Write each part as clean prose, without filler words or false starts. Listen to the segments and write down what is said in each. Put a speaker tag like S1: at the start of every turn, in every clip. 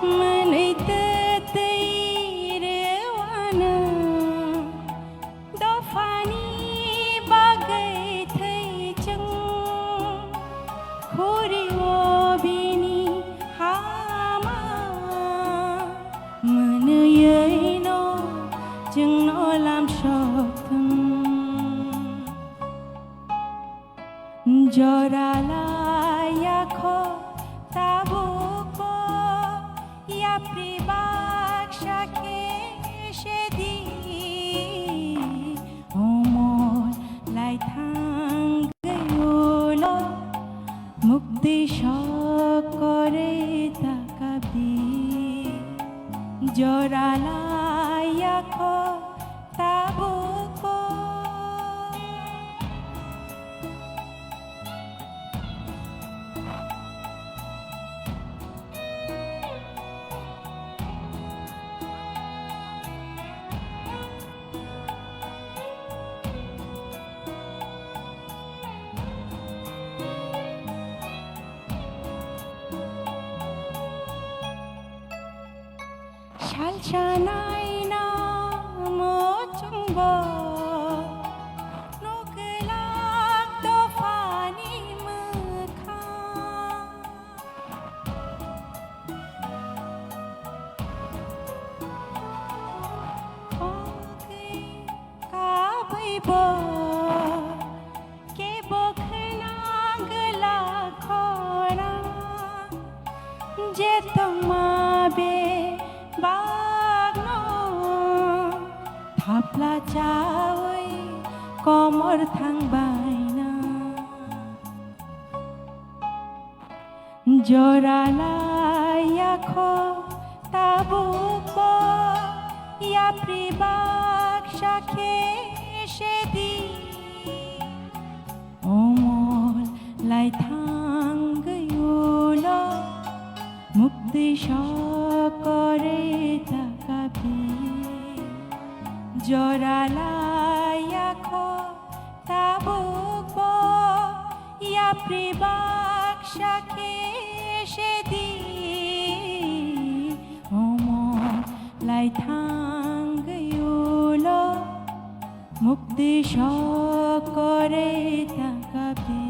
S1: Manay tatayrewana dofani bagay thay chang khori obini hama manayay no jeng no lam shoktham jorala yakho tabukbo ya pribak shake shedi omol lai thang gayolo mukti shokore takabi jorala yakho tabukbo Shalshanay na mo chungbo nuklak tofani mukha okay kabaibo ke bokhna gla khora je tomabe bagno thapla chawai komor thang baina jorala yakho tabukbo ya pribak shake shedi omol lai thang gayolo mukti shokore takabi jorala yakho tabukbo ya pribak shake shedi omol lai thang gayolo mukti shokore takabi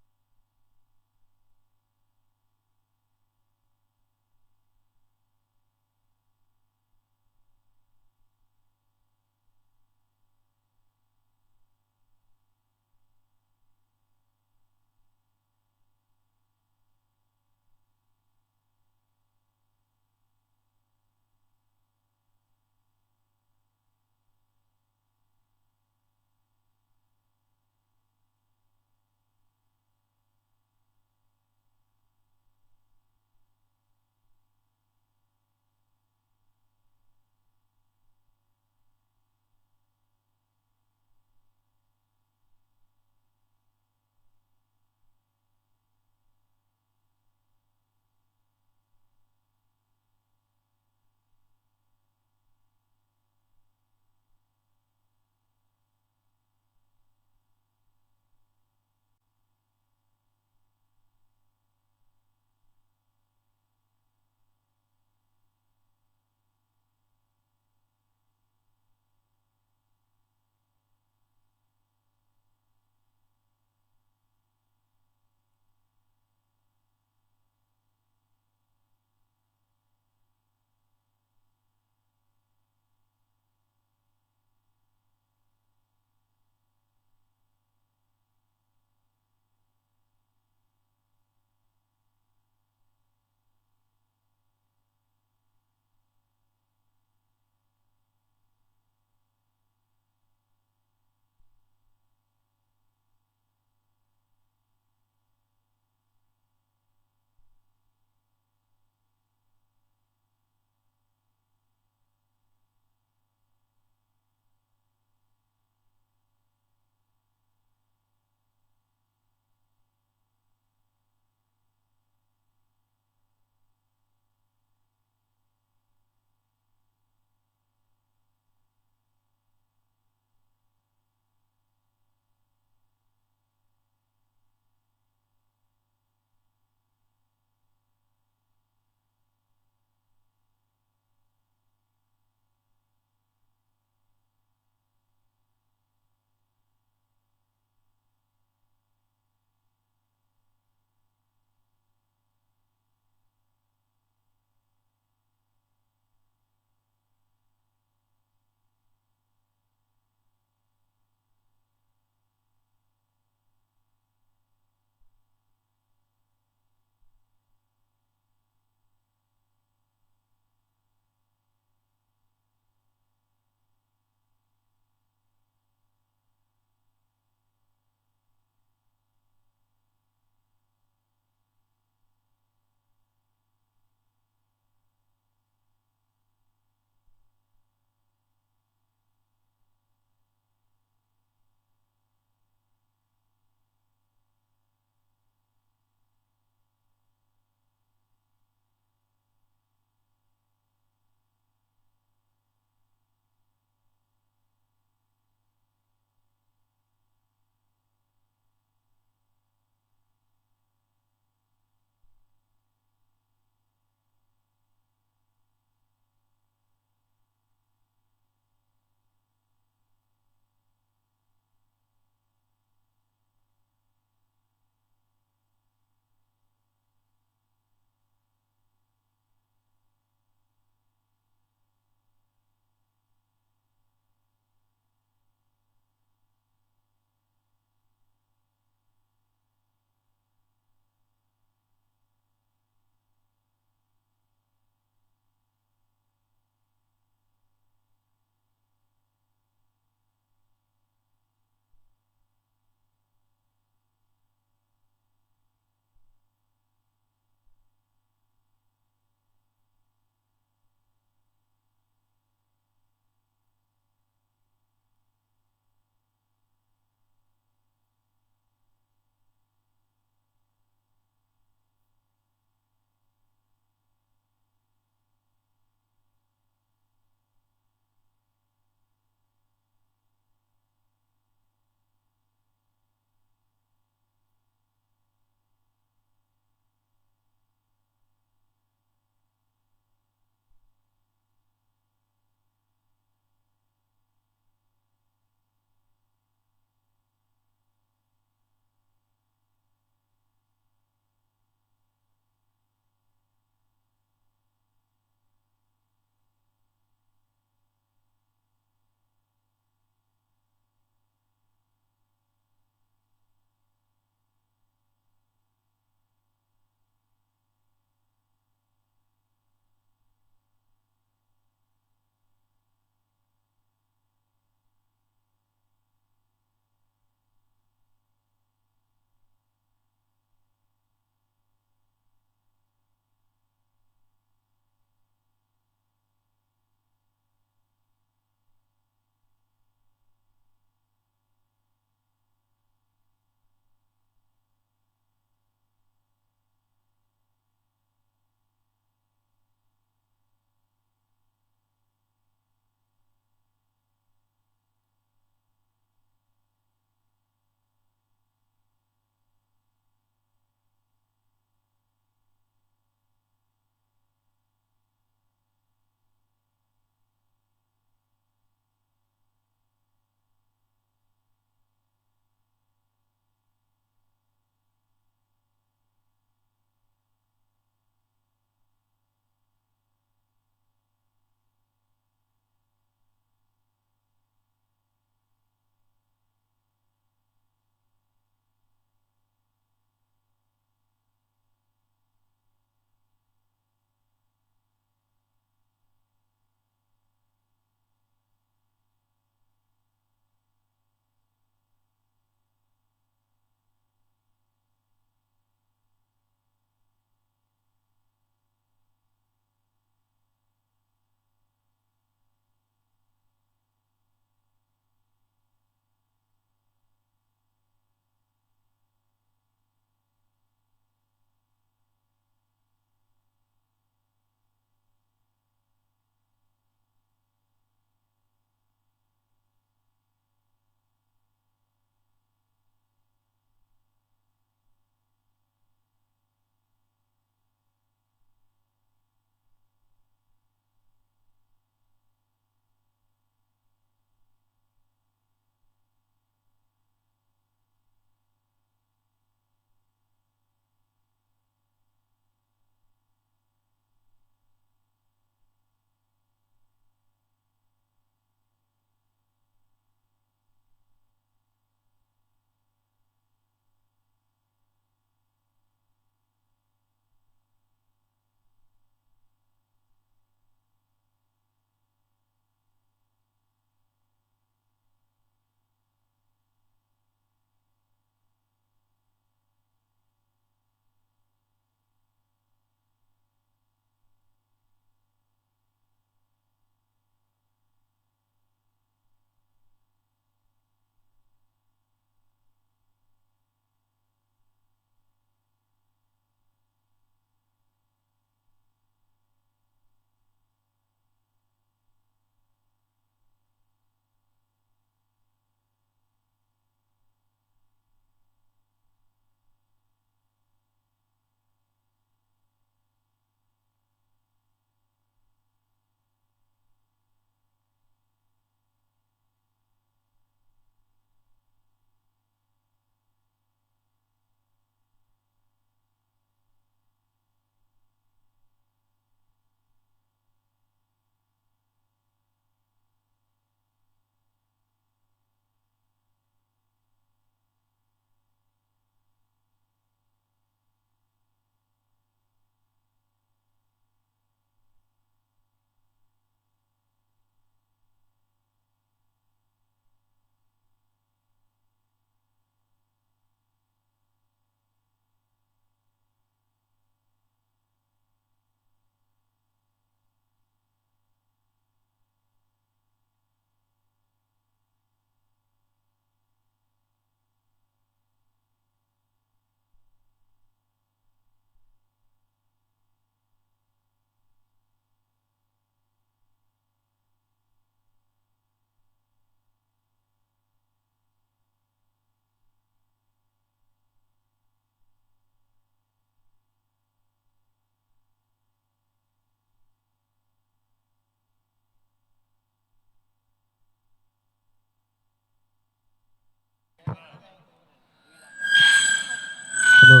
S2: Check.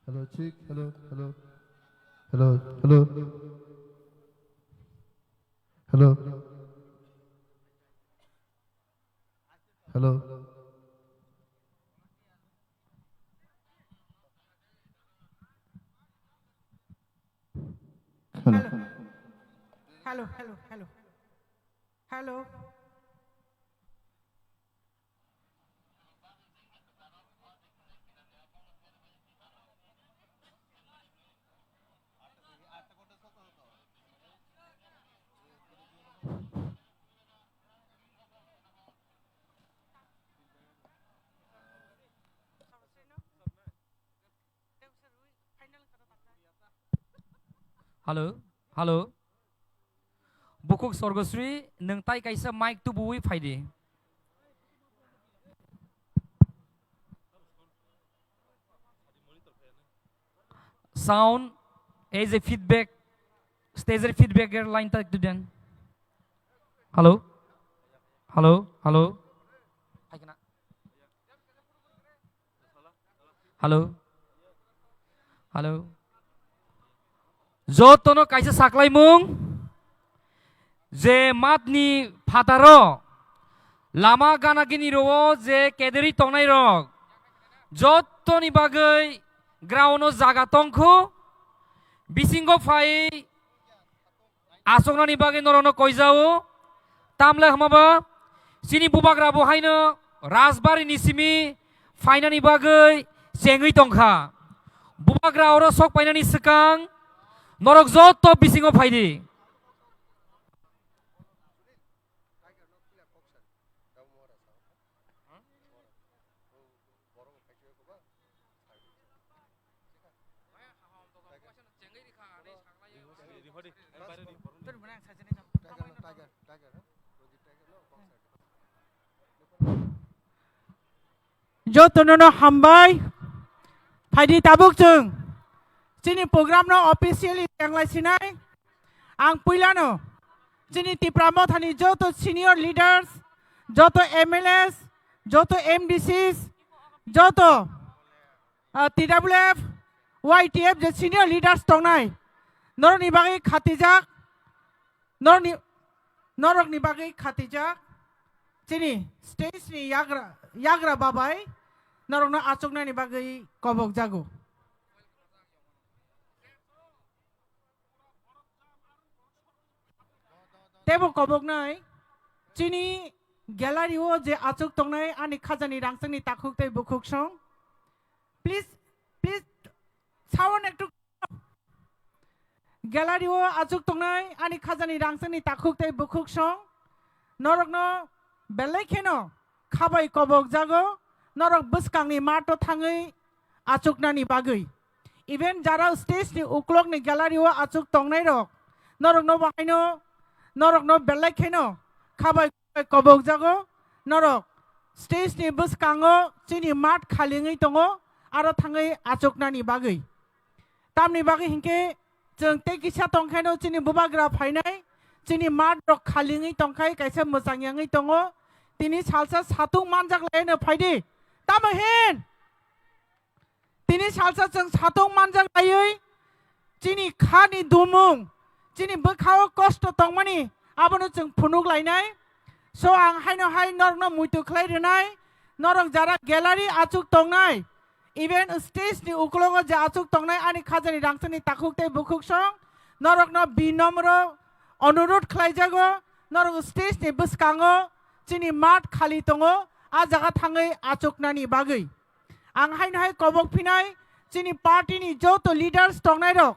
S2: Hello, check. Hello.
S3: Hello.
S4: Hello. Bukuk Sorgosri, nang tay kaisa mic tu buwi faidi. Sound as a feedback, stage feedback line tak tu dan. Hello. Hello. Jotono kaisa saklai mung. Je matni fataro lama gana gini ro je kederi tongnai rok jottoni bagai ground jaga tongkho bisingo phai asongnani bagai norono koijao tamle hamaba sini bubagra bo haino rajbari nisimi fainani bagai sengui tongkha bubagra oro sok painani sekang norok jotto bisingo phaidi
S3: Jotono hambai Haidi tabuk chung Sini program no officially yang lai sinai Ang puilano Sini tipramo thani joto senior leaders Joto MLS Joto MDCs Joto TWF YTF je senior leaders tongnai Norok ni bagi khatijak Norok ni bagi khatijak Sini stage ni yagra babai Norok na achukna ni bagi kobok jago Tebo kobok nai Sini gallery o je achuk tongnai ani khajani rangsang ni takhuk tei bukhuk song Please sound ekটু Gallery o achuk tongnai ani khajani rangsang ni takhuk tei bukhuk song Norok no belai kheno khabai kobok jago Norok buskang ni mato thangai achukna ni bagai Even jara stage ni uklok ni gallery o achuk tongnai rok Norok no bahaino Norok no belai kheno khabai kobok jago Norok stage ni buskango chini mat khalingai tongo aro thangai achukna ni bagai Tamni bagai hingke जों तेकिसा तंखायनो चिनि बुबाग्रा फाइनाय चिनि माट रक खालिङै तंखाय कायसा मोजाङै दङो तिनि salsa सातुं मानजाक लायनो फायदि तामहिन तिनि salsa जों सातुं मानजाक लायै चिनि खानि दुमुं चिनि बोखाव कष्ट तंमानि आबनो जों फुनुक लायनाय सो आं हायनो हाय नरनो मुइतु खलायरनाय नरं Zara ग्यालारि Achyok तंनाय Even stage ni uklogo je achuk tongnai ani khajani rangsani takhuk tei bukhuk song norok no binomro onurod khlaijago norok stage ni buskango chini mat khali tongo a jaga thangai achuknani bagai ang haino hai kobok phinai chini party ni joto leaders tongnai rok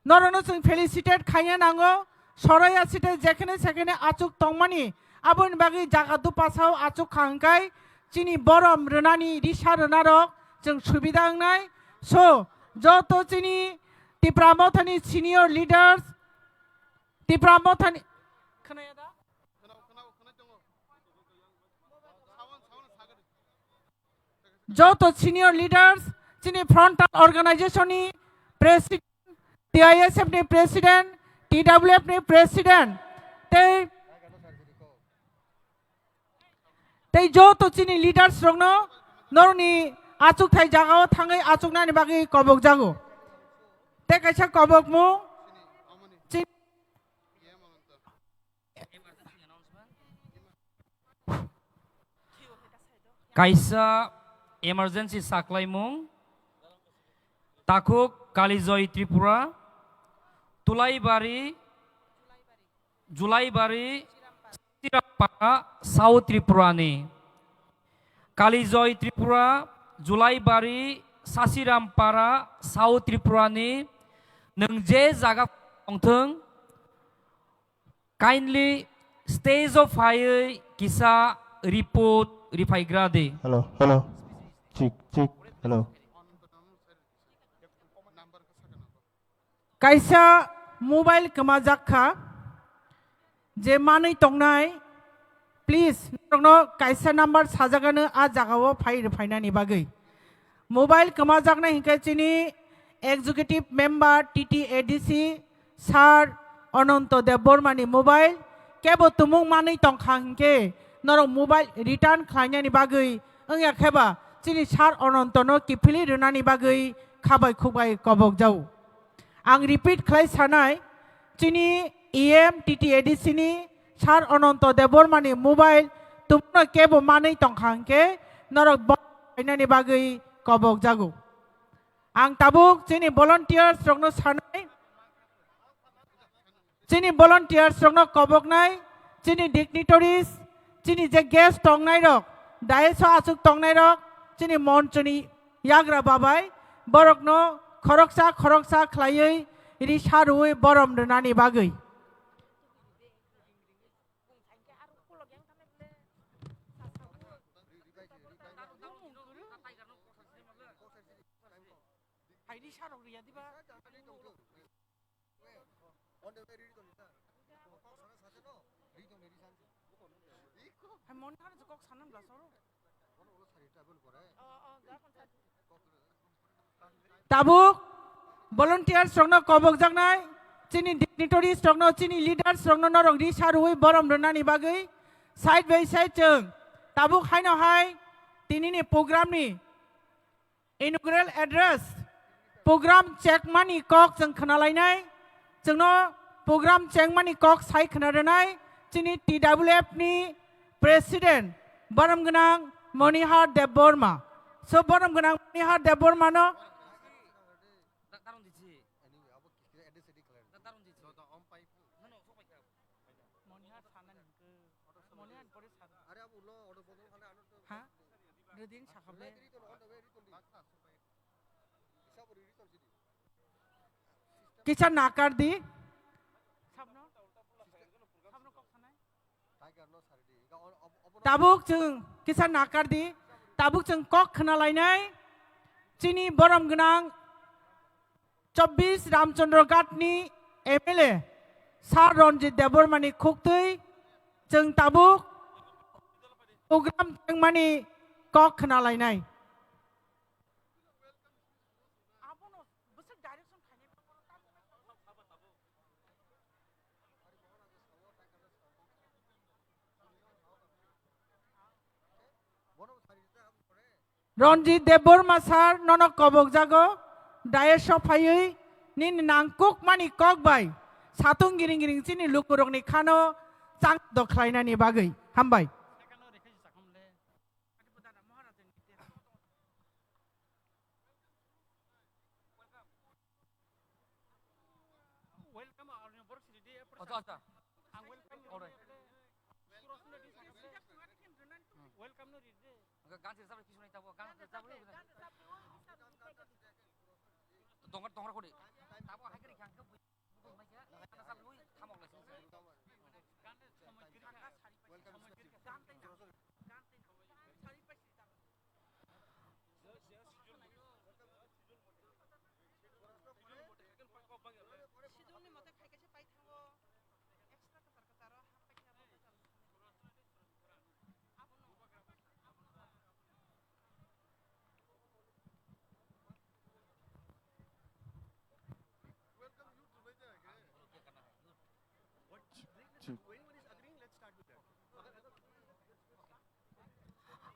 S3: norono chung felicitate khaiya nango soraya site jekhane sekhane achuk tongmani abon bagai jaga du pasao achuk khangkai Chini borom renani risa renarok जों सुबिदा होनाय so joto chini tipramothani senior leaders tipramothani खोनाया दा joto senior leaders chini frontal organization ni president TISF ni president TWF ni president tei jo to chini leaders rok no norni achuk thai jagao thangai achuk nani bagi kobok jago te kaisa kobok mu
S4: kaisa emergency saklaimung takuk Kalijoy Tripura Tulaibari Julaibari Sirampara South Tripura ni Kalijoy Tripura Julaibari Sasirampara South Tripura ni nung je jaga tongthung kindly stage of fire kisa report rifaigrade
S2: Hello, hello. Check. Hello.
S3: kaisa mobile kema jakha je manui tongnai please norokno kaisa number sajagano a jagao fainani bagai mobile kema jaknai hinkai chini executive member TTADC sir Ananto Dev Bormani mobile kebo tumung manui tongkha hinke norok mobile return khlainani bagai angya kheba chini sir Ananto no kifili runani bagai khabai khubai kobok jau ang repeat khlai sanai chini EM TTADC ni sar Ananto Dev Bormani mobile tumno kebo manui tongkhangke norok bainani bagai kobok jago ang tabuk chini volunteers rokno sanai chini volunteers rokno kobok nai chini dignitaries chini je guest tongnai rok daeso achuk tongnai rok chini monchoni yagra babai borokno khoroksa khlaioi ri sarui borom runani bagai tabuk volunteers rokno kobok jaknai chini dignitaries rokno chini leaders rokno norok ri sarui borom runani bagai side by side chung tabuk haino hai tinini program ni inaugural address program check mani kok chung khnalainai chungno program check mani kok sai khnaranai chini TWF ni president borom gnang Monihar Dev Borma so borom gnang Monihar Dev Borma no Kicha nakar di tabuk chung kicha nakar di tabuk chung kok khnalainai chini borom gnang 24 Ramchandra Ghat ni MLA Sar Ranjit Dev Bormani khuktui chung tabuk program chengmani kok khnalainai Ranjit Dev Borma sar nonok kobok jago daeso phaioi nin nangkuk mani kok bai satung giring chini lukurok ni khano chang dokhlainani bagai hambai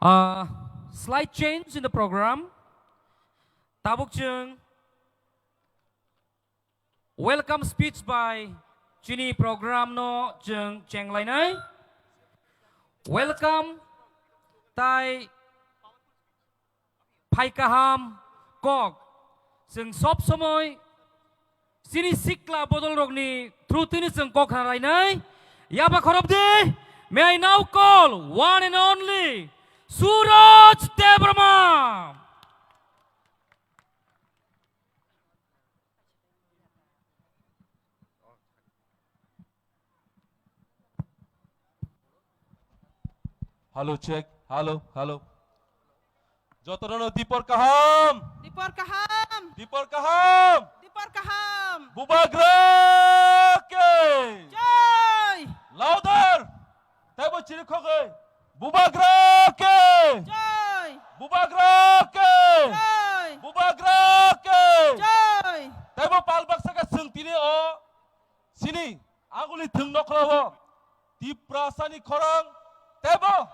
S4: Slight change in the program. Tabuk Chung. Welcome speech by Chini program no Chung Cheng Lai Nai. Welcome Tai Paikaham Kok. Sing Sop Somoy. Sini Sikla Bodol Rogni. Trutini Sing Kok Harai Nai. Yaba Korobde. May I now call one and only Suraj Debrama.
S2: Hello, check. Hello, hello. Jotono Dipor Kaham.
S3: Dipor Kaham,
S2: Dipor Kaham.
S3: Dipor Kaham.
S2: Bubagrake.
S3: Joy,
S2: Louder. Tabo chiri khogai. Bubagrake.
S3: joy,
S2: Bubagrake.
S3: joy,
S2: Bubagrake.
S3: joy.
S2: Tabo palbaksaka sengtini o. Sini. Anguli thungnokrawo. Diprasani khorang. Tabo.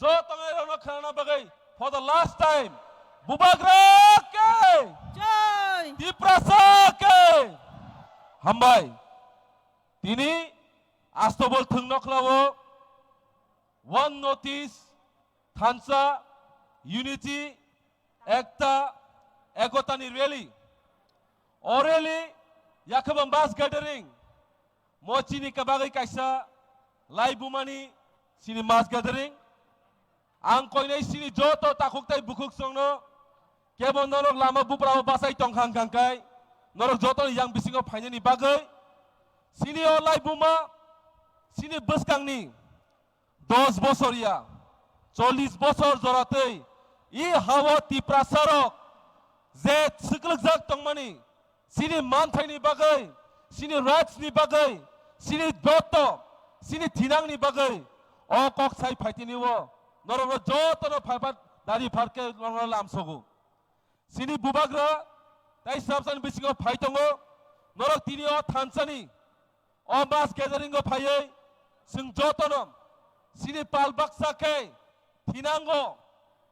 S2: Jo tangai rana khana bagai. For the last time. Bubagrake.
S3: Joy,
S2: Diprasake. Hambai. Tini. Astobol thungnokrawo. One notice, Thansa, Unity, Ekta, Ekotani Rally. Orally, Yakabam Bas Gathering, Mochini Kabagi Kaisa, Lai Bumani, Sini Mass Gathering, Angkoine Sini Joto Takuktai Bukuk Songno, Kebon Norok Lama Bupra Basai Tonghang Kangkai, Norok Joto Yang Bising of Pinani Bagay, Sini O Lai Buma, Sini Buskangni. 10 বছরিয়া 40 বছর জরাতেই ই হাওয়া তিপ্রা সরক যে সিকলক জাক তংমানি সিনি মানথাইনি বাগৈ সিনি রাজনি বাগৈ সিনি দত সিনি থিনাংনি বাগৈ অ cock সাই ফাইতিনিও নরব যতন fibre দারি ফারকে নরল আমসগু সিনি বুবাগ্রা তাই সাবসান বিসিগো ফাইতঙ্গো নরক তিনিও থানসানি অ মাস গ্যাদারিংগো ফাইयै Singh যতনম Sini palbaksa ke tinango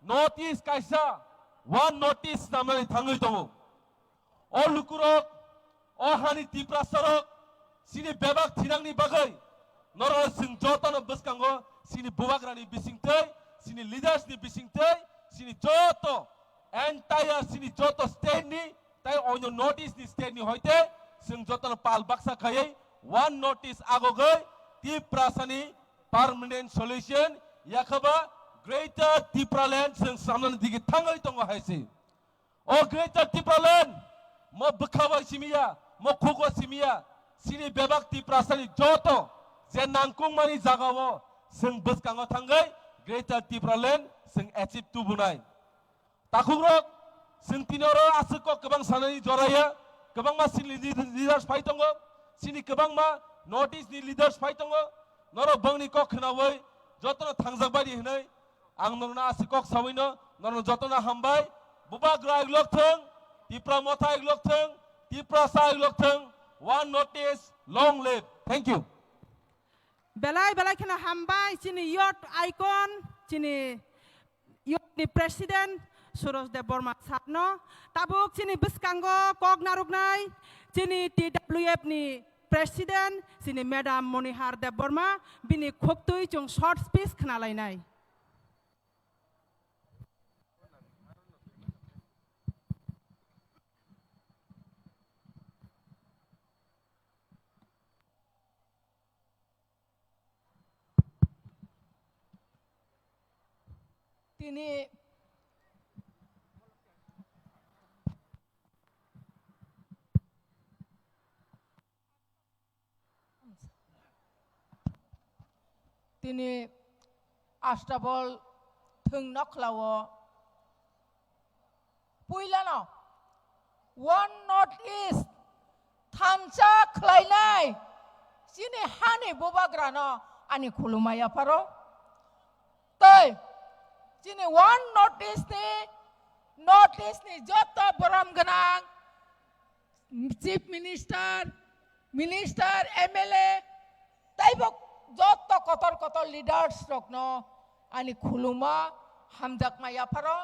S2: notice kaisa one notice namani thangui tongo o lukurok o hani tiprasarok sini bebak tinangni bagai noro sing jotono buskango sini bubagrani bisingtei sini leaders ni bisingtei sini joto entire sini joto state ni tai onyo notice ni state ni hoite sing jotono palbaksa kayai one notice agogai tiprasani permanent solution yakaba greater Tipraland sing samnan digi thangai tongo haisi o greater Tipraland mo bukhawa simia mo khogo simia sini bebak Tiprasani joto je nangkung mani jagawo sing buskango thangai greater Tipraland sing achieve tu bunai takhurok sing tinoro asukko kebang sanani joraya kebang ma sini leaders fight tongo sini kebang ma notice ni leaders fight tongo Noro bangni kok khnawai jotona thangjak bari hinai ang nongna asi kok sawino noro jotona hambai bubagra iglok thang tipra motha iglok thang tipra sa iglok thang one notice long live thank you
S3: Belai kena hambai sini yacht icon sini yacht ni president Suraj Debrama Satno tabuk sini buskango kok narugnai sini TWF ni President sini Madam Monihar Debrama bini khoktui chung short speech khnalainai
S5: Tini Tini Astabol Thung Noklawo Puilano One Northeast Thansa Klainai Sini Hani Bubagrano Ani Kulumaya Paro Tay Sini One Northeast ni Joto Boram Ganang Chief Minister MLA Taibok Joto kotor leaders rokno ani khuluma hamjak maya paro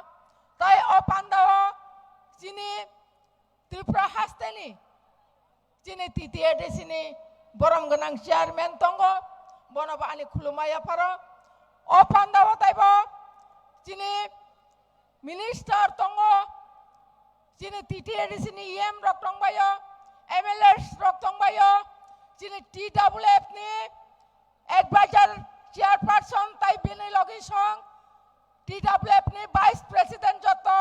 S5: tai o pandao chini Tripura hasteni chini TTAD sini borom ganang chairman tongo bonoba ani khulumaya paro o pandao tai bo chini minister tongo chini TTAD sini EM rok tongbayo MLS rok tongbayo chini TWF ni advisor chairperson tai bini logi song TWF ni vice president joto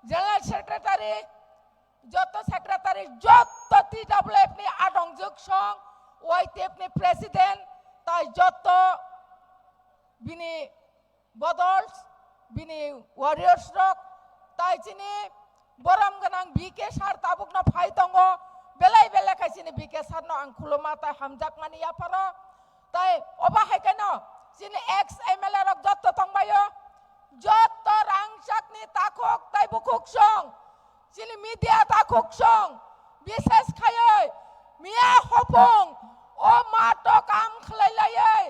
S5: general secretary joto secretary joto TWF ni adong juk song YTF ni president tai joto bini bodols bini warriors rok tai chini boram ganang BK sar tabuk na phai tongo belai belai kai chini BK sar no ang khuloma tai hamjak mani ya paro tai oba hai keno chini ex MLA rok joto tongbayo joto rangsak ni takok tai bukuk song chini media takok song বিশেষ খায় মিয়া হপং ও মাটো কাম খলাইলাই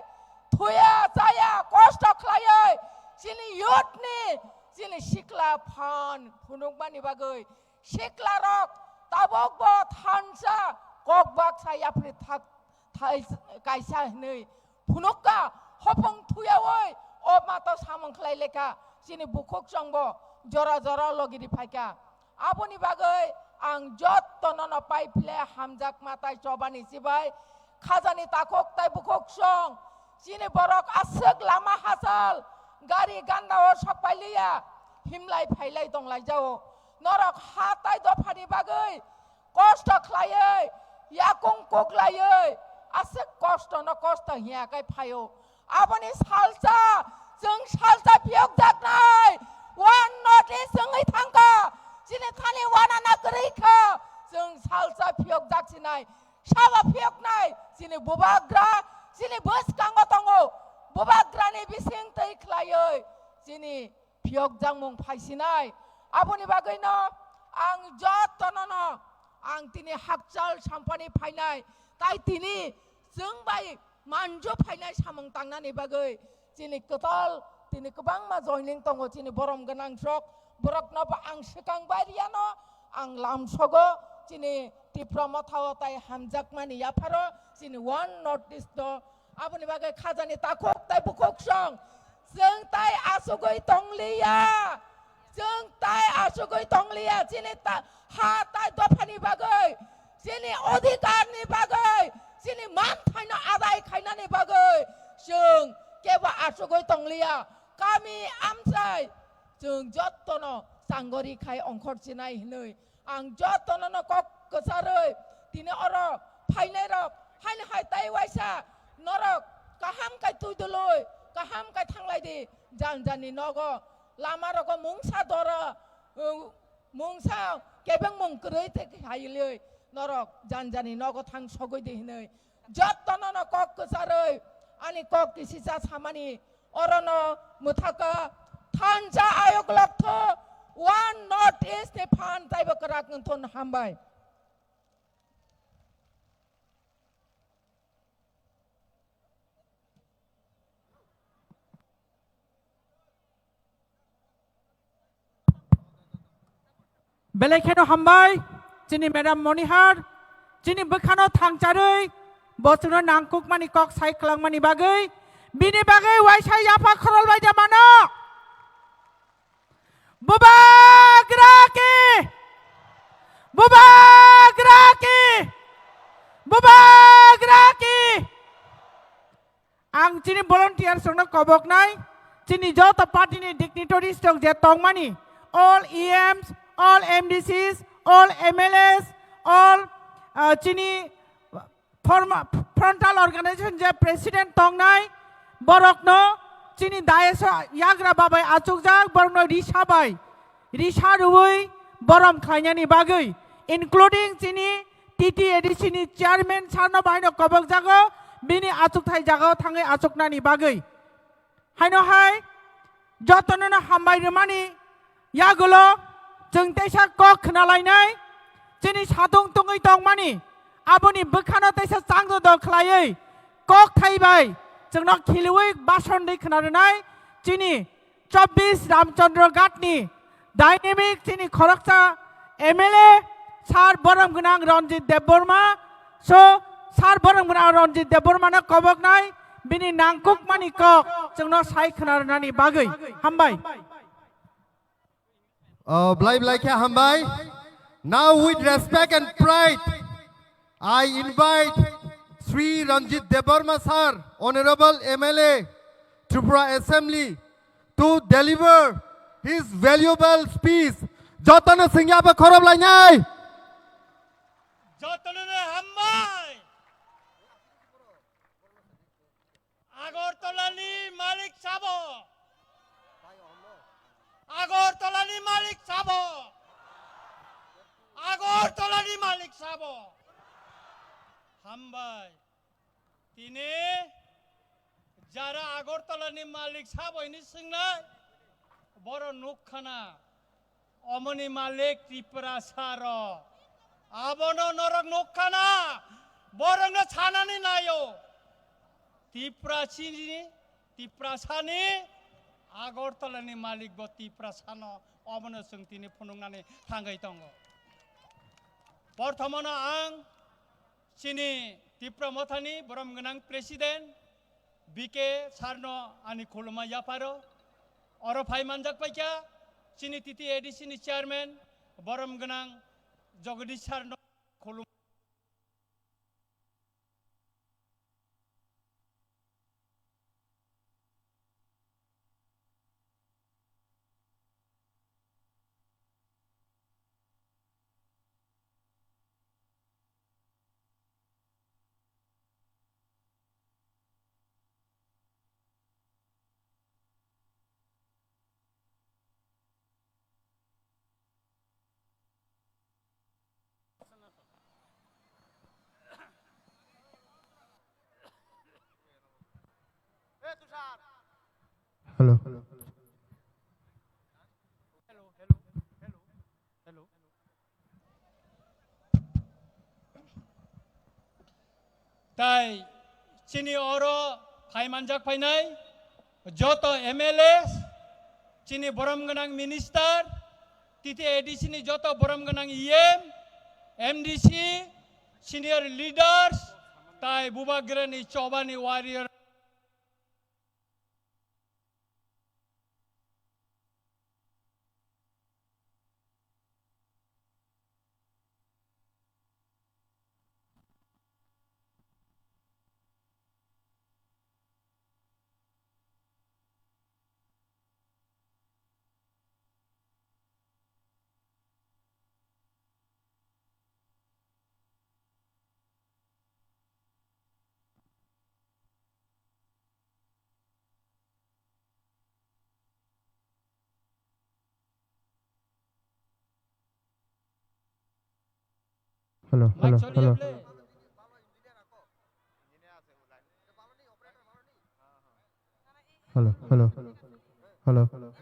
S5: থুয়া যায়া কষ্ট খলায় চিনি ইয়তনি চিনি শিকলা fun ফুনুকবানি বাগৈ শিকলা rock তাবক ব থানসা ককবাক সায়াফ্রি থাক থাই কাইসা হनै ফুনুকা হপং থুয়াওই ও মাটো সামং খলাইলেকা চিনি বুকুক সংব জরা জরা লগিরি ফাইকা আপনি বাগৈ ang jotono no paifle hamjak matai chobani sibai khajani takok tai bukok song chini borok asuk lama hasal gari ganda o sokpailia himlai phailai donglai jao norok hatai dofani bagai kosto khlaiei yakung koklaiei asuk kosto no kosto hiya kai phayo aboni salsa jeng salsa piok jaknai one notice jeng thangka chini thani wana na greikha jeng salsa phiok jaksinai saba phiok nai chini bubagra chini boskango tongo bubagra ni bising tei khlaioi chini phiok jangmung phaisinai aboni bagai no ang jotono no ang tini hakchal sampani phainai tai tini jeng bai manjo phainai samung tangnani bagai chini kotal tini kobang ma joining tongo chini borom ganang sok borok no ang sekang bariano ang lamsogo chini tiprama thawa tai hamjak mani yaparo chini one notice do aboni bagai khajani takok tai bukok song jeng tai asugoi tonglia jeng tai asugoi tonglia chini ta ha tai dofani bagai chini odhikar ni bagai chini man thaino adai khaina ni bagai jeng keba asugoi tonglia kami amsai jeng jotono sanggori khai ongkhor chinai hinoi ang jotono no kok kesaroi tini oro phainai rok haini hai tai waisa norok kaham kai tuidoloi kaham kai thanglai di janjani nogo lama roko mungsa dora mungsa kebeng mungkrei te hailoi norok janjani nogo thang sogoi di hinoi jotono no kok kesaroi ani kok kisisa samani orono muthaka Thansa ayok lakto one notice te phan tai bakarak thon hambai
S3: Belekeno hambai chini madam monihar chini bekhano thangcharoi bosuno nangkuk mani kok sai klang mani bagai bini bagai waisai yapa khorol bai jamano Bubagraki! Bubagraki! Bubagraki! Ang chini volunteer songna kobok nai chini joto party ni dignitaries tong je tongmani all EMs all MDCs all MLAs all chini frontal organization je president tong nai borok no chini daeso yagra babai achukjak borno risabai risarui borom khlainani bagai including chini TTAD chini chairman sarno baino kobok jago bini achukthai jago thangai achuknani bagai haino hai jotono na hambai remani yagulo jeng tesa kok khnalainai chini sadung tungui tongmani aboni bekhano tesa changdo do khlaiei kok thaibai जोंना खिलुई बासन दै खोनादोंनाय चिनि 24 Ramchandra घाटनी dynamic चिनी खरकसा MLA सार बरम गनां रंजित देबबर्मा सो सार बरम गनां रंजित देबबर्मा ना कबक नाय बिनि नांकुक मानि कक जोंनो साइ खोनारनानि बागै हामबाय
S6: Blai Blai Kya Hambai. Now with respect and pride, I invite Sri Ranjit Debarma sir, Honorable MLA, Tripura Assembly, to deliver his valuable speech. Jotana Singha pa khorob lai nyai.
S7: Jotana Hambai. Agortolani Malik Sabo. Agortolani Malik Sabo. Agortolani Malik Sabo. Hambai. Tini jara Agortolani Malik Sabo ini singnai boro nukhana omoni Malik Tripura Saro. Abono norok nukhana borong na chanani nayo. Tripura Chini Tripura Sani Agortolani Malik bo Tripura Sano omono sungtini punungnani thangai tongo. Porthamana ang Chini Tripura Mothani Borom Ganang President BK Sarno ani Koloma Yaparo Oro Phai Manjak Paikya Chini Titi ADC Chairman Borom Ganang Jagadish Sarno Koloma
S6: Hello.
S7: Tai Chini Oro Phai Manjak Painai Joto MLA Chini Borom Ganang Minister Titi ADC ni Joto Borom Ganang MDC Senior Leaders Tai Bubagrani Chobani Warrior
S6: Hello.
S7: Hello. Hello.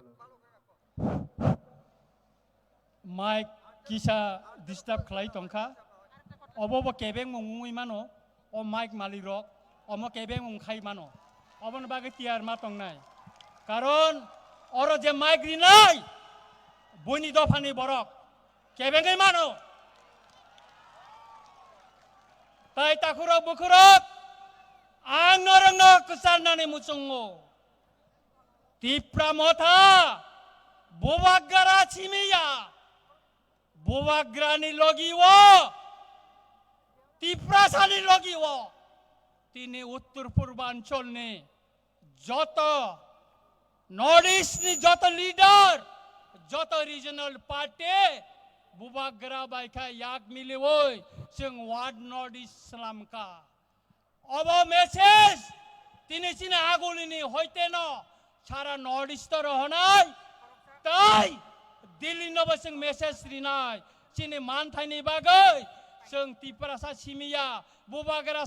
S7: Mike Kisha disturb Clay Tonka. Obo Kebeng Mungui Mano, or Mike Malirok, or Mokebeng Munkai Mano. Obon Bagatiar Matong Nai. Karon, Oro de Mike Rinai, Buni Dopani Borok, Kebeng Mano. Tai Takurok Bukurok, Ang Norang Kusanani Musungo. Tripura Motha, Bubagara Chimiya, Bubagrani Logiwo, Tripura Sani Logiwo, Tini Uttur Purbanchol ni, Joto, Northeast ni Joto leader, Joto regional party, Bubagra Baika Yak Miliwoy, Sing Ward Northeast Slamka. Obo message, Tini China Agulini Hoiteno, Chara Northeast Rohanai, Tai, Dili Nova Sing message Rinai, Chini Manthani Bagay, Sing Tiprasa Chimiya, Bubagra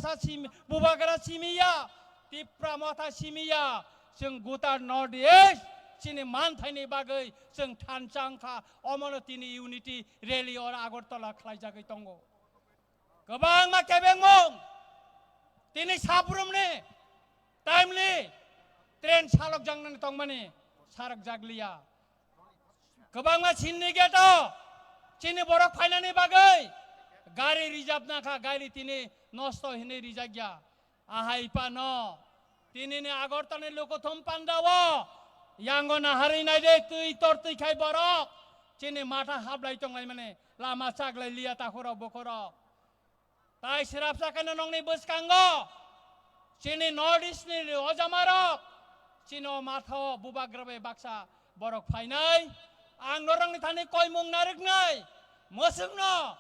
S7: Chimiya, Tripura Motha Chimiya, Sing Gutar Northeast, Chini Manthani Bagay, Sing Tanchangka, Omonotini Unity, Rally or Agortola Klaijagai Tongo. Gabang Makebeng Mong, Tini Saprum ne, timely, train Salok Jangnan Tongmani, sarak jaglia kebang ma chinni geto chini borok fainani bagai gari rijab nakha gari tini nosto hine rijagya ahai pano tini ne agortane loko thom pandawo yango na hari nai de tui tor tui khai borok chini mata hablai tongai mane lama chaglai lia takhoro bokoro tai sirap sakana nong ni buskango chini nordis ni ojamarok chino matho bubagrabe baksa borok fainai ang norang ni thani koimung narik nai mosungno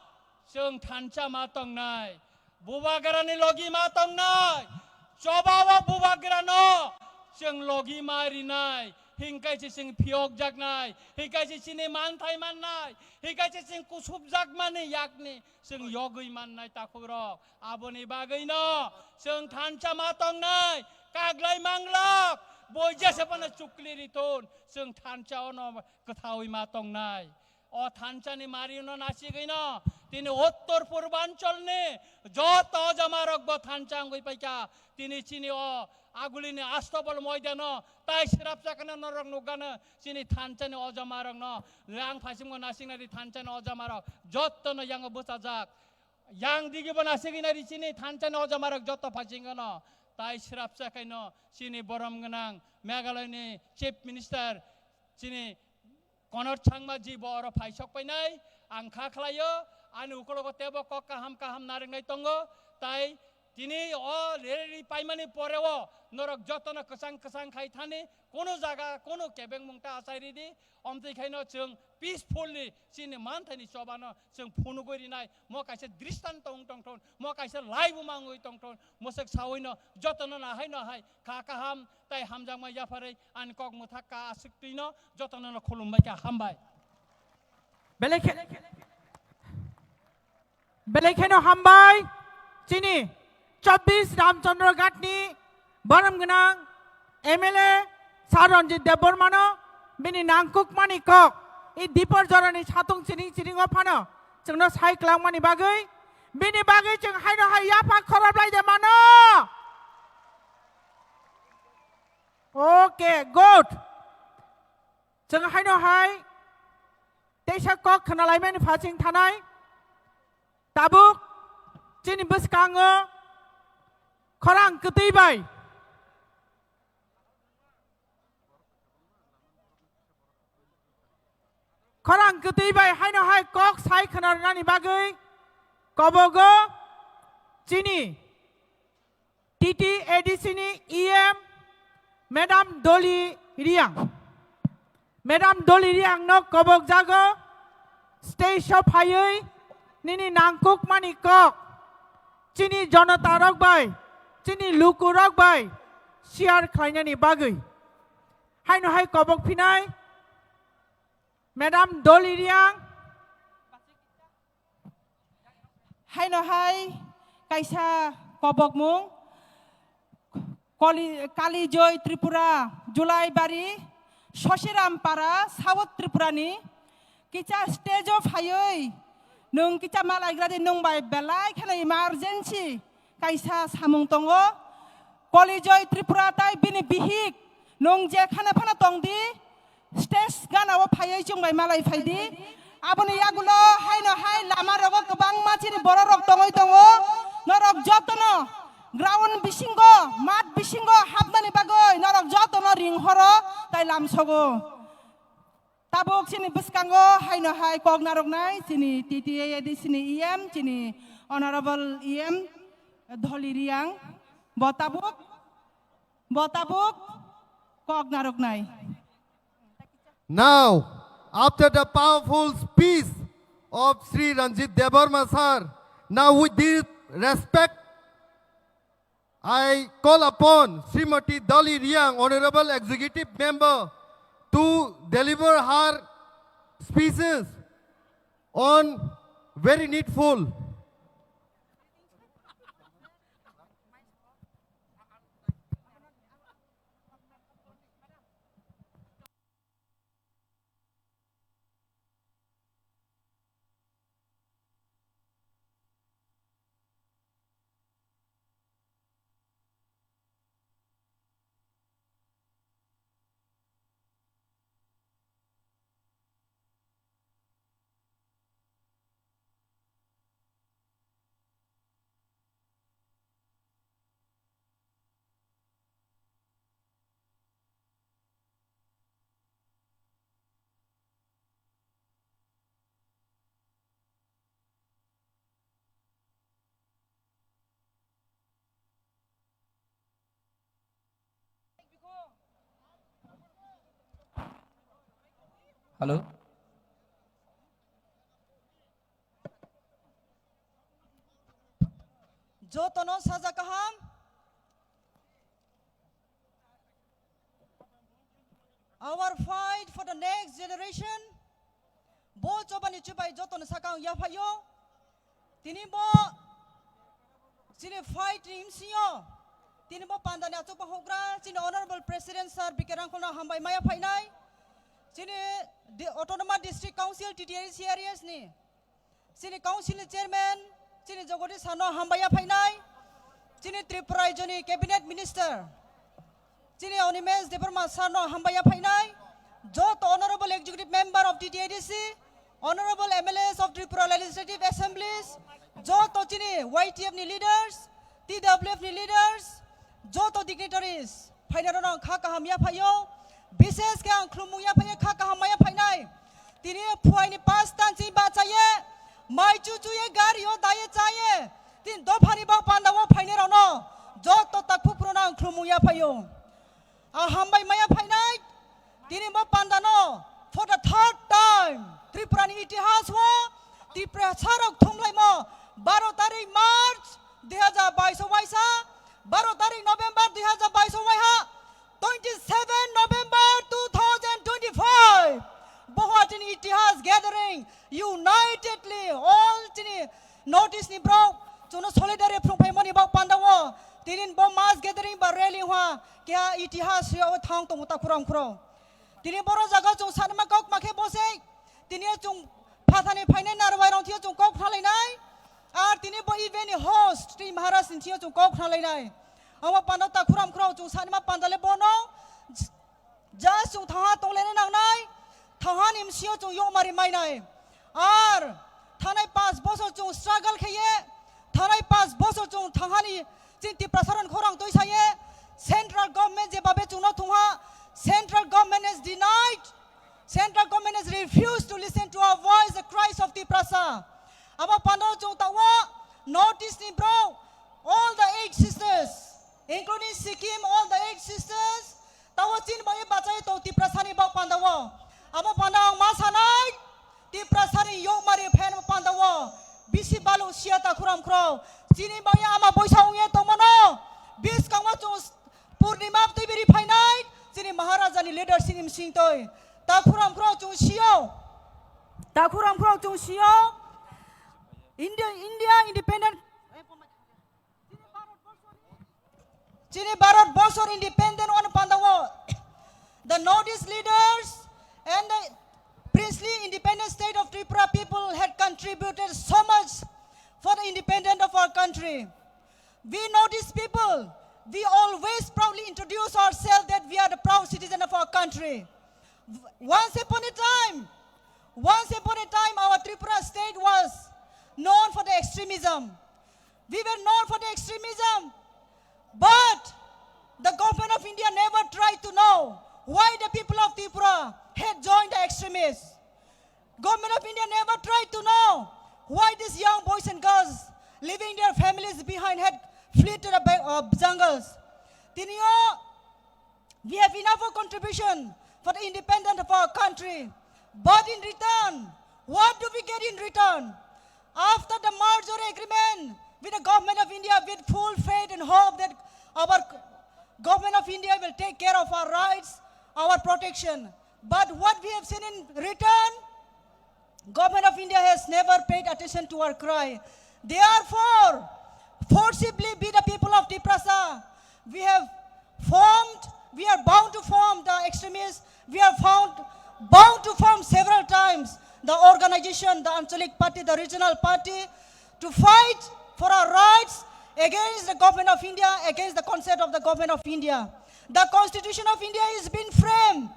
S7: sung thancha matong nai bubagrani logi matong nai cobawa bubagrano sung logi mari nai hingkai si sing piok jak nai hingkai si sini mantai man nai hingkai si sing kusup jak mani yakni sung yogui man nai takurok aboni bagai no sung thancha matong nai kaglai manglok boja sepana cukli ritun sung thancha ono kethawi matong nai o thancha ni mari no nasi gaino tini uttor purbancol ni joto jamarok bo thancha ngoi paika tini chini o aguli ni astobol moidano tai sirap sakana norok nugana sini thancha ni ojamarok no lang phasim go nasing na di thancha ni ojamarok jotto no yang busajak yang digi bo nasing na di sini thancha ni ojamarok jotto phasing no tai sirap sakaino sini borom ganang Meghalaya ni chief minister sini Konor Changma ji boro phaisok painai ang khaklayo anu ukologo tebo kok kaham naring nai tongo tai tini o leri paimani porewo norok jotono kesang khai thani kono jaga kono kebeng mungta asairi di omtei khaino chung peacefully sini manthani sobano chung phunu gori nai mo kaise dristan tong mo kaise live mangoi tong mosek sawoino jotono na hai kha kaham tai hamjang ma yafarai an kok muthakka asiktino jotono khulumbai ka hambai
S3: Belekeno hambai chini 24 Ramchandra Ghatni Baram Ganang MLA Saranjit Debormano Bini Nangkuk Mani Kok I Dipar Jorani Chatung Chiring Opano Chungno Sai Klang Mani Bagai Bini Bagai Chung Haino Hayapa Korablai de Mano Okay, good. Chung Haino Hai Desha Kok Kanalaiman Faching Tanai Tabuk Chini Buskango Korang Ketibai Korang Ketibai Haino Hai Kok Sai Kanarani Bagai Kobogo Chini TT Edisini EM Madam Dolly Riang Madam Dolly Riang no Kobok Jago Stay Shop Hayui Nini Nangkuk Mani Kok Chini Jonathan Rokbai Chini Luku Rokbai Siar Klainani Bagai Haino Hai Kobok Pinai Madam Dolly Riang
S1: Haino Hai Kaisa Kobok Mung Kali Joy Tripura Julai Bari Shoshiram Para South Tripurani Kicha Stage of Hayoi Nung Kicha Malai Gradi Nung by Belai Kana Emergency Kaisa Samung Tongo Kali Joy Tripura Tai Bini Bihik Nung Je Kana Pana Tongdi Stage Gana of Hayoi Chung by Malai Faidi Aboni Yagulo Haino Hai Lama Rogo Kabang Machini Borok Tongo Tongo Norok Jotono Ground bisingo, mat bisingo, habnani bagoy, norok jotono ring horo, tai lam sogo. Tabuk sini buskango, haino hai kog narok nai, sini TTA di sini EM, sini Honorable EM, Dolly Riang, botabuk, kog narok nai.
S6: Now, after the powerful speech of Sri Ranjit Deborma sir, now with this respect, I call upon Srimati Dolly Riang, Honorable Executive Member, to deliver her speeches on very needful.
S4: Hello
S8: जो तनो साजा kaham our fight for the next generation bo chobani chubai joton sakang yafayo tini bo sini fight imsio tini bo pandani achuk bahogra sini honorable president sir bikerangkona hambai maya phainai sini autonomous district council TTRC areas ni sini council chairman sini jogodi sano hambaya phainai sini Tripura joni cabinet minister sini Onimes Deparma sano hambaya phainai jot honorable executive member of TTADC honorable MLAs of Tripura legislative assemblies jot sini YTF ni leaders TWF ni leaders jot dignitaries phainarona kha kahamya phayo বিশেষ কে আং খুলমুয়া ফাইয়ে খা কাহামায়া ফাইনাই তিনি ফুয়াইনি পাঁচ তানসি বাচায়ে মাই চুচুয়ে গাড়িও দায়ে চায়ে তিন দফানি বাও পান্দাও ফাইনে রানো যত তাকফু পুরনা আং খুলমুয়া ফাইयो হামবাই মায়া ফাইনাই তিনি ব পান্দানো for the third time ত্রিপুরানি ইতিহাস ও ত্রিপুরা সারক থুমলাই ম 12 তারিখ মার্চ 2022 ওয়াইসা 12 তারিখ November 2022 ওয়াইহা 27 November 2025 Bohatini Itihas gathering unitedly all tini notice ni bro chono solidarity from paimoni ba pandawo tinin bo mass gathering ba rally hwa kya itihas yo thang to muta kuram kuro tini boro jaga chung sanma kok makhe bose tini chung phathani phaine narwai rong thio chung kok thalai nai ar tini bo event host ti maharaj sin thio chung kok thalai nai awa pano ta khuram khro chung sanma pandale bono ja chung tha tolene nang nai thahan im sio chung yo mari mai nai ar thanai 5 bosor chung struggle kheye thanai 5 bosor chung thangani chinti prasaran khorang toi saye central government je babe chung no thungha central government has denied central government has refused to listen to our voice the cries of the prasa awa pano chung tawa notice ni bro all the 8 sisters including Sikkim, all the 8 sisters, tawa chin baye bachai to ti prasani ba pandawo amo pandang masanai ti prasani yo mari phen pandawo bisi balu siata khuram khro chini baye ama boisa unge to mono bis kangwa chu purnima ti beri phainai chini maharaja ni leader sinim sing toy ta khuram khro chu sio India independent Chini Bharat Bosor independent on Pandawo. The Northeast leaders and the princely independent state of Tripura people had contributed so much for the independence of our country. We Northeast people, we always proudly introduce ourselves that we are the proud citizen of our country. Once upon a time, our Tripura state was known for the extremism. We were known for the extremism. But the government of India never tried to know why the people of Tripura had joined the extremists. Government of India never tried to know why these young boys and girls leaving their families behind had fled to the jungles. Tinio, we have enough of contribution for the independence of our country. But in return, what do we get in return? After the merger agreement with the government of India, with full faith and hope that our government of India will take care of our rights, our protection. But what we have seen in return, government of India has never paid attention to our cry. Therefore, forcibly be the people of Tiprasa, we are bound to form the extremists, we are bound to form several times the organization, the Anchalik party, the regional party, to fight for our rights against the government of India, against the concept of the government of India. The Constitution of India is being framed,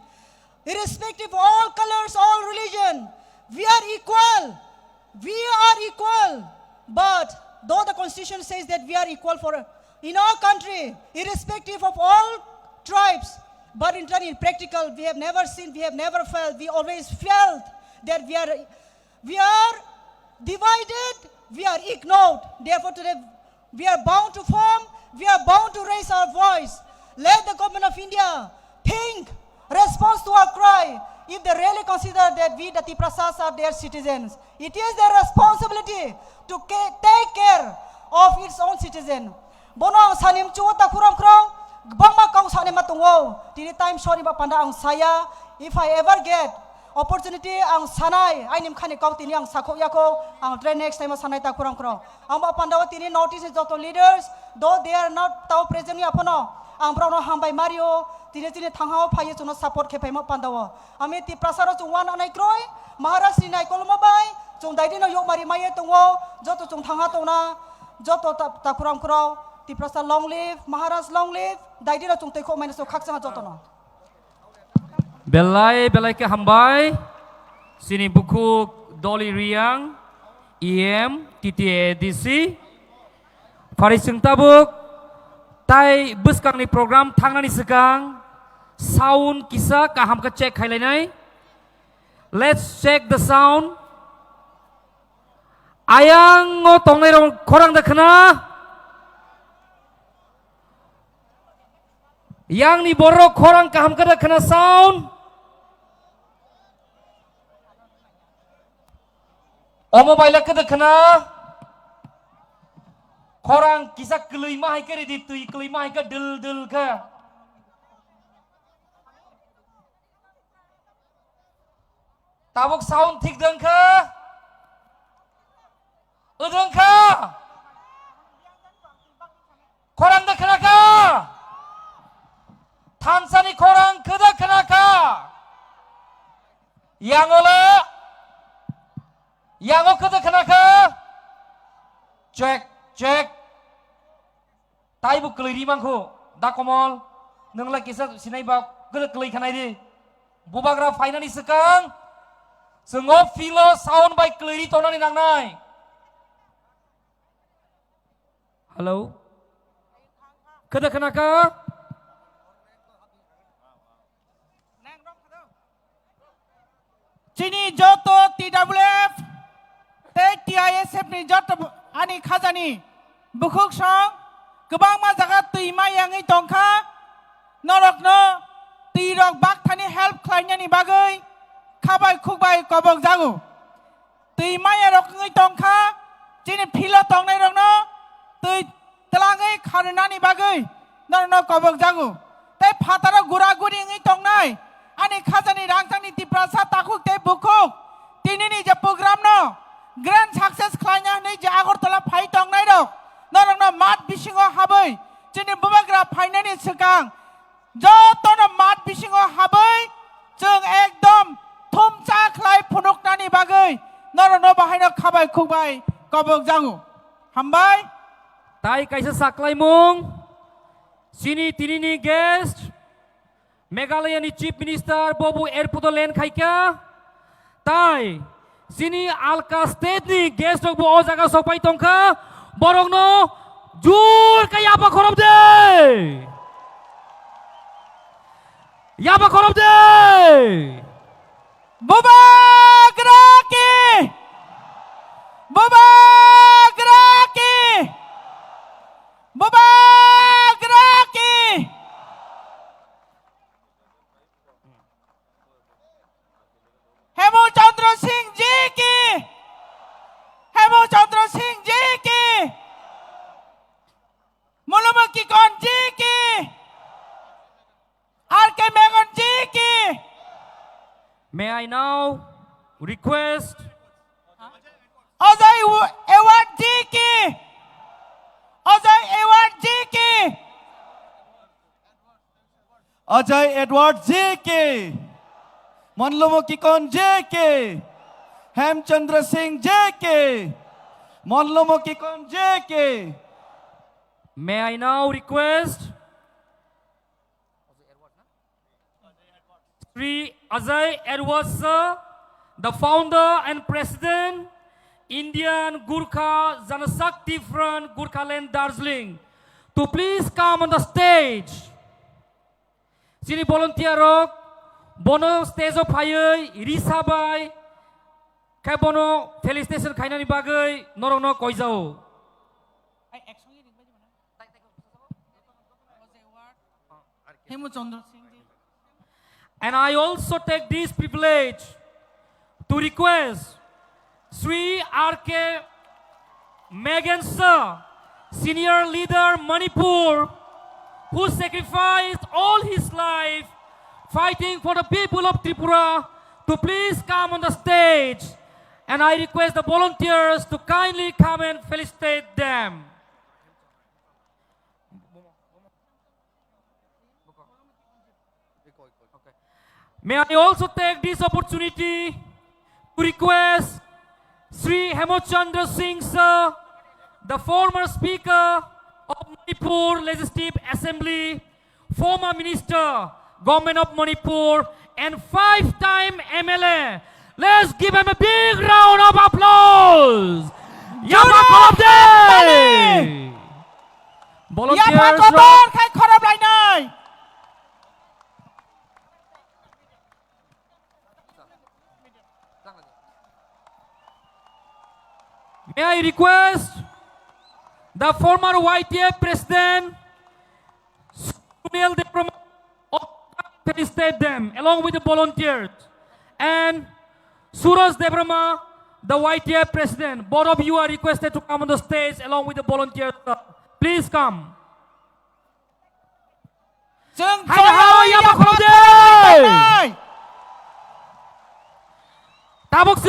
S8: irrespective of all colors, all religion. We are equal. But though the Constitution says that we are equal in our country, irrespective of all tribes, but in practical, we have never seen, we have never felt, we always felt that we are divided, we are ignored. Therefore, today we are bound to form, we are bound to raise our voice. Let the government of India think, response to our cry, if they really consider that we, the Tiprasas, are their citizens, it is their responsibility to take care of its own citizen. Bono ang sanim chuwa ta kurang kurang, bangma kau sanim matungo. Tini time sorry ba panda ang saya, if I ever get opportunity ang sanay, ay nim khani kau tini ang sakho yako, ang try next time sanay ta kurang kurang. Ang ba pandawa tini notice joto leaders, though they are not tau present ni apono, ang brono hambai Mario, tini thanghao phaye chuno support khepai mo pandawa. Ami ti prasaro chung wan anai kroi, Maharashtra nai koloma bai, chung daidi no yok mari maye tungo, joto chung thangha tona, joto ta kurang kurang, ti prasa long live, Maharashtra long live, daidi no chung tei kho maina so khaksa joto no.
S4: Belai ke hambai sini buku Doli Riang EM TTADC Farisung tabuk tai buskang ni program tangnani sekang sound kisa kaham ka check hailainai. Let's check the sound. Ayang ngo tongnai rong korang da khana. Yang ni borok korang kaham ka da khana sound. Mobile ke dekna korang kisah kelima hai ke di tu kelima hai ke del ke tabuk sound thik deng ke udeng ke korang dekna ke Tansani korang ke dekna ke yang ola yang aku tu kenapa? Cek. Tai bu keliri mangku. Dah komol. Neng lagi kisah sinai bak keliri kanai di. Bubagra final ni sekang. Sengop filo sound by keliri tonan ni nang nai. Hello. Kenapa?
S1: Cini joto TWF TISF ni joto ani khazani bukhuk song kebang ma jaga tuima yangi tongkha norok no tirok bak thani help khlaina ni bagai khabai khukbai kobok jagu tuima ya rok ngi tongkha cini philo tongnai rok no tui telangai kharna ni bagai no kobok jagu tai phatara gura guri ngi tongnai ani khazani rangtang ni tiprasa takuk te bukhuk tini ni je program no grand success khlaina ni je Agartala phai tongnai rok norong no mat bisingo habai chini bubagra phaina ni sekang joto no mat bisingo habai chung ekdom thumcha khlai phunukna ni bagai norong no bahai no khabai khukbai kobok jangu hambai
S4: Tai kaisa saklai mung sini tini ni guest Meghalaya ni Chief Minister Bobu Erpudolen khaika tai sini Alka State ni guest rok bo jaga sopai tongkha borok no jur ka yaba khorob de
S1: Bubagraki Hemu Chandra Singh ji ki Mulumaki Kon ji ki RK Megon ji ki.
S4: May I now request
S1: Ajay Award ji ki
S9: Ajay Edward J.K. Monlomuki Kon J.K. Hemchandra Singh J.K. Monlomuki Kon J.K.
S4: May I now request Sri Ajay Edward sir, the founder and president, Indian Gurkha Janashakti Front, Gurkhaland, Darjeeling, to please come on the stage. Sini volunteer rok, bono stage of payai, risabai, kai bono felicitation kaina ni bagai, norong no koizao. And I also take this privilege to request Sri R.K. Megan Sir, Senior Leader Manipur, who sacrificed all his life fighting for the people of Tripura, to please come on the stage. And I request the volunteers to kindly come and felicitate them. May I also take this opportunity to request Sri Hemochandra Singh Sir, the former Speaker of Manipur Legislative Assembly, former Minister, Government of Manipur, and 5-time MLA. Let's give him a big round of applause. Yapa Kolopde! Volunteers, may I request the former YTF President, Sunil Debrama, to felicitate them along with the volunteers, and Suraj Debrama, the YTF President. Both of you are requested to come on the stage along with the volunteers. Please come. Tabok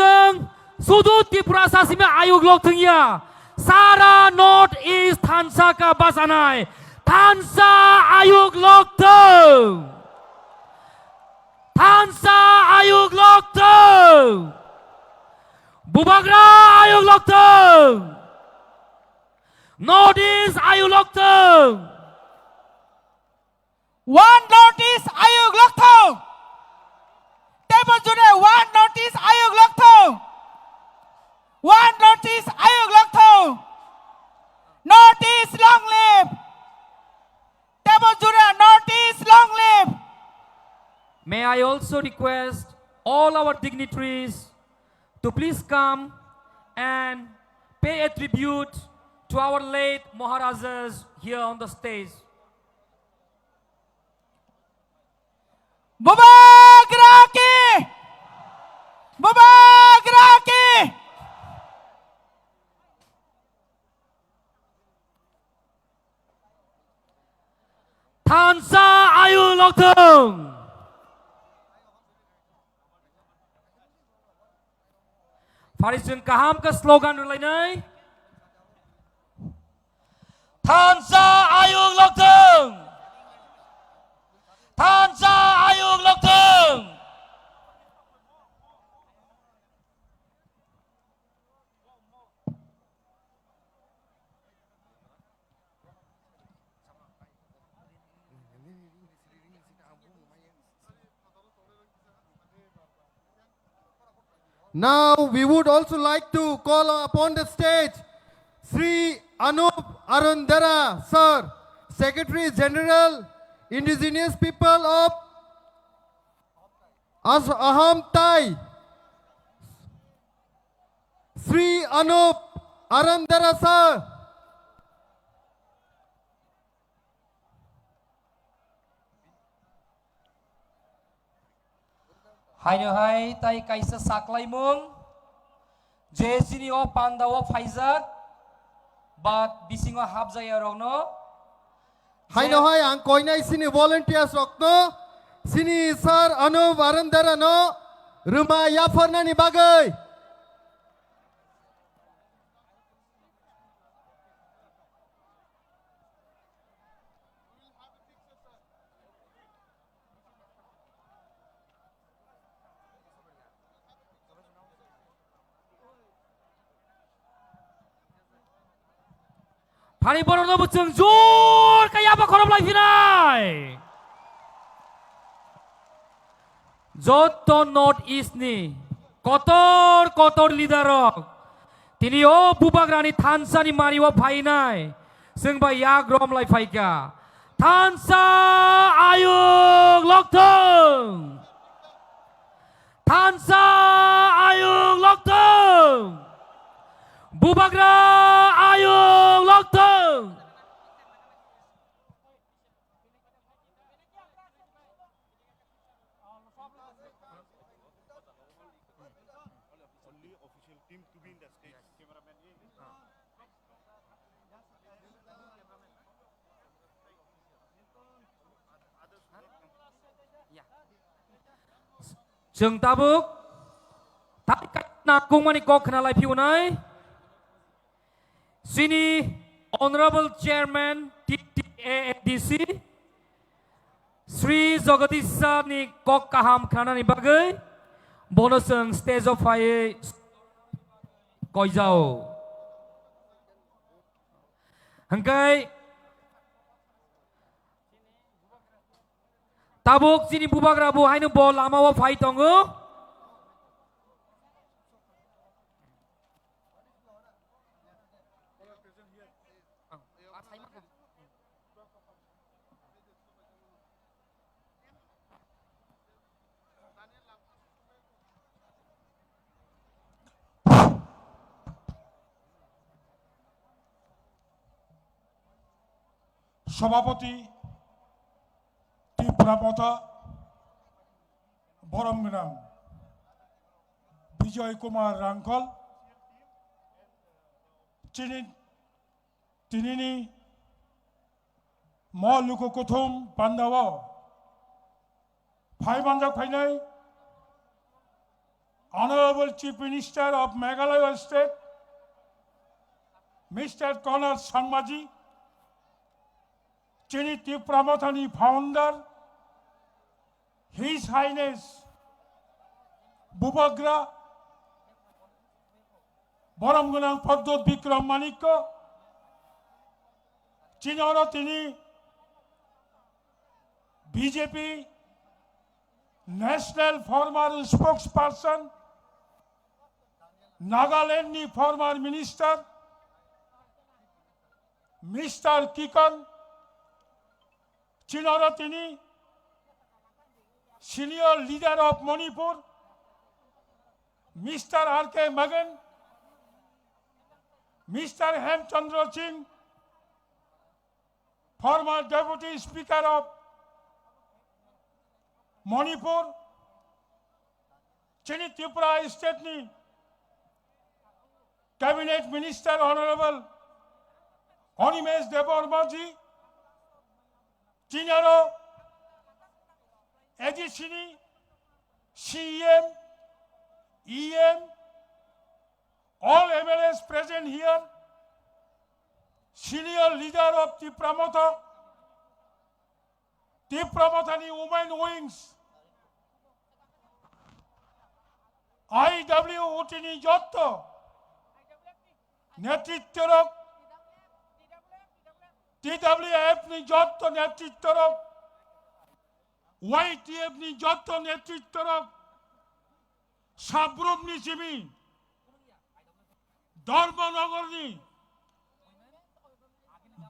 S4: Sudut Tripura Sasime Ayug Lok Tengya, Sara North East Thansa Ka Basanai, Thansa Ayug Lok Teng, Thansa Ayug Lok Teng, Bubagra Ayug Lok Teng, North East Ayug Lok Teng,
S1: One notice Ayug Lok Teng. Table June, one notice Ayug Lok Teng. One notice Ayug Lok Teng. Notice long live. Table June, notice long live.
S4: May I also request all our dignitaries to please come and pay a tribute to our late Maharajas here on the stage.
S1: Bubagraki! Bubagraki!
S4: Thansa Ayug Lok Teng. Farisung kaham ke slogan lainnya.
S2: Thansa Ayug Lok Teng. Thansa Ayug Lok Teng.
S6: Now we would also like to call upon the stage Sri Anup Arundara Sir, Secretary General, Indigenous People of Aham Thai. Sri Anup Arundara Sir.
S4: Hai tai kaisa saklai mung jesini o pandawo faizak but bisingo habjaya rogno
S6: Hai no hai ang koinai sini volunteers rokno sini Sir Anup Arundara no rumah yafarna ni bagai.
S4: Hari borono buceng jur kaya apa korom lagi nai. Joto North East ni kotor lidarok. Tini o bubagrani Thansa ni mariwa phainai. Seng ba yagrom lai phaika. Thansa Ayug Lok Teng. Thansa Ayug Lok Teng. Bubagra Ayug Lok Teng. Jeng tabuk, tapi nakung mani kok kenalai piunai. Sini Honorable Chairman TTADC Sri Jogatisa ni kok kaham kenana ni bagai. Bonuseng stage of fire koijau. Hangkai tabuk sini bubak rabu hainu bol lama wa fight tongo.
S10: সভাপতি ত্রিপুরাপথা বরমগ্রাম বিজয় কুমার রাঙ্কল তিনি মলুকু কুথুম পান্দাव ফাইবানজাক ফাইনাই Honorable Chief Minister of Meghalaya State Mr. Conor Sanmaji যিনি ত্রিপুরামথানি founder His Highness Bubagra বরমগনাং পদ্মত বিক্রম মানিক্য তিনি BJP national former spokesperson নাগাল্যান্ডনি former minister mister Kikon তিনি senior leader of Manipur mister R K Magan mister Hemchandra Singh former deputy speaker of Manipur যিনি ত্রিপুরা স্টেটনি ক্যাবিনেট মিনিস্টার অনারেবল অনিমেষ দেববর্মাজি যিনারও এজিসিনি CEM, EM, all MLAs present here, senior leader of Tipramothani Women Wings, IWOTini Jotto, নেতৃত্বরক TWF ni Jotto নেতৃত্বরক YTF ni Jotto নেতৃত্বরক Sabroom ni Simi Dharmanagar ni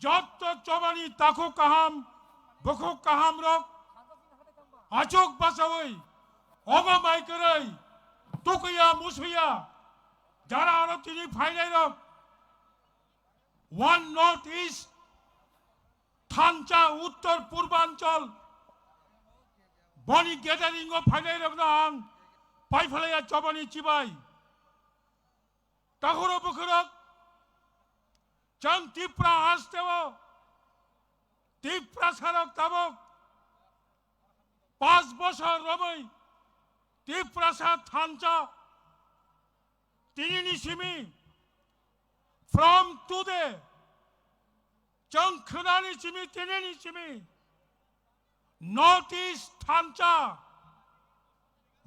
S10: Jotto চবানি তাকু কাহাম বখু কাহাম রক আচক বাসাওই অগা মাইকরাই তুকিয়া মুসিয়া যারা আরো তিনি ফাইনাই রক ওয়ান নর্থ ইস্ট থানচা উত্তর পূর্বাঞ্চল বনি গ্যাদারিং ও ফাইনাই রক আং পাইফালাইয়া চবানি চিবাই তাহরো বখরক চং ত্রিপুরা আসতেও ত্রিপুরা সারক তাবক 5 বছর রবই ত্রিপুরা সার থানচা তিনি নিসিমি from today চং খনানি চিমি তিনি নিসিমি নর্থ ইস্ট থানচা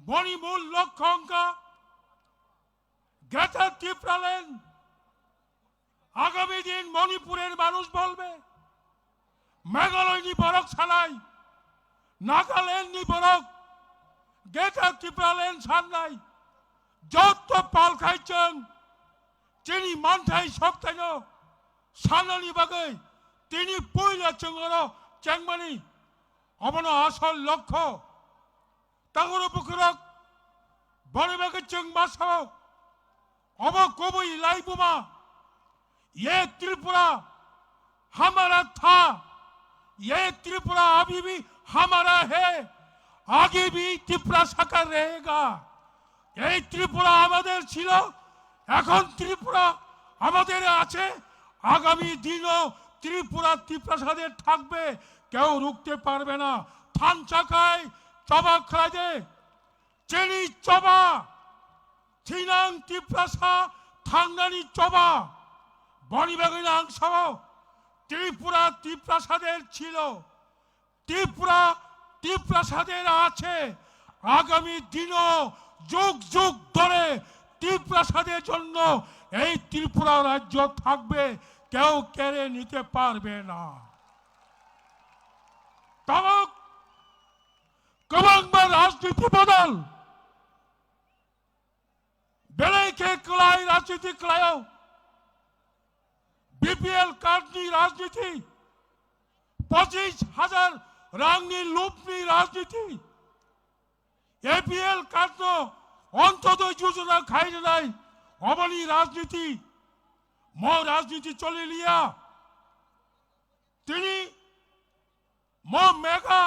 S10: মণিমূল লক্ষ্যঙ্কা গ্রেটার ত্রিপুরাল্যান্ড আগামী দিন মণিপুরের মানুষ বলবে মেঘালয় নি বরক ছালাই নাগাল্যান্ড নি বরক গ্রেটার ত্রিপুরাল্যান্ড ছাড়লাই যত পাল খাইছেন যিনি মানথাই সপ্তাহ সানানি বাগৈ তিনি পয়লা চঙ্গর চেংমানি অবন আসল লক্ষ্য তাগর বুকুরক বড় বাগে চেং মাসক অব কবই লাইবুমা ये त्रिपुरा हमारा था ये त्रिपुरा अभी भी हमारा है आगे भी त्रिपुरा साकार रहेगा ये त्रिपुरा हमारे छिलो এখন ত্রিপুরা আমাদের আছে, আগামী দিনও ত্রিপুরা ত্রিপ্রাসাদের থাকবে, কেউ রুখতে পারবে না। থান চাকায় চবা খাইদে চেনি চবা থিনাং ত্রিপ্রাসা থাঙ্গানি চবা বনিবাগিন অংশ ত্রিপুরা ত্রিপ্রাসাদের ছিল, ত্রিপুরা ত্রিপ্রাসাদের আছে, আগামী দিনও যুগ যুগ ধরে ত্রিপ্রাসাদের জন্য এই ত্রিপুরা রাজ্য থাকবে, কেউ কেড়ে নিতে পারবে না। তবক কবাংবা রাজনীতি বদল বেলাইকে কলাই রাজনীতি কলায় বিপিএল কার্ডনি রাজনীতি 25,000 রাংনি লুপনি রাজনীতি এপিএল কার্ড অন্তদয় যোজনা খাইলে নাই অবনি রাজনীতি ম রাজনীতি চলে লিয়া তিনি ম মেগা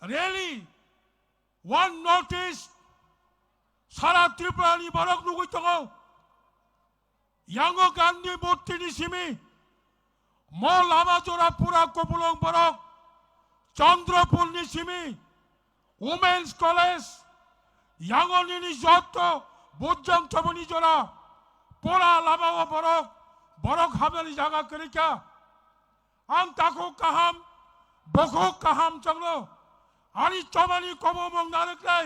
S10: রেলি ওয়ান নোটিস সারা ত্রিপুরানি বরক নুগুই দङ यांगो गान्धी मूर्तिनि सिमी म लामा जोरा पुरा कोपुलं बरक चंद्रपुरनि सिमी वुमेन्स कलेज यांगोनि जत बुजजं थबनि जोरा पोरा लामा बरक बरक हाबनि जागा करिका आं ताको काहाम बखो काहाम चंगलो आनि चमानि कमो मंगनारक्लाय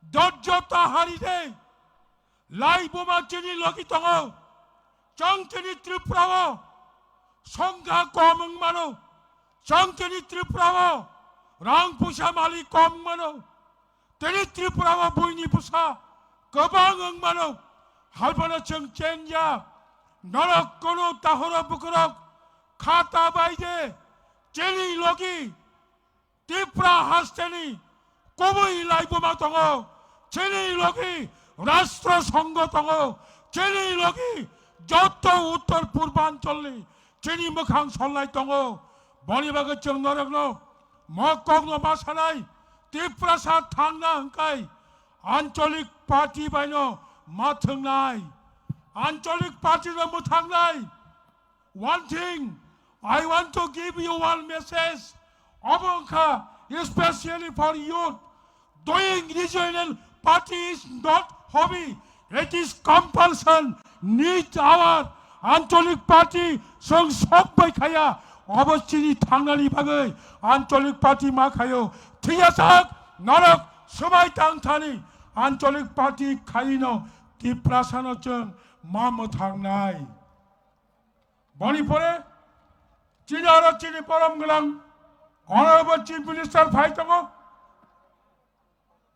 S10: दज्जता हारिदे लाई बोमा चिनी लगी दङ चंचनी त्रिपुरा संख्या कम मानो चंचनी त्रिपुरा रां पुसा माली कम मानो तेनी त्रिपुरा बयनि पुसा गोबां मानो हालबाना जों चेन्जा नरक कोनो ताहर बुकरक खाता बायदे चेनी लगी त्रिपुरा हास्तेनी कबई लाई बोमा दङ चेनी लगी राष्ट्र संघ दङ चेनी लगी जत उत्तर पूर्वांचलनि चेनी मोखां सल्लाय दङ बनिबागै जों नरगनो मकगनो मासानाय त्रिपुरासा थांना हंखाय आंचलिक पार्टी बायनो माथोंनाय आंचलिक पार्टी नो मुथांनाय one thing I want to give you one message Abongka especially for youth doing regional party is not hobby it is compulsion need our आंचलिक पार्टी जों सबै खाया अबस्थिनि थांनानै बागै आंचलिक पार्टी मा खायो थियासाक नरक सबाय तांथानि आंचलिक पार्टी खाइनो त्रिप्रासानो जों मा मोथांनाय बनिपरे चिनि आरो चिनि परम गोनां अनरेबल चिफ मिनिस्टार फाइ दङ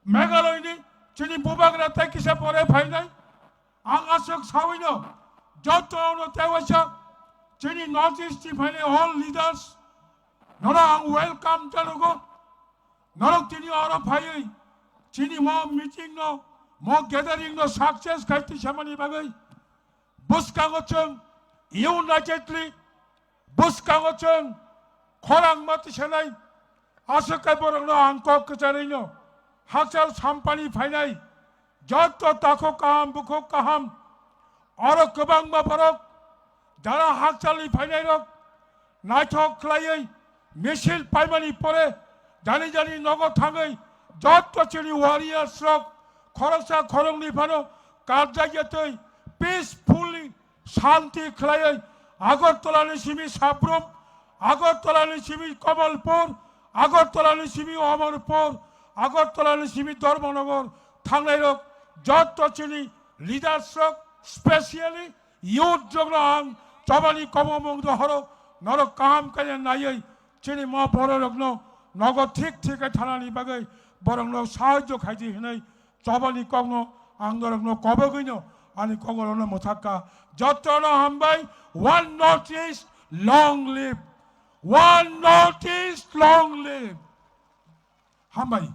S10: मेघालयनि चिनि बुबाग्रा ताइकिसा परे फाइनाय आं आसक सावैनो जतनो तेवासा चिनि नॉर्थ ईस्ट फाइने ऑल लीडर्स नरा आं वेलकम जानगो नरक तिनि आरो फायै चिनि म मीटिंग नो म गैदरिंग नो सक्सेस खाइति सामानि बागै बुसकांगो जों यूनाइटेडली बुसकांगो जों खरां मातिसानाय आसकाय बरंनो आंको कचारैनो हाचाल साम्पानि फाइनाय जत ताखो काहाम बुखो काहाम आरो गोबां माबरक जारा हाचालनि फाइनाय रक नायथक खालायै मिसिल पाइमानि परे जानि जानि नगद थाङै जत चिनि वारियार्स रक खरसा खरंनि फानो कारजायतै पिसफुली शांति खालायै आगरतलानि सिमि साब्रम आगरतलानि सिमि कमलपुर आगरतलानि सिमि अमरपुर आगरतलानि सिमि धर्मनगर थांनाय रक जत चिनि लीडर्स रक स्पेशली यूथ जोंनो आं चबानि कममंग हरो नरक काम काया नायै चिनि म बररकनो नगद ठीक ठीक थानानि बागै बरंनो साहाय्य खाइदि हनै चबानि कगनो आं नरकनो कबगैनो आनि कगरनो मोथाका जतनो हामबाय one north east long live हामबाय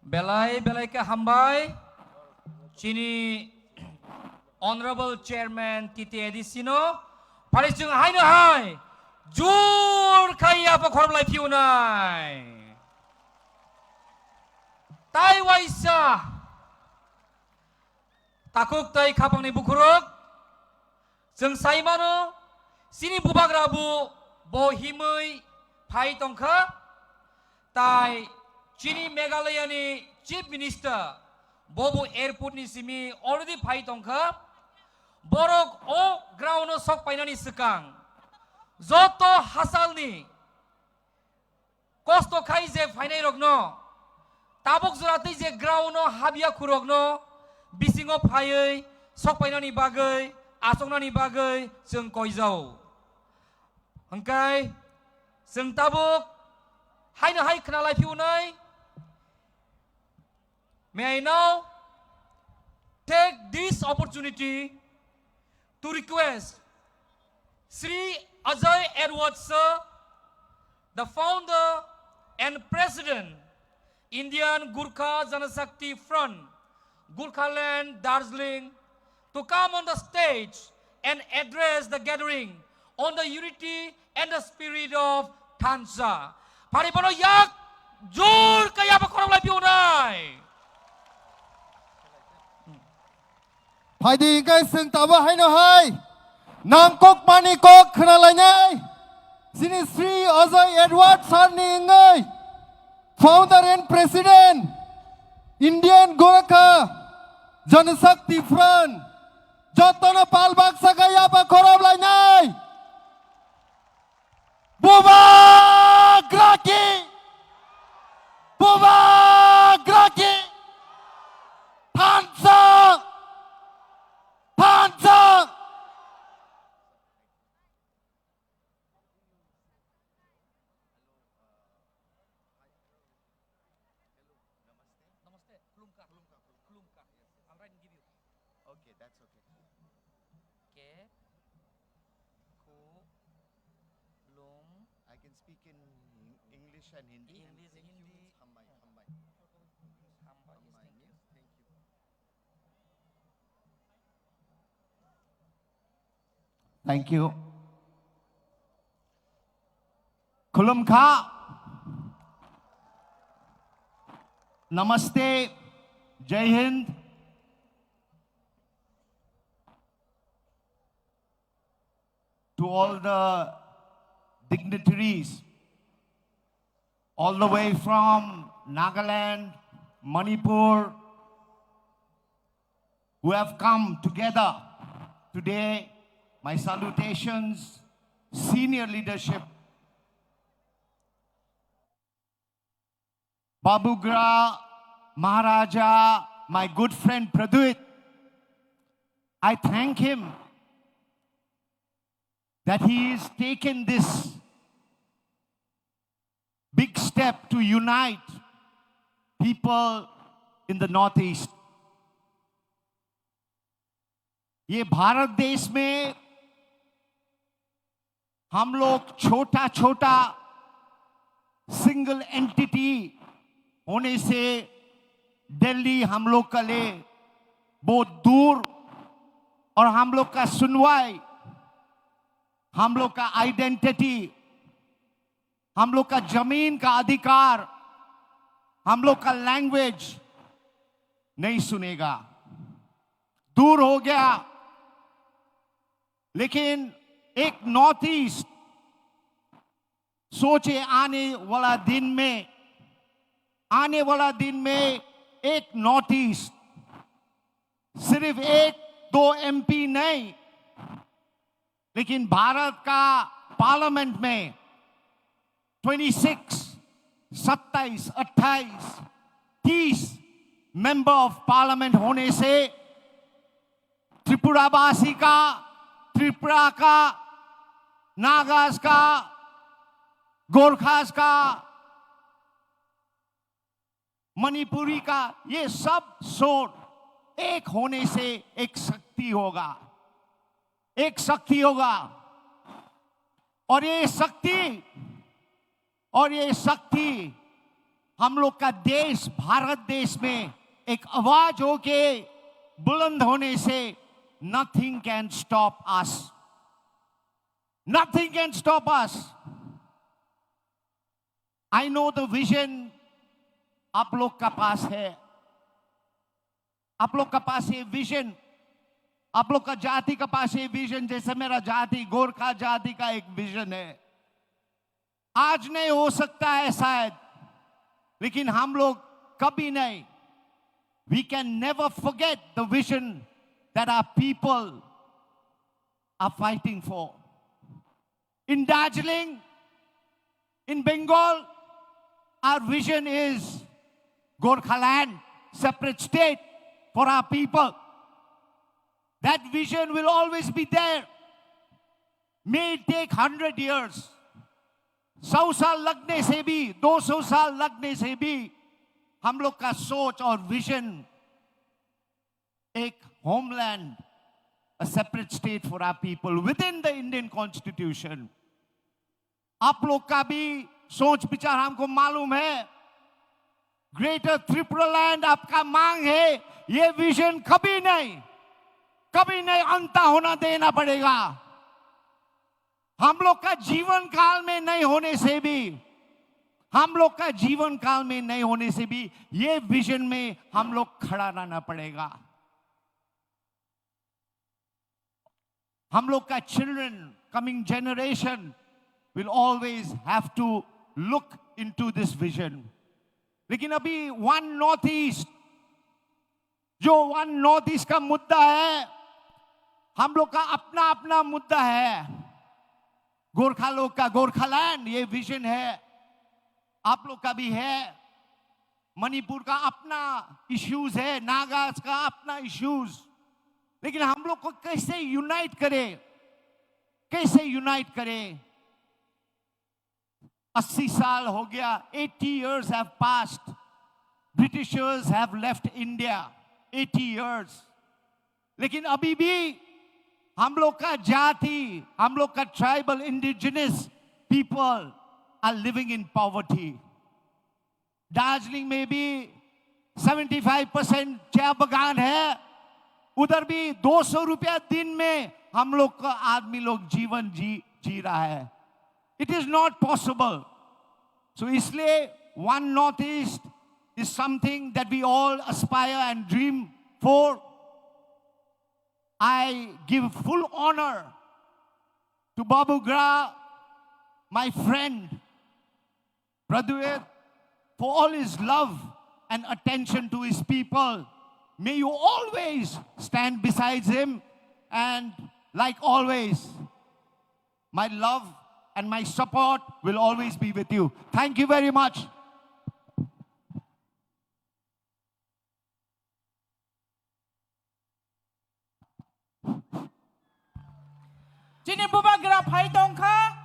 S4: बेलाय बेलाय के हामबाय चिनी ऑनरेबल चेयरमैन टीटी एडिसिनो फाले जों हायनो हाय जुर खाया पर खरब लाइ फिउनाय ताइ वाइसा ताकुक ताइ खापांनि बुखुरुक जों साइमानो सिनि बुबाग्राबु बहिमै फाइ तंखा ताइ चिनी मेघालयनि चीफ मिनिस्टर बबु एयरपोर्ट नि सिमी अलरेडी फाइ तंखा borok o ground sok painani sekang joto hasalni kosto khai je fainai rokno tabok jurati je ground habia khurokno bisingo phaiei sok painani bagai asongnani bagai जों koijau hangkai जों tabok haino hai khnalai phiunai may I now take this opportunity to request Sri Ajay Edward Sir, the founder and president, Indian Gurkha Janashakti Front, Gurkhaland, Darjeeling, to come on the stage and address the gathering on the unity and the spirit of Thansa. Paripono yak jur kaya pa korang lai piunay.
S6: Hai di kai sing tawa hai no hai. Nang kok mani kok khna lai nai. Sini Sri Ajay Edward Sir ni ngai. Founder and President, Indian Gurkha Janashakti Front. Jotona palbak sakaya pa khorob lai nai. Buba Graki. Buba Graki. Thansa. Thansa.
S11: Okay, that's okay. I can speak in English and Hindi. Hambai. Yes, thank you.
S9: Thank you. Khulum Kha. Namaste. Jai Hind. To all the dignitaries, all the way from Nagaland, Manipur, who have come together today. My salutations, senior leadership, Babugra, Maharaja, my good friend Praduit. I thank him that he has taken this big step to unite people in the Northeast. ये भारत देश में हम लोग छोटा छोटा single entity होने से दिल्ली हम लोग का ले बहुत दूर और हम लोग का सुनवाई, हम लोग का आइडेंटिटी, हम लोग का जमीन का अधिकार, हम लोग का लैंग्वेज नहीं सुनेगा, दूर हो गया। लेकिन एक नॉर्थ ईस्ट सोचे आने वाला दिन में एक नॉर्थ ईस्ट सिर्फ एक दो एमपी नहीं, लेकिन भारत का पार्लियामेंट में 26, 27, 28, 30 मेंबर ऑफ पार्लियामेंट होने से त्रिपुरावासी का, त्रिपुरा का, नागास का, गोरखास का, मणिपुरी का, ये सब सोच एक होने से एक शक्ति होगा, एक शक्ति होगा। और ये शक्ति हम लोग का देश, भारत देश में एक आवाज होके बुलंद होने से nothing can stop us. Nothing can stop us. I know the vision आप लोग का पास है. आप लोग का पास ये विजन, आप लोग का जाति का पास ये विजन, जैसे मेरा जाति गोरखा जाति का एक विजन है. आज नहीं हो सकता है शायद, लेकिन हम लोग कभी नहीं. We can never forget the vision that our people are fighting for. In Darjeeling, in Bengal, our vision is Gorkhaland, separate state for our people. That vision will always be there. May it take 100 years. 100 साल लगने से भी, 200 साल लगने से भी हम लोग का सोच और विजन एक homeland, a separate state for our people within the Indian Constitution. आप लोग का भी सोच विचार हमको मालूम है. ग्रेटर त्रिपुरा लैंड आपका मांग है. ये विजन कभी नहीं अंत होना देना पड़ेगा. हम लोग का जीवन काल में नहीं होने से भी ये विजन में हम लोग खड़ा रहना पड़ेगा. हम लोग का children, coming generation will always have to look into this vision. लेकिन अभी वन नॉर्थ ईस्ट का मुद्दा है, हम लोग का अपना मुद्दा है. गोरखा लोग का गोरखालैंड ये विजन है, आप लोग का भी है. मणिपुर का अपना इश्यूज है, नागास का अपना इश्यूज. लेकिन हम लोग को कैसे यूनाइट करें? 80 साल हो गया. 80 years have passed. Britishers have left India. 80 years. लेकिन अभी भी हम लोग का जाति, हम लोग का tribal indigenous people are living in poverty. Darjeeling में भी 75% चाय बगान है. उधर भी 200 रुपया दिन में हम लोग का आदमी लोग जीवन जी रहा है. It is not possible. So इसलिए one northeast is something that we all aspire and dream for. I give full honor to Babu Gra, my friend, Pradhuet, for all his love and attention to his people. May you always stand beside him, and like always, my love and my support will always be with you. Thank you very much.
S1: Jini bubagra phai tongkha.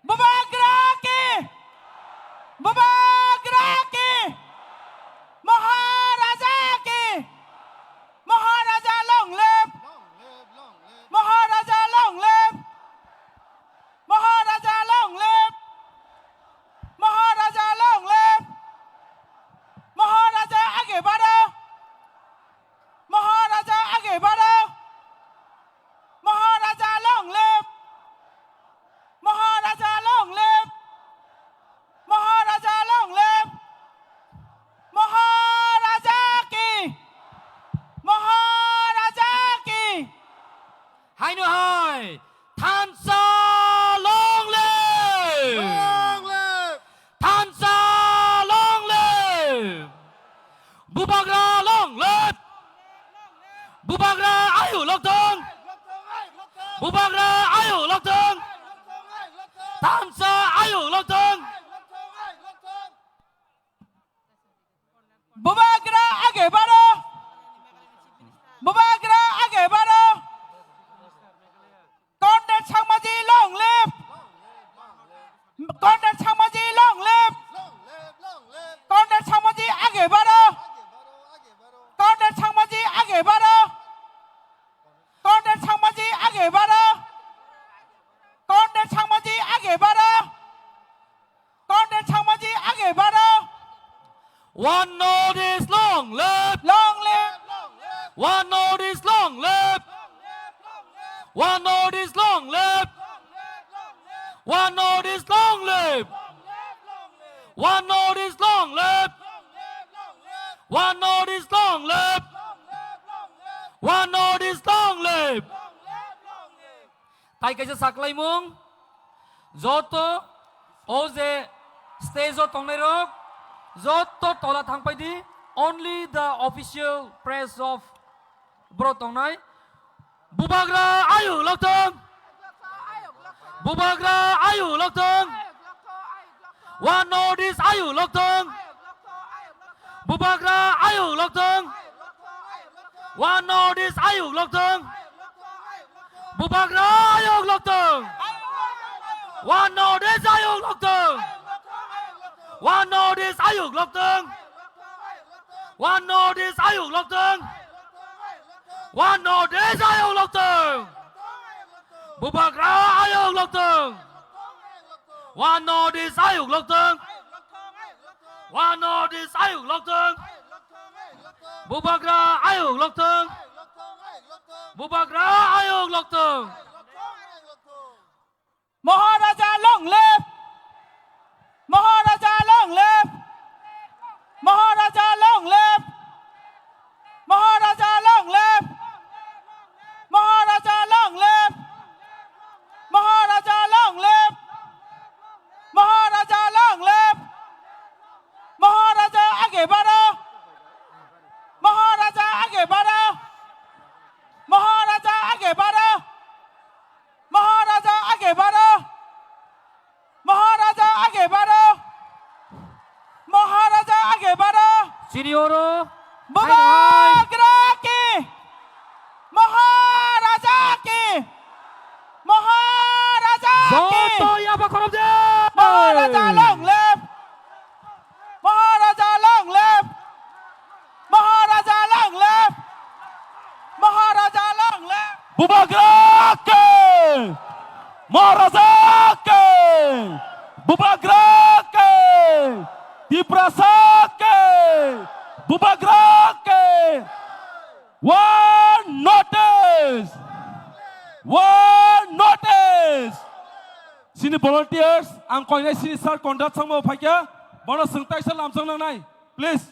S1: Bubagra ke Maharaja long live. Maharaja long live. Maharaja long live. Maharaja long live. Maharaja आगे बढ़ो. Maharaja आगे बढ़ो. Maharaja long live. Maharaja long live. Maharaja long live. Maharaja ki.
S4: Hai nu hai. Thansa long live. Thansa long live. Bubagra long live. Bubagra ayu lok tong. Bubagra ayu lok tong. Thansa ayu lok tong.
S1: बुबाग्रा आगे बढ़ो. बुबाग्रा आगे बढ़ो. कॉन्डेट छामाजी long live. कॉन्डेट छामाजी long live. कॉन्डेट छामाजी आगे बढ़ो. कॉन्डेट छामाजी आगे बढ़ो. कॉन्डेट छामाजी आगे बढ़ो. कॉन्डेट छामाजी आगे बढ़ो. कॉन्डेट छामाजी आगे बढ़ो.
S4: One notice long live.
S1: Long live.
S4: One notice long live. One Northeast, long live! One Northeast, long live! One Northeast, long live! One Northeast, long live! One Northeast, long live! Tay kaisa saklay mong Zoto Oze stage o tongnai rok Zoto tola thangpai di only the official press of bro tongnai Bubagra ayu loktong Bubagra ayu loktong One Northeast ayu loktong Bubagra ayu loktong One Northeast ayu loktong Bubagra ayu loktong One Northeast ayu loktong One Northeast ayu loktong One Northeast ayu loktong One Northeast ayu loktong Bubagra ayu loktong One Northeast ayu loktong One Northeast ayu loktong Bubagra ayu loktong Bubagra ayu loktong
S1: Maharaja long live! Maharaja long live! Maharaja long live! Maharaja long live! Maharaja long live! Maharaja long live! Maharaja long live! Maharaja आगे बढ़ो! Maharaja आगे बढ़ो! Maharaja आगे बढ़ो! Maharaja आगे बढ़ो! Maharaja आगे बढ़ो! Maharaja आगे बढ़ो!
S4: Senioro
S1: Bubagra ki! Maharaja ki! Maharaja ki!
S4: Zoto yaba korobde
S1: Maharaja long live! Maharaja long live! Maharaja long live! Maharaja long live!
S2: Bubagra ke Maharaja ke Bubagra ke Diprasa ke Bubagra ke One notice Sini volunteers ang koinai sini sar kondat sangmo phakya bono sengtai sal lamsang nai please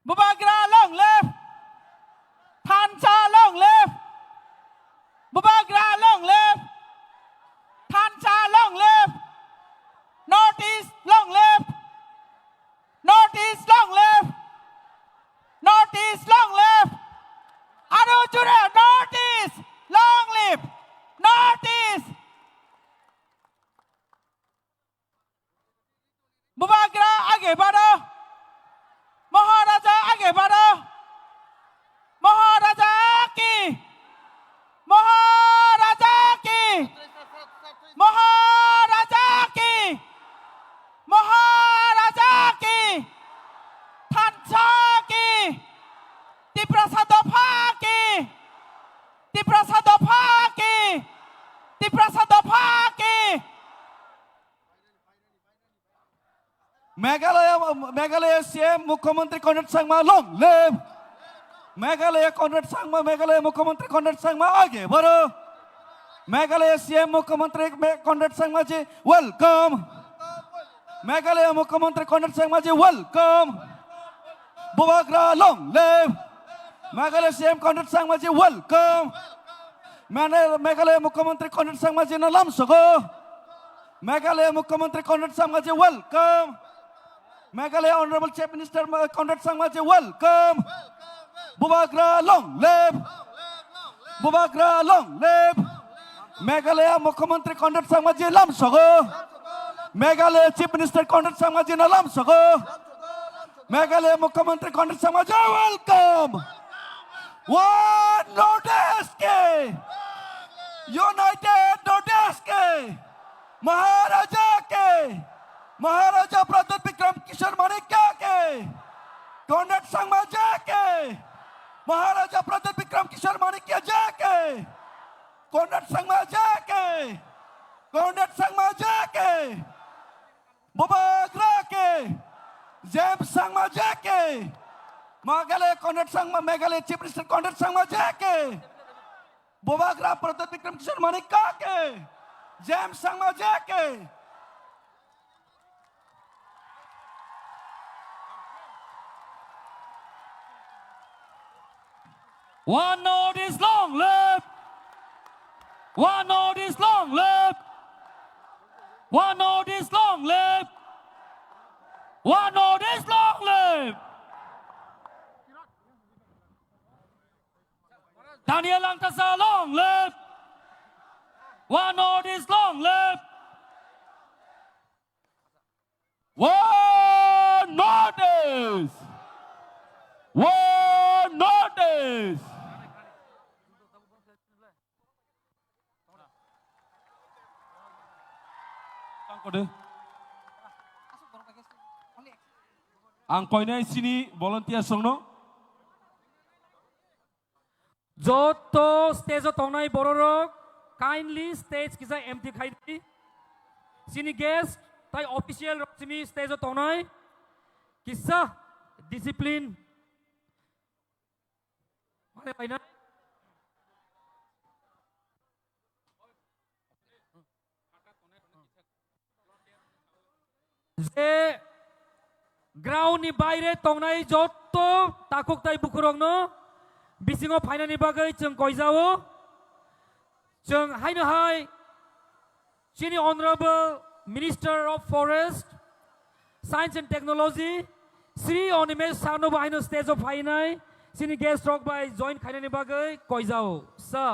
S1: Bubagra long live! Thansa long live! Bubagra long live! Thansa long live! Northeast long live! Northeast long live! Northeast long live! Arujura Northeast long live! Northeast! Bubagra आगे बढ़ो! महाराजा आगे बढ़ो! महाराजा की! महाराजा की! महाराजा की! महाराजा की! थानसा की! तिप्रसादोफा की! तिप्रसादोफा की! तिप्रसादोफा की!
S2: Meghalaya CM Mukhyamantri Conrad Sangma long live Meghalaya Conrad Sangma Meghalaya Mukhyamantri Conrad Sangma आगे बढ़ो Meghalaya CM Mukhyamantri Conrad Sangma ji welcome Meghalaya Mukhyamantri Conrad Sangma ji welcome Bubagra long live Meghalaya CM Conrad Sangma ji welcome Meghalaya Mukhyamantri Conrad Sangma ji nalam sogo Meghalaya Mukhyamantri Conrad Sangma ji welcome Meghalaya Honorable Chief Minister Conrad Sangma ji welcome Bubagra long live Bubagra long live Meghalaya Mukhyamantri Conrad Sangma ji lam sogo Meghalaya Chief Minister Conrad Sangma ji na lam sogo Meghalaya Mukhyamantri Conrad Sangma ji welcome One Northeast ke United Northeast ke Maharaja Pradhan Vikram Kishore Manikya ke Conrad Sangma ji ke Maharaja Pradhan Vikram Kishore Manikya ji ke Conrad Sangma ji ke Conrad Sangma ji ke Bubagra ke James Sangma ji ke
S9: Meghalaya Conrad Sangma, Meghalaya Chief Minister Conrad Sangma Jake. Bobagra Pratat Vikram Kishore Manikake. James Sangma Jake.
S4: One note is long live. One note is long live. One note is long live. One note is long live. Daniel Langtasa, long live. One note is long live.
S2: One notice. One notice. Ang koinai sini volunteer songno.
S4: Joto stage tongnai bororok kindly stage kisa empty khaidi. Sini guest tai official sini stage tongnai kisa discipline. Mana paina? যে গ্রাউন্ডनि বাইরে तंनाय जत्त ताकुकताय बुखुरंनो बिसिङाव फायनायनि बागै जों गयजावो जों हायनोहाय जोंनि honourable minister of forest science and technology Shri Animesh सानो बाहायनो स्टेजआव फायनाय जोंनि guest रक बाय जइन खायनायनि बागै गयजावो sir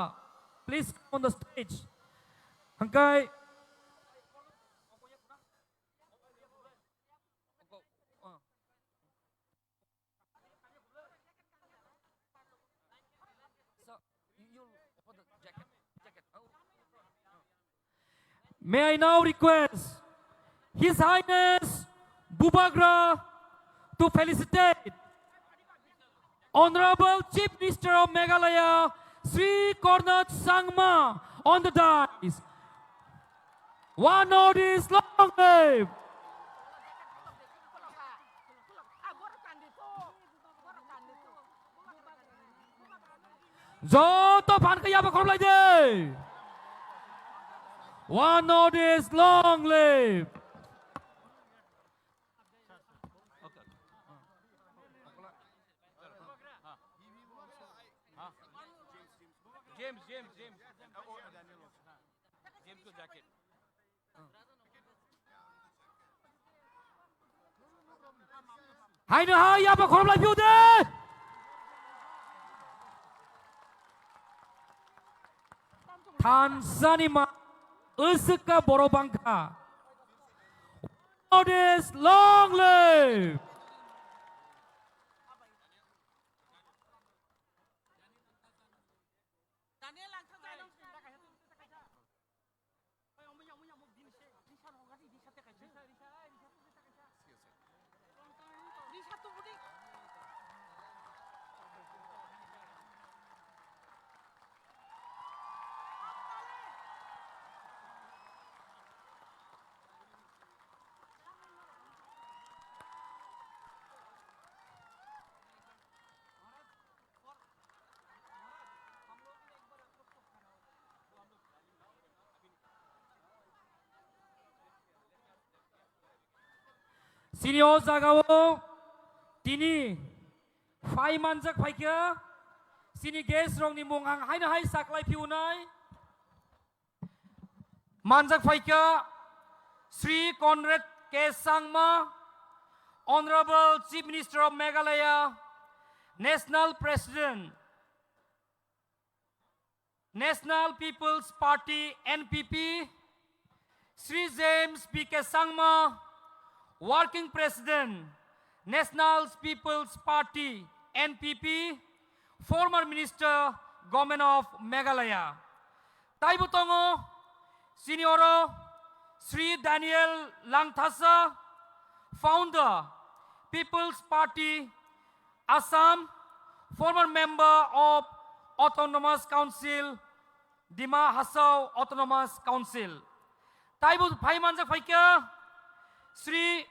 S4: please on the stage हंकाय May I now request His Highness Bubagra to felicitate Honorable Chief Minister of Meghalaya Sri Conrad Sangma on the dais. One note is long live. Joto pankaya bakom lagi. One note is long live. Hai nữa hai ya bakom lagi udah. Tanzania Usuka Borobangka. Notice long live. Senior Zagawo, Tini, Fai Manjak Paika, Sini Ges Rong ni Mungang, Hai na Hai Saklai Piunai, Manjak Paika, Sri Conrad K. Sangma, Honorable Chief Minister of Meghalaya, National President, National People's Party NPP, Sri James P.K. Sangma, Working President, National People's Party NPP, former Minister, Government of Meghalaya. Taibutongo, Senior Sri Daniel Langtasa, Founder, People's Party, Assam, former Member of Autonomous Council, Dima Hasau Autonomous Council. Taibu Paimanjak Paika, Sri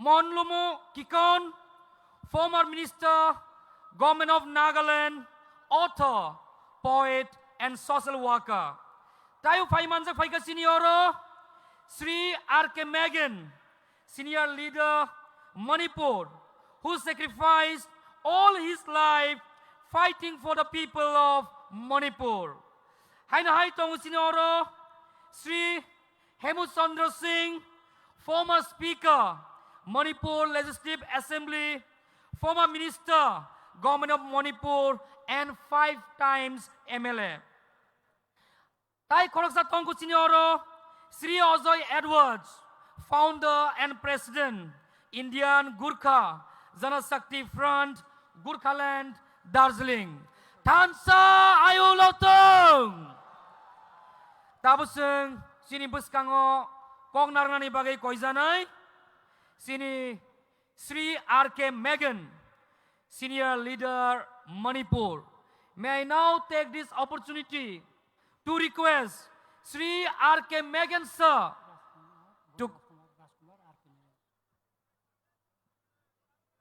S4: Monlumu Kikon, former Minister, Government of Nagaland, author, poet, and social worker. Tayo Faimanza Faika Senior, Sri R.K. Megan, Senior Leader, Manipur, who sacrificed all his life fighting for the people of Manipur. Haina Hai Tong Senior, Sri Hemut Chandra Singh, former Speaker, Manipur Legislative Assembly, former Minister, Government of Manipur, and 5 times MLA. Tai Khoroksa Tongku Senior, Sri Ajoy Edwards, founder and president, Indian Gurkha Janashakti Front, Gurkhaland, Darjeeling. Thansa Ayu Lotong. Tabuseng sini buskango kong narangani bagai koizanai. Sini Sri R.K. Megan, Senior Leader, Manipur. May I now take this opportunity to request Sri R.K. Megan sir to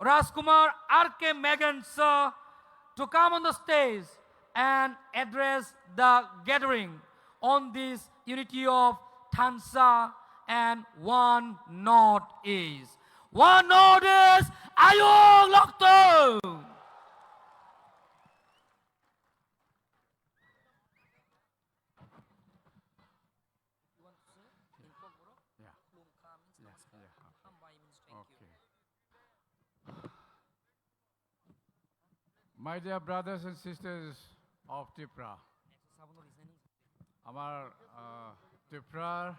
S4: Rajkumar R.K. Megan sir to come on the stage and address the gathering on this unity of Thansa and One Northeast. One Northeast, Ayung Lokto!
S12: My dear brothers and sisters of Tripura, our Tripura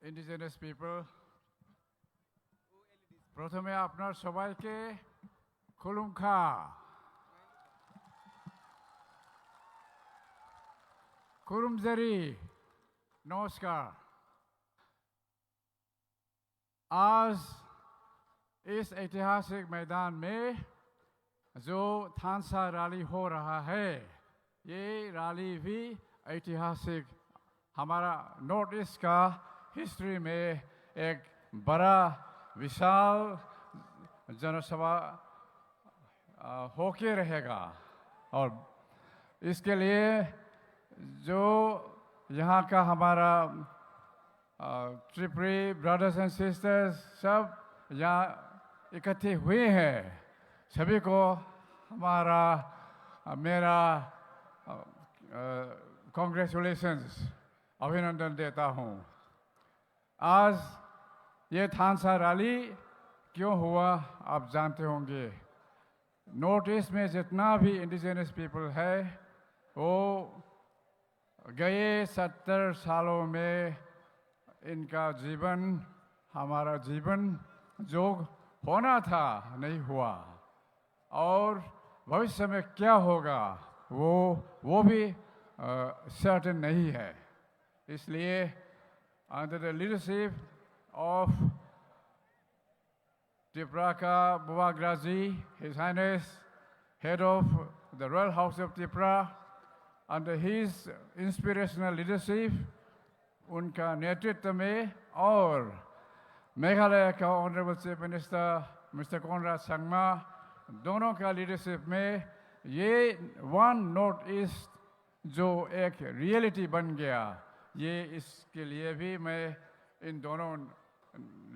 S12: indigenous people, প্রথমে আপনার সবাইকে খুলুমখা खुरुमजरी नमस्कार। आज इस ऐतिहासिक मैदान में जो थानसा रैली हो रहा है, ये रैली भी ऐतिहासिक हमारा नॉर्थ ईस्ट का हिस्ट्री में एक बड़ा विशाल जनसभा होके रहेगा। और इसके लिए जो यहाँ का हमारा त्रिपुरी ब्रदर्स एंड सिस्टर्स सब यहाँ इकट्ठे हुए हैं, सभी को हमारा मेरा कांग्रेचुलेशंस अभिनंदन देता हूँ। आज ये थानसा रैली क्यों हुआ आप जानते होंगे। नॉर्थ ईस्ट में जितना भी इंडिजिनस पीपल है वो गए 70 सालों में इनका जीवन हमारा जीवन जो होना था नहीं हुआ, और भविष्य में क्या होगा वो भी सर्टेन नहीं है। इसलिए under the leadership of Tripura ka Bubagra ji, His Highness, head of the Royal House of Tripura, under his inspirational leadership, उनका नेतृत्व में और मेघालय का honourable chief minister mister Conrad Sangma दोनों का लीडरशिप में ये वन नॉर्थ ईस्ट जो एक रियलिटी बन गया, ये इसके लिए भी मैं इन दोनों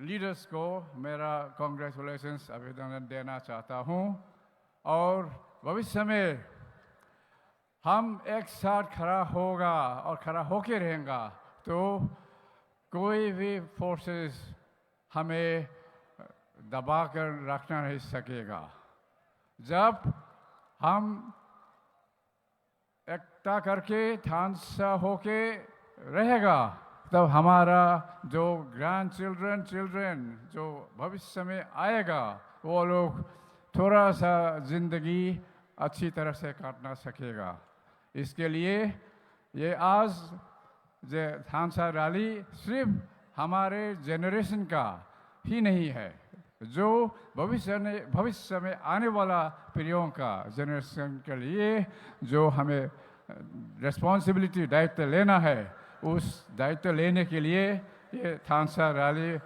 S12: लीडर्स को मेरा कांग्रेचुलेशंस अभिनंदन देना चाहता हूँ। और भविष्य में हम एक साथ खड़ा होगा और खड़ा होके रहेगा तो कोई भी फोर्सेस हमें दबा कर रखना नहीं सकेगा। जब हम एकता करके थानसा होके रहेगा तब हमारा जो ग्रैंड चिल्ड्रन जो भविष्य में आएगा वो लोग थोड़ा सा जिंदगी अच्छी तरह से काटना सकेगा। इसके लिए ये आज जो थानसा रैली सिर्फ हमारे जनरेशन का ही नहीं है, जो भविष्य में आने वाला पीढ़ियों का जनरेशन के लिए जो हमें रिस्पॉन्सिबिलिटी दायित्व लेना है, उस दायित्व लेने के लिए ये थानसा रैली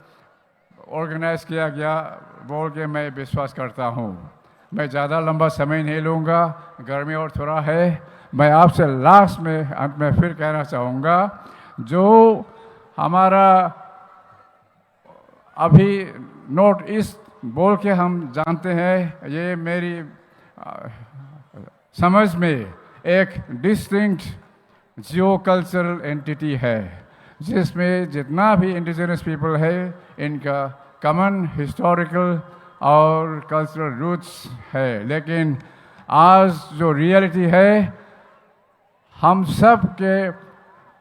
S12: ऑर्गेनाइज किया गया बोल के मैं विश्वास करता हूँ। मैं ज़्यादा लंबा समय नहीं लूँगा, गर्मी और थोड़ा है। मैं आपसे लास्ट में अंत में फिर कहना चाहूँगा, जो हमारा अभी नॉर्थ ईस्ट बोल के हम जानते हैं, ये मेरी समझ में एक डिस्टिंक्ट जियो कल्चरल एंटिटी है, जिसमें जितना भी इंडिजिनस पीपल है इनका कॉमन हिस्टोरिकल और कल्चरल रूट्स है। लेकिन आज जो रियलिटी है, हम सब के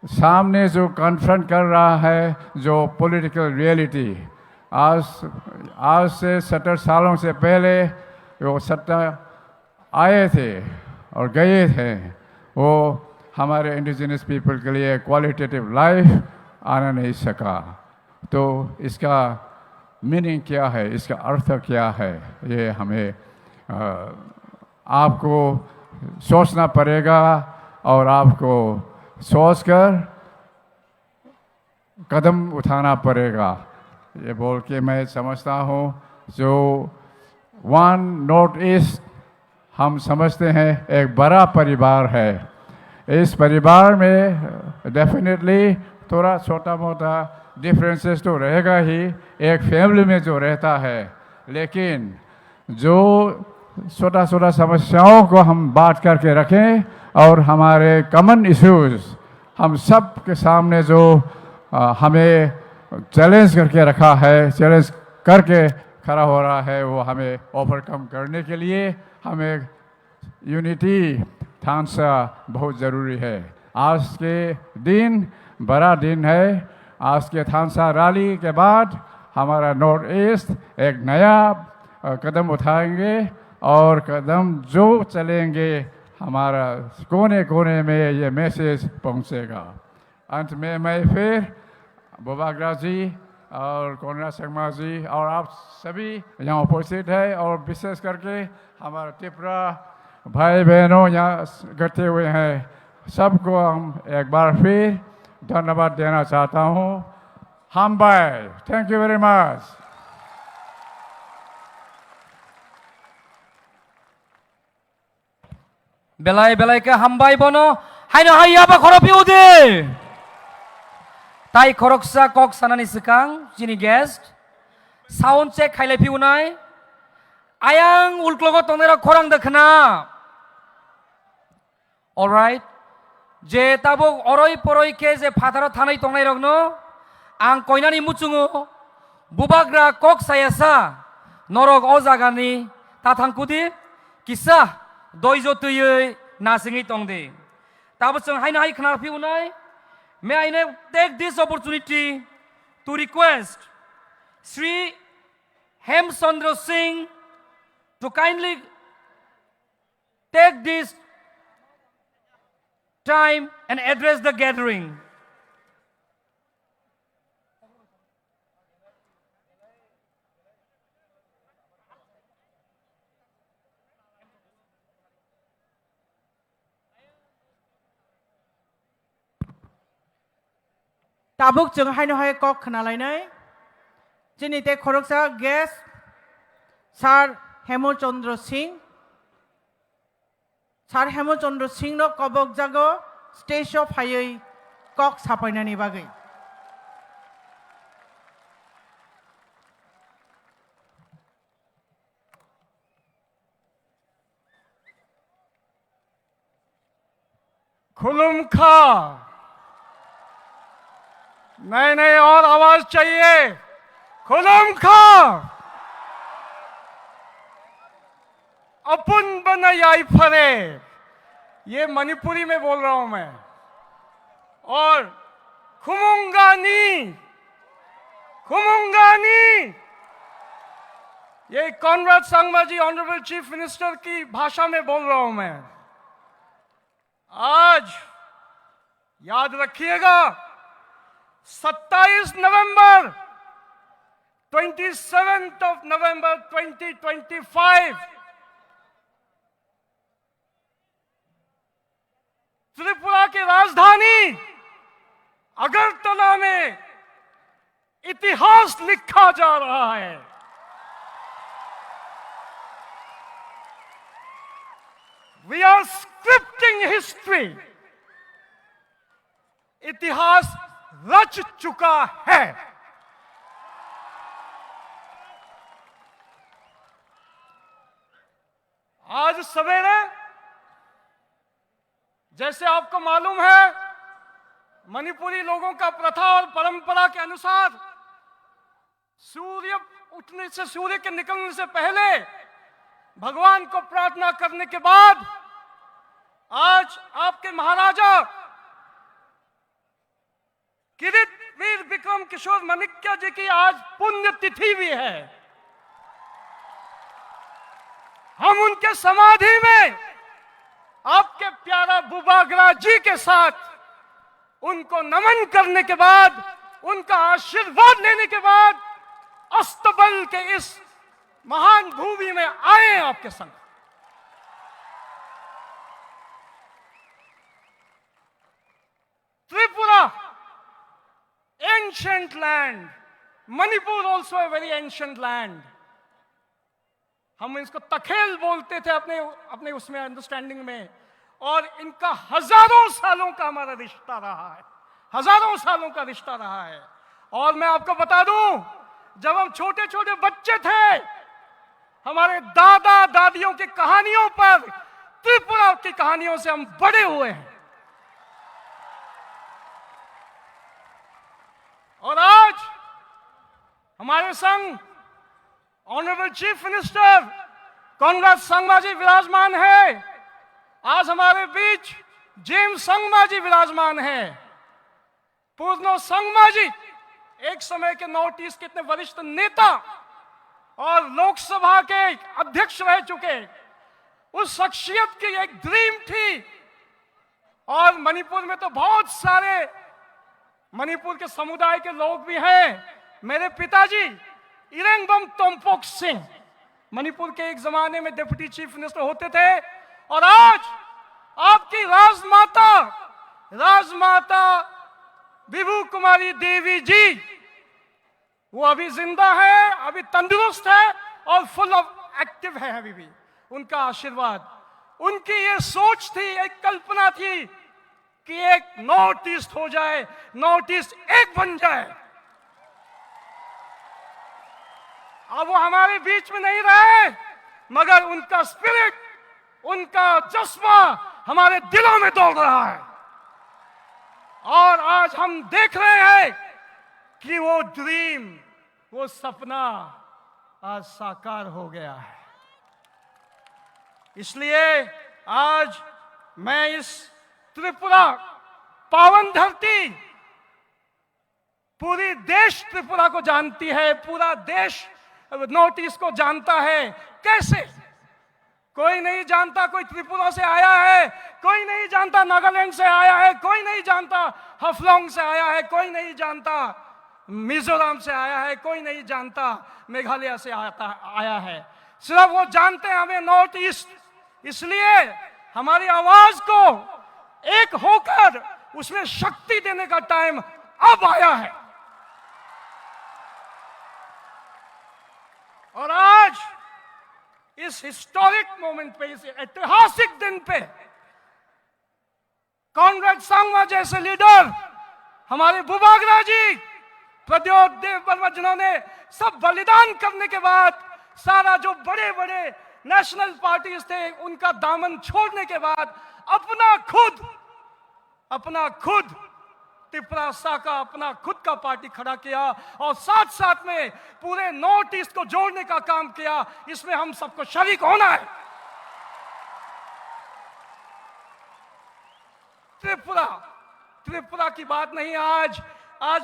S12: सामने जो कन्फ्रंट कर रहा है, जो पॉलिटिकल रियलिटी, आज से 70 सालों से पहले वो सत्ता आए थे और गए थे, वो हमारे इंडिजिनस पीपल के लिए क्वालिटेटिव लाइफ आना नहीं सका। तो इसका मीनिंग क्या है, इसका अर्थ क्या है, ये हमें आपको सोचना पड़ेगा और आपको सोचकर कदम उठाना पड़ेगा। ये बोल के मैं समझता हूँ, जो वन नॉर्थ ईस्ट हम समझते हैं एक बड़ा परिवार है। इस परिवार में डेफिनेटली थोड़ा छोटा मोटा डिफरेंसेस तो रहेगा ही, एक फैमिली में जो रहता है, लेकिन जो छोटा छोटा समस्याओं को हम बात करके रखें और हमारे कॉमन इश्यूज हम सब के सामने जो हमें चैलेंज करके रखा है, चैलेंज करके खड़ा हो रहा है, वो हमें ओवरकम करने के लिए हमें यूनिटी ढांचा बहुत ज़रूरी है। आज के दिन बड़ा दिन है। आज के थानसा रैली के बाद हमारा नॉर्थ ईस्ट एक नया कदम उठाएंगे और कदम जो चलेंगे, हमारा कोने कोने में ये मैसेज पहुंचेगा। अंत में मैं फिर बुबाग्रा जी और कोनरा संगमा जी और आप सभी यहाँ उपस्थित है, और विशेष करके हमारा त्रिपुरा भाई बहनों यहाँ इकट्ठे हुए हैं, सबको हम एक बार फिर धन्यवाद देना चाहता हूँ। हम भाई, thank you very much.
S4: belai belai ke hambai bono haino haya ba khoropi ude tai khoroksa kok sanani sekang jini guest sound check khailai pi unai ayang ulklogo tonera khorang dekhna all right je tabo oroi poroi ke je phatharo thanai tongnai rogno ang koinani muchungo bubagra kok sayasa norok o jagani tathangkudi kisa doijo tuyei nasingi tongde tabo chung haina hai khnar pi unai may I now take this opportunity to request Sri Hemchandra Singh to kindly take this time and address the gathering.
S3: Tabuk chung haino hai kok khnalainai jini te khoroksa guest Sir Hemchandra Singh no kobok jago stage of hayai kok sapainani bagai
S12: खुलुम खा नहीं नहीं और आवाज चाहिए खुलम खा अपन बना याई फरे ये मणिपुरी में बोल रहा हूं मैं और खुमुंगानी ये कॉनराड संगमा जी ऑनरेबल चीफ मिनिस्टर की भाषा में बोल रहा हूं मैं। आज याद रखिएगा 27 नवंबर 27th of November 2025 त्रिपुरा की राजधानी अगरतला में
S13: इतिहास लिखा जा रहा है। We are scripting history. इतिहास रच चुका है। आज सवेरे जैसे आपको मालूम है, मणिपुरी लोगों का प्रथा और परंपरा के अनुसार सूर्य उठने से, सूर्य के निकलने से पहले भगवान को प्रार्थना करने के बाद आज आपके महाराजा किरीट वीर विक्रम किशोर माणिक्य जी की आज पुण्यतिथि भी है। हम उनके समाधि में आपके प्यारा बुबागरा जी के साथ उनको नमन करने के बाद, उनका आशीर्वाद लेने के बाद अस्तबल के इस महान भूमि में आए आपके संग। Tripura, ancient land, Manipur also a very ancient land. हम इसको तखेल बोलते थे अपने उसमें अंडरस्टैंडिंग में, और इनका हजारों सालों का हमारा रिश्ता रहा है, हजारों सालों का रिश्ता रहा है। और मैं आपको बता दूं, जब हम छोटे छोटे बच्चे थे, हमारे दादा दादियों की कहानियों पर, त्रिपुरा की कहानियों से हम बड़े हुए हैं। और आज हमारे संग honourable chief minister Conrad Sangma ji विराजमान है। आज हमारे बीच जेम्स संगमा जी विराजमान है। पूर्णो संगमा जी एक समय के नॉर्थ ईस्ट के इतने वरिष्ठ नेता और लोकसभा के अध्यक्ष रह चुके, उस शख्सियत की एक ड्रीम थी। और मणिपुर में तो बहुत सारे मणिपुर के समुदाय के लोग भी हैं। मेरे पिताजी इरेंगबम तोम्पोक सिंह मणिपुर के एक जमाने में डिप्टी चीफ मिनिस्टर होते थे। और आज आपकी राजमाता विभू कुमारी देवी जी, वो अभी जिंदा है, अभी तंदुरुस्त है और फुल ऑफ एक्टिव है अभी भी। उनका आशीर्वाद, उनकी ये सोच थी, एक कल्पना थी कि एक नॉर्थ ईस्ट हो जाए, नॉर्थ ईस्ट एक बन जाए। अब वो हमारे बीच में नहीं रहे, मगर उनका स्पिरिट, उनका जज्बा हमारे दिलों में दौड़ रहा है। और आज हम देख रहे हैं कि वो ड्रीम, वो सपना आज साकार हो गया है। इसलिए आज मैं इस त्रिपुरा पावन धरती, पूरी देश त्रिपुरा को जानती है, पूरा देश नॉर्थ ईस्ट को जानता है। कैसे? कोई नहीं जानता कोई त्रिपुरा से आया है, कोई नहीं जानता नागालैंड से आया है, कोई नहीं जानता हफलोंग से आया है, कोई नहीं जानता मिजोरम से आया है, कोई नहीं जानता मेघालय से आया है। सिर्फ वो जानते हैं हमें नॉर्थ ईस्ट। इसलिए हमारी आवाज को एक होकर उसमें शक्ति देने का टाइम अब आया है। और आज इस हिस्टोरिक मोमेंट पे, इस ऐतिहासिक दिन पे, कॉनराड संगमा जैसे लीडर, हमारे बुबागरा जी, प्रद्योत देव वर्मा, जिन्होंने सब बलिदान करने के बाद, सारा जो बड़े बड़े नेशनल पार्टीज थे उनका दामन छोड़ने के बाद अपना खुद त्रिपुरा का अपना खुद का पार्टी खड़ा किया और साथ साथ में पूरे नॉर्थ ईस्ट को जोड़ने का काम किया। इसमें हम सबको शरीक होना है। त्रिपुरा की बात नहीं आज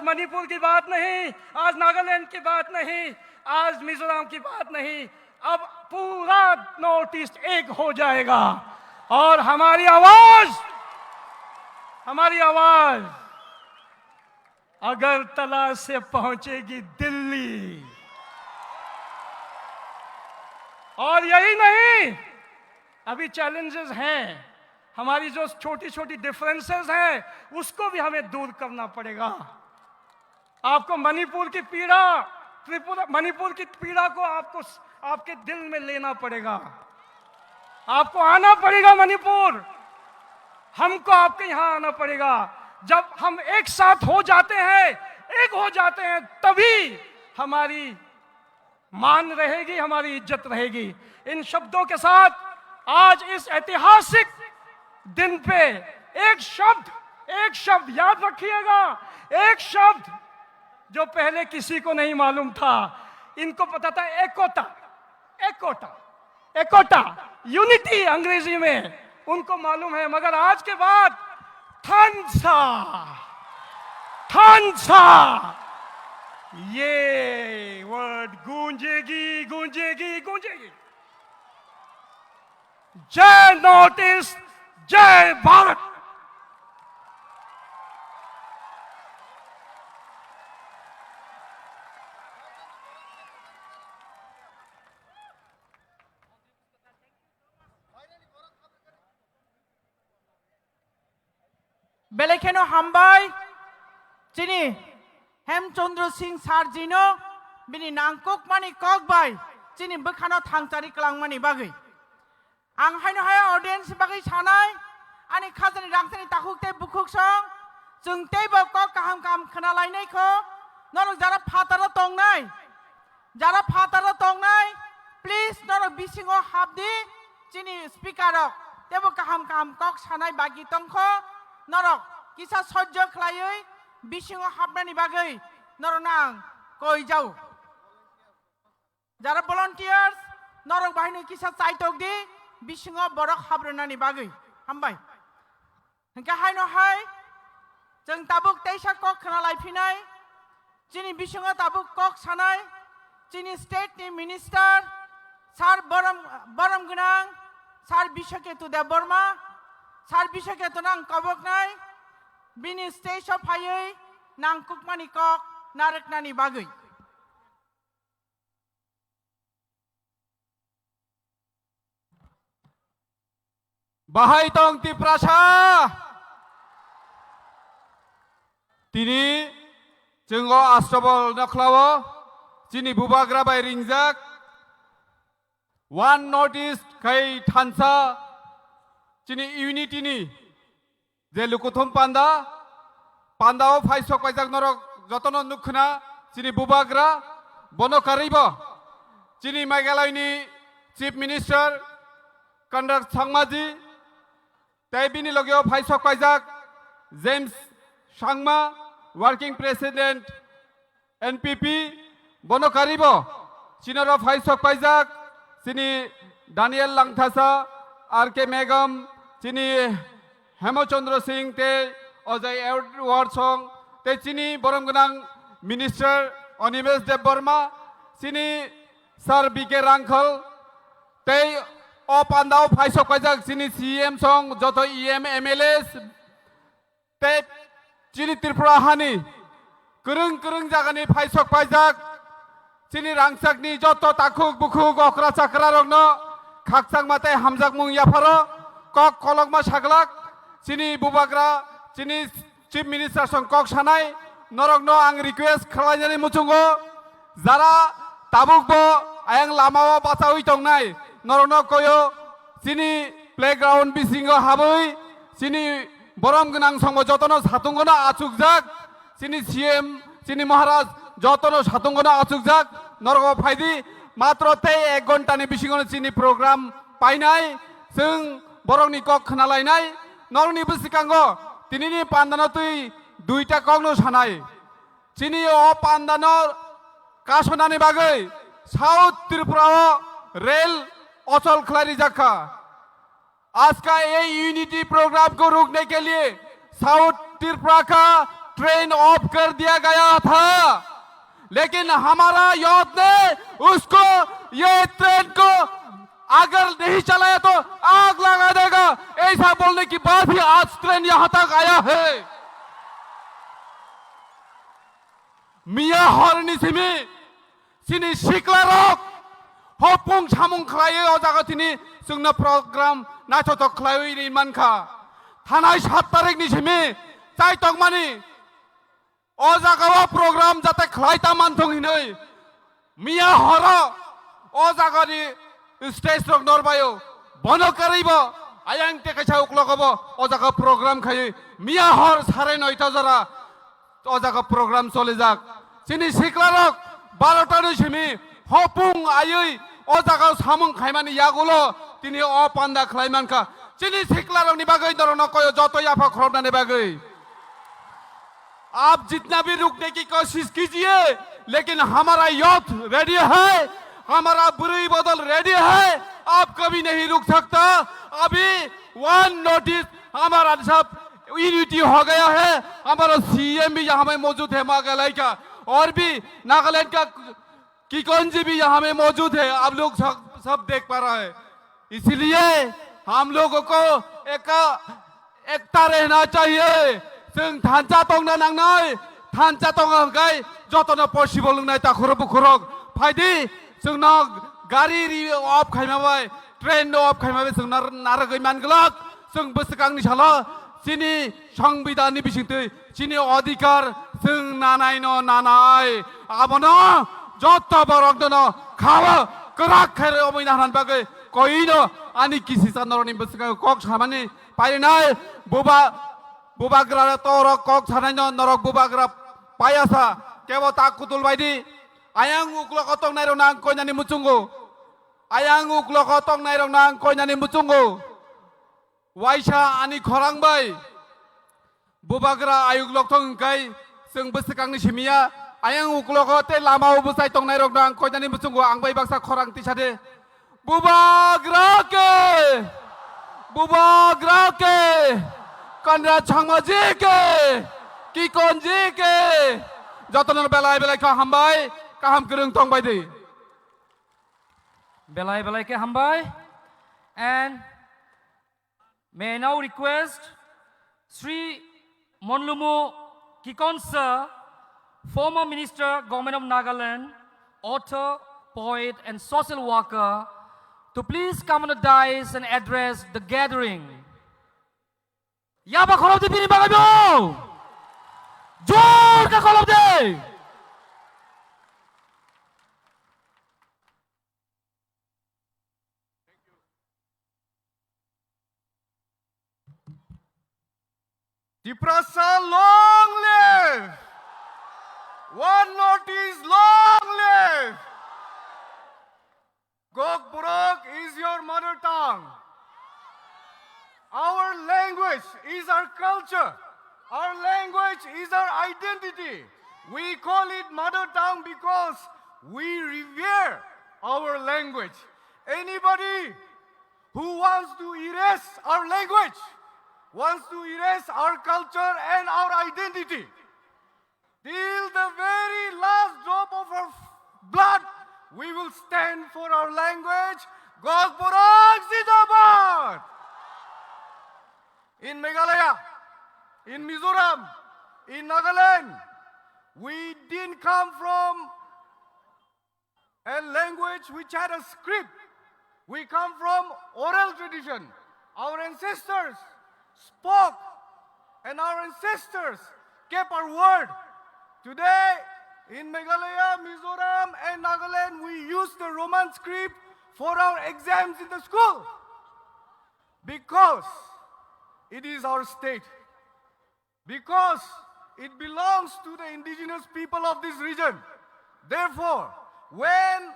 S13: मणिपुर की बात नहीं, आज नागालैंड की बात नहीं, आज मिजोरम की बात नहीं, अब पूरा नॉर्थ ईस्ट एक हो जाएगा। और हमारी आवाज अगरतला से पहुंचेगी दिल्ली। और यही नहीं, अभी चैलेंजेस हैं, हमारी जो छोटी छोटी डिफरेंसेस हैं उसको भी हमें दूर करना पड़ेगा। आपको मणिपुर की पीड़ा, त्रिपुरा मणिपुर की पीड़ा को आपको आपके दिल में लेना पड़ेगा। आपको आना पड़ेगा मणिपुर, हमको आपके यहाँ आना पड़ेगा। जब हम एक साथ हो जाते हैं, एक हो जाते हैं, तभी हमारी मान रहेगी, हमारी इज्जत रहेगी। इन शब्दों के साथ आज इस ऐतिहासिक दिन पे एक शब्द याद रखिएगा, एक शब्द जो पहले किसी को नहीं मालूम था। इनको पता था एकोटा, एकोटा, एकोटा, यूनिटी अंग्रेजी में उनको मालूम है, मगर आज के बाद थानसा, थानसा ये वर्ड गूंजेगी, गूंजेगी, गूंजेगी। जय नॉर्थ ईस्ट, जय भारत।
S3: बेलेखेनो हामबाय चिनी हेमचंद्र सिंह सारजिनो बिनि नांकुक मानि ककबाय चिनी बखानो थांचारि क्लांगमानि बागै आं हायनो हाया ऑडियंस बागै सानाय आनि खाजानि रांसानि ताखुकते बुखुकसं जों तेबो कक काहाम काम खोनालायनायखौ नरक जारा फातारा तंनाय प्लिज नरक बिसिङाव हाबदि चिनी स्पिकारक तेबो काहाम कक सानाय बागि तंखौ नरक किसा सह्य खालायै बिसिङाव हाबनायनि बागै नरक नां कय जाऊ जारा भलन्टियार्स नरक बाहायनो किसा चाइटक दि बिसिङाव बरक हाब्रनानि बागै हामबाय हंके हायनो हाय जों ताबुक तेइसा कक खोनालायफिनाय चिनि बिसिङाव ताबुक कक सानाय चिनि स्टेटनि मिनिस्टार सार बरम गोनां सार बिश्वकेतु देव बर्मा सार बिश्वकेतु नां कबकनाय बिनि स्टेजआव फायै नांकुकमानि कक नारकनानि बागै
S2: Bahay tong ti prasa tini jenggo astrobol naklawo chini bubagra bai ringjak one notice kai thansa chini unity ni je lukuthum panda pandao faisok paijak norok jotono nukhna chini bubagra bono karibo chini Meghalaya ni chief minister Conrad Sangmaji Taibini logio Faisok Paijak, James Sangma, Working President, NPP, Bono Karibo, Chinoro Faisok Paijak, Sini Daniel Langthasa, RK Megam, Chini Hemochandra Singh, Te Ojai Edward Song, Te Chini Boromganang Minister Onimes Dev Burma, Sini Sir BK Rangkhal, Te O Pandao Faisok Paijak Chini CM Song Joto EM MLS Te Chini Tripura Hani Kurung Jagani Faisok Paijak Chini Rangsakni Joto Takuk Bukuk Okra Chakra Rogno Khaksak Mate Hamjak Mung Yaparo Kok Kolokma Shaglak Chini Bubagra Chini Chief Minister Song Kok Shanai Norogno Ang request Khalajani Muchungo Zara Tabukbo Ayang Lamawa Basawi Tongnai Norogno koyo sini playground bisingo haboi sini borom gonang songbo jotono satunggono achukjak sini CM sini Maharaj jotono satunggono achukjak norogo phaidi matro tei 1 घन्टानि bisingono sini program painai जों borokni kok khonalainai norogni bisikango tinini pandano tui duita kokno sanai sini o pandano kasonani bagai South Tripura rail अचल खिलाड़ी जखा आज का ये unity programme को रोकने के लिए साउथ त्रिपुरा का ट्रेन ऑफ कर दिया गया था लेकिन हमारा युद्ध ने उसको ये ट्रेन को अगर नहीं चलाया तो आग लगा देगा ऐसा बोलने की बात भी आज ट्रेन यहां तक आया है मिया हरनी सिमी सिनी शिकला rock Hopung samung khlayo jagatini sungna program nachotok khlayo ini manka thanai 7 tarik ni simi chai tokmani
S14: o jagao program jate khlaita manthong hinoi mia hora o jagani stage rok norbayo bono karibo ayang te kaisa uklogobo o jaga program khai mia hor sare 9টা jara o jaga program chole jak chini siklarok 12টা ni simi hopung ayui o jaga samung khaimani yagulo tini o panda khlaimanka chini siklarok ni bagai dorono koyo joto yafa khorobna ni bagai आप जितना भी रुकने की कोशिश कीजिए लेकिन हमारा youth ready है हमारा बुरी बदल रेडी है आप कभी नहीं रुक सकता अभी वन नोटिस हमारा सब यूनिटी हो गया है हमारा सीएम भी यहाँ में मौजूद है मेघालय का और भी नागालैंड का किकोंजी भी यहाँ में मौजूद है आप लोग सब देख पा रहे हैं इसलिए हम लोगों को एकता रहना चाहिए जों थानचा तंना नांनाय थानचा तंगाय जतन पसिबल नाय ताखुर बुखुरक फायदि जोंना गारि अफ खायमाबाय ट्रेन अफ खायमाबाय जोंना नारगै मानगलक जों बोसोगांनि साला चिनि संविधाननि बिसिंतै चिनि अधिकार जों नानायनो नानाय आबनो जत बरक दनो खावा कराक खायरे अमैना हान बागै कइनो आनि किसि सानरनि बोसोगां कक सामानि पाइनाय bubagra toro kok sananya norok bubagra payasa kewa takutul baidi ayang uklo kotong nairong nang ko nyani mucungo ayang uklo kotong nairong nang ko nyani mucungo waisa ani khorang bai bubagra ayuk loktong kai seng besekang ni simia ayang uklo kote lama ubusai tong nairong nang ko nyani mucungo angbai baksa khorang tisade bubagra ke Kandra Changmaji ke Kikonji ke jotonon belai ka hambai kaham kerung tong baidi
S4: belai ke hambai and may I now request Sri Monlumu Kikonsa, former Minister, Government of Nagaland, author, poet and social worker, to please come on the dais and address the gathering. Yaba kolom di pini bagay mo! Jor ka kolom di!
S9: Tiprasa long live! One notice long live! Gokburok is your mother tongue. Our language is our culture. Our language is our identity. We call it mother tongue because we revere our language. Anybody who wants to erase our language, wants to erase our culture and our identity, till the very last drop of our blood, we will stand for our language. Gokburok Zindabad! In Meghalaya, in Mizoram, in Nagaland, we didn't come from a language which had a script. We come from oral tradition. Our ancestors spoke and our ancestors kept our word. Today, in Meghalaya, Mizoram and Nagaland, we use the Roman script for our exams in the school because it is our state, because it belongs to the indigenous people of this region. Therefore, when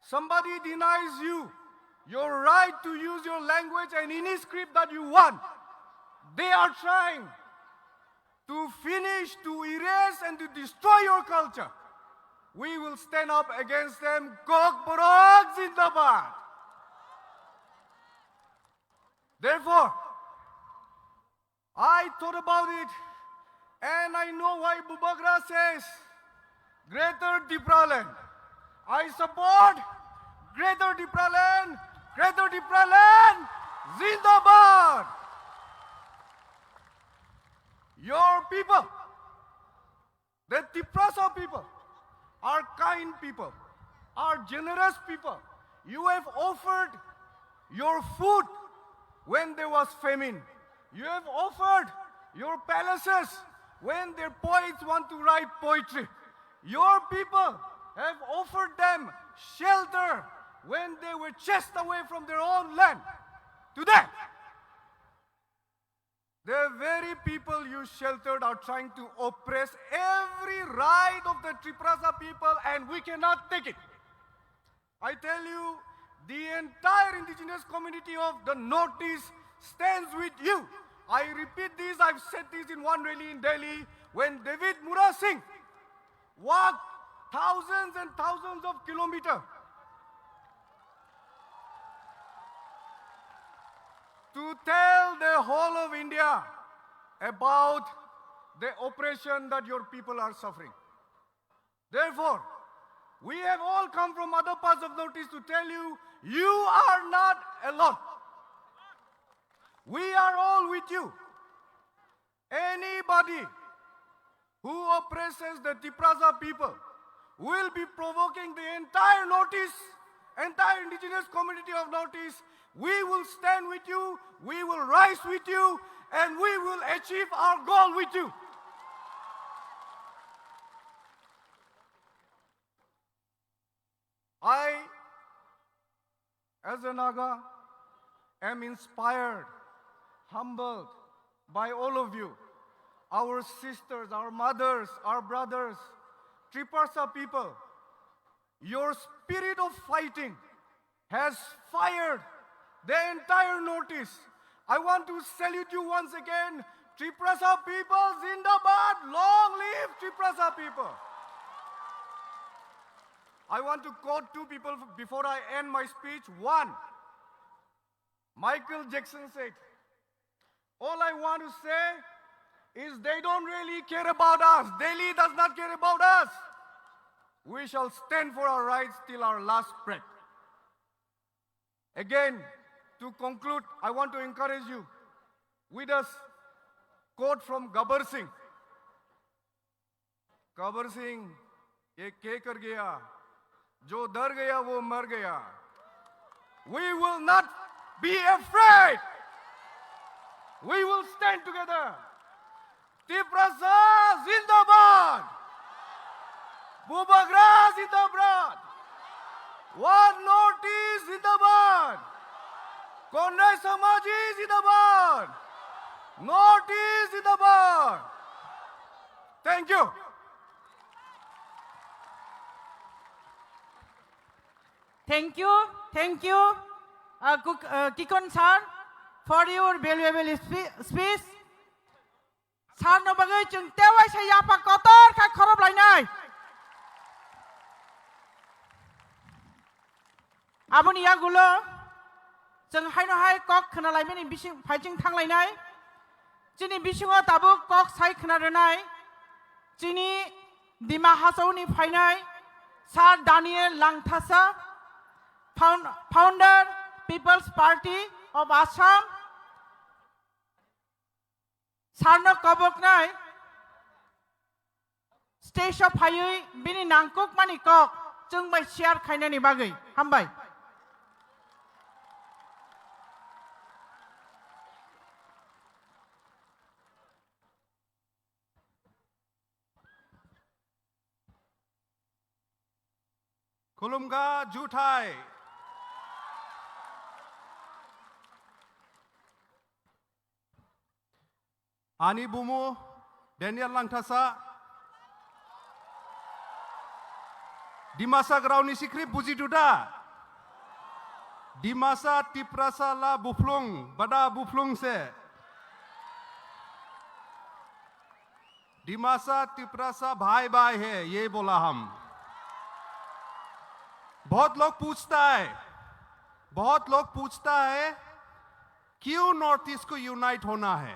S9: somebody denies you your right to use your language and any script that you want, they are trying to finish, to erase and to destroy your culture. We will stand up against them. Gokburok Zindabad! Therefore, I thought about it, and I know why Bubagra says Greater Dipraland. I support Greater Dipraland, Greater Dipraland, Zindabad! Your people, the Tiprasa people, are kind people, are generous people. You have offered your food when there was famine. You have offered your palaces
S14: when their poets want to write poetry. Your people have offered them shelter when they were chased away from their own land. Today, the very people you sheltered are trying to oppress every right of the Triprasa people, and we cannot take it. I tell you, the entire indigenous community of the Northeast stands with you. I repeat this, I've said this in one rally in Delhi, when David Mura Singh walked thousands and thousands of kilometers to tell the whole of India about the oppression that your people are suffering. Therefore, we have all come from other parts of Northeast to tell you, you are not alone. We are all with you. Anybody who oppresses the Triprasa people will be provoking the entire Northeast, entire indigenous community of Northeast. We will stand with you, we will rise with you, and we will achieve our goal with you. I, as a Naga, am inspired, humbled by all of you, our sisters, our mothers, our brothers, Triprasa people. Your spirit of fighting has fired the entire Northeast. I want to salute you once again. Triprasa people, Zindabad, long live Triprasa people. I want to quote two people before I end my speech. One, Michael Jackson said, all I want to say is they don't really care about us. Delhi does not care about us. We shall stand for our rights till our last breath. Again, to conclude, I want to encourage you with a quote from Gabbar Singh. Gabbar Singh, ye ke kar gaya, jo dar gaya wo mar gaya. We will not be afraid. We will stand together. Triprasa Zindabad. Bubagra Zindabad. One Northeast Zindabad. Konnai Samaji Zindabad. Northeast Zindabad. Thank you.
S3: Thank you, Kikon sir, for your valuable speech. Sir no bagai chung tewai sa yapa kotor kai khorob lainai. Aboni yagulo जों हायनो हाय कक खोनालायनायनि बिसिं फाइथिं थांलायनाय जोंनि बिसिङाव दाबो कक साइ खोनादोंनाय जोंनि दिमा हासावनि फायनाय सार Daniel Langthasa founder peoples party of Assam सारनो कबकनाय स्टेज ऑफ फायै बिनि नांकुक मानि कक जों बाय शेयार खायनायनि बागै हामबाय
S6: Kulumga Jutai. Ani Bumu, Daniel Langtasa. Dimasa Grauni Sikri Buji Duda. Dimasa Triprasa la Buflung, Bada Buflung se. Dimasa Triprasa भाई भाई है ये बोला हम बहुत लोग पूछता है क्यों नॉर्थ ईस्ट को यूनाइट होना है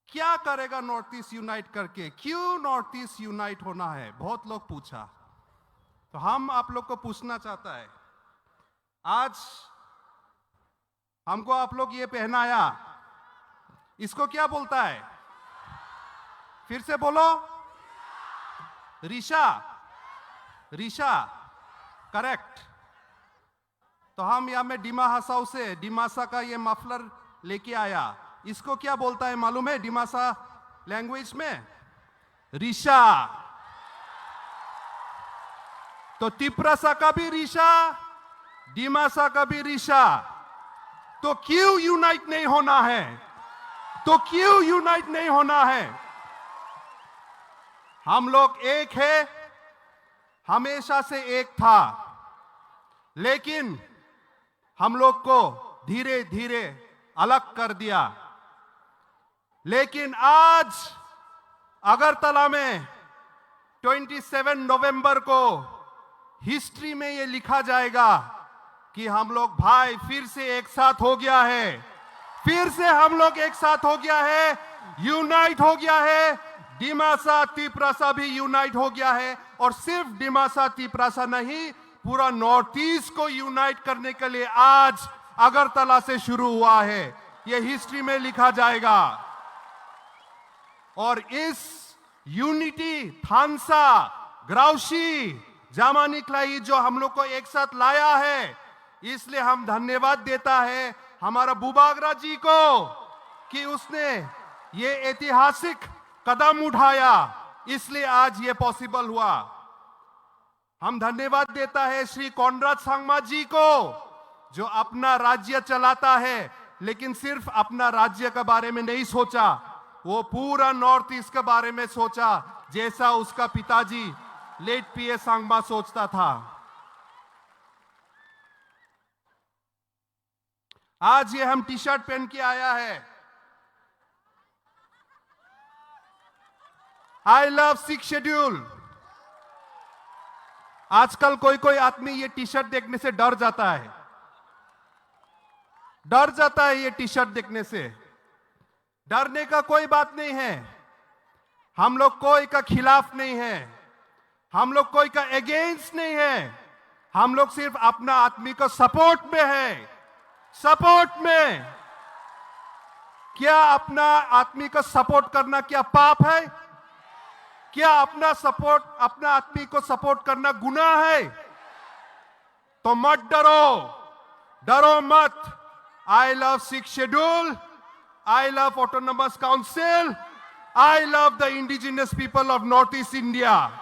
S6: क्या करेगा नॉर्थ ईस्ट यूनाइट करके क्यों नॉर्थ ईस्ट यूनाइट होना है बहुत लोग पूछा तो हम आप लोग को पूछना चाहता है आज हमको आप लोग ये पहनाया इसको क्या बोलता है फिर से बोलो ऋषा करेक्ट तो हम यहाँ में डिमा हसाऊ से डिमासा का ये मफलर लेके आया इसको क्या बोलता है मालूम है डिमासा लैंग्वेज में? ऋषा। तो तिप्रासा का भी ऋषा, डिमासा का भी ऋषा। तो क्यों यूनाइट नहीं होना है? तो क्यों यूनाइट नहीं होना है? हम लोग एक है, हमेशा से एक था, लेकिन हम लोग को धीरे धीरे अलग कर दिया। लेकिन आज अगरतला में 27 नवंबर को हिस्ट्री में ये लिखा जाएगा कि हम लोग भाई फिर से एक साथ हो गया है, फिर से हम लोग एक साथ हो गया है, यूनाइट हो गया है। डिमासा तिप्रासा भी यूनाइट हो गया है, और सिर्फ डिमासा तिप्रासा नहीं, पूरा नॉर्थ ईस्ट को यूनाइट करने के लिए आज अगरतला से शुरू हुआ है। ये हिस्ट्री में लिखा जाएगा। और इस यूनिटी थानसा ग्राउशी जामानिकलाई जो हम लोग को एक साथ लाया है, इसलिए हम धन्यवाद देता है हमारा बुबागरा जी को कि उसने ये ऐतिहासिक कदम उठाया, इसलिए आज ये पॉसिबल हुआ। हम धन्यवाद देता है श्री कॉनराड सांगमा जी को, जो अपना राज्य चलाता है लेकिन सिर्फ अपना राज्य के बारे में नहीं सोचा, वो पूरा नॉर्थ ईस्ट के बारे में सोचा, जैसा उसका पिताजी लेट पीए सांगमा सोचता था। आज ये हम टी शर्ट पहन के आया है, आई लव 6 शेड्यूल। आजकल कोई कोई आदमी ये टी शर्ट देखने से डर जाता है, डर जाता है ये टी शर्ट देखने से। डरने का कोई बात नहीं है, हम लोग कोई का खिलाफ नहीं है, हम लोग कोई का अगेंस्ट नहीं है, हम लोग सिर्फ अपना आदमी को सपोर्ट में है। सपोर्ट में क्या अपना आदमी को सपोर्ट करना क्या पाप है? क्या अपना आदमी को सपोर्ट करना गुनाह है? तो मत डरो, डरो मत। I love 6 schedule, I love autonomous council, I love the indigenous people of north east India.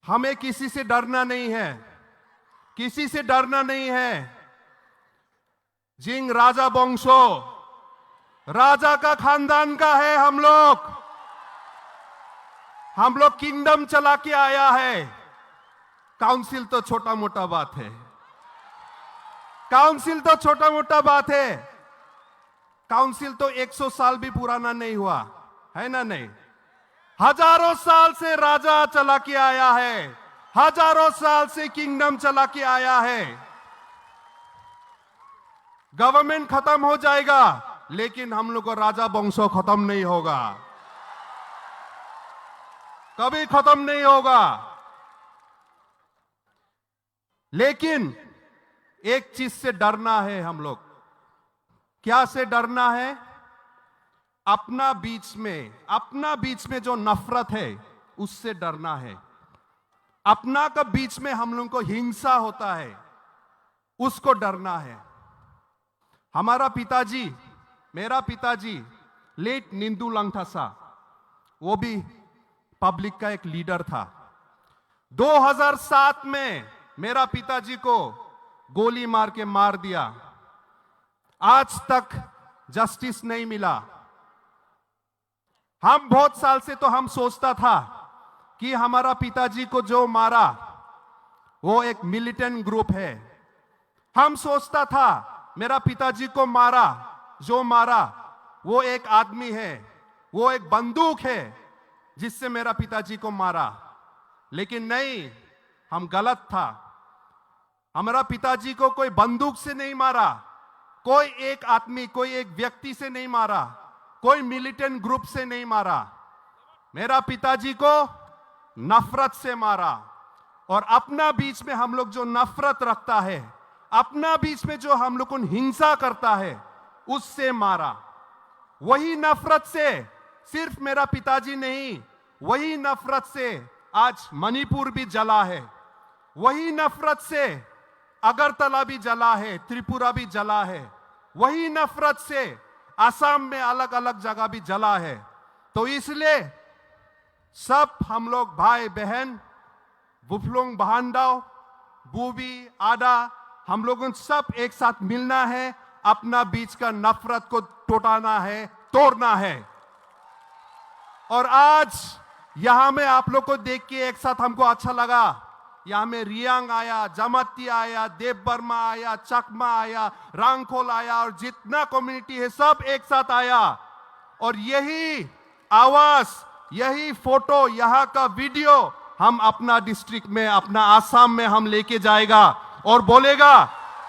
S6: हमें किसी से डरना नहीं है, किसी से डरना नहीं है। जिंग राजा वंशो, राजा का खानदान का है हम लोग किंगडम चला के आया है। काउंसिल तो छोटा मोटा बात है, काउंसिल तो छोटा मोटा बात है। काउंसिल तो 100 साल भी पुराना नहीं हुआ है ना? नहीं, हजारों साल से राजा चला के आया है, हजारों साल से किंगडम चला के आया है। गवर्नमेंट खत्म हो जाएगा, लेकिन हम लोग को राजा वंशो खत्म नहीं होगा, कभी खत्म नहीं होगा। लेकिन एक चीज से डरना है हम लोग। क्या से डरना है? अपना बीच में जो नफरत है उससे डरना है। अपना का बीच में हम लोग को हिंसा होता है, उसको डरना है। हमारा पिताजी, मेरा पिताजी लेट निंदू लंगथासा, वो भी पब्लिक का एक लीडर था। 2007 में मेरा पिताजी को गोली मार के मार दिया, आज तक जस्टिस नहीं मिला। हम बहुत साल से तो हम सोचता था कि हमारा पिताजी को जो मारा वो एक मिलिटेंट ग्रुप है। हम सोचता था मेरा पिताजी को जो मारा वो एक आदमी है, वो एक बंदूक है जिससे मेरा पिताजी को मारा। लेकिन नहीं, हम गलत था। हमारा पिताजी को कोई बंदूक से नहीं मारा, कोई एक आदमी, कोई एक व्यक्ति से नहीं मारा, कोई मिलिटेंट ग्रुप से नहीं मारा। मेरा पिताजी को नफरत से मारा। और अपना बीच में हम लोग जो नफरत रखता है, अपना बीच में जो हम लोग को हिंसा करता है, उससे मारा। वही नफरत से सिर्फ मेरा पिताजी नहीं, वही नफरत से आज मणिपुर भी जला है, वही नफरत से अगरतला भी जला है, त्रिपुरा भी जला है।
S15: वही नफरत से असम में अलग अलग जगह भी जला है। तो इसलिए सब हम लोग भाई बहन, बुफलोंग बहानदाव, बूबी आदा, हम लोगों सब एक साथ मिलना है, अपना बीच का नफरत को टोटाना है, तोड़ना है। और आज यहां में आप लोग को देख के एक साथ हमको अच्छा लगा। यहाँ में रियांग आया, जमाती आया, देव बर्मा आया, चकमा आया, रांगखोल आया, और जितना कम्युनिटी है सब एक साथ आया। और यही आवाज, यही फोटो, यहाँ का वीडियो हम अपना डिस्ट्रिक्ट में, अपना आसाम में हम लेके जाएगा और बोलेगा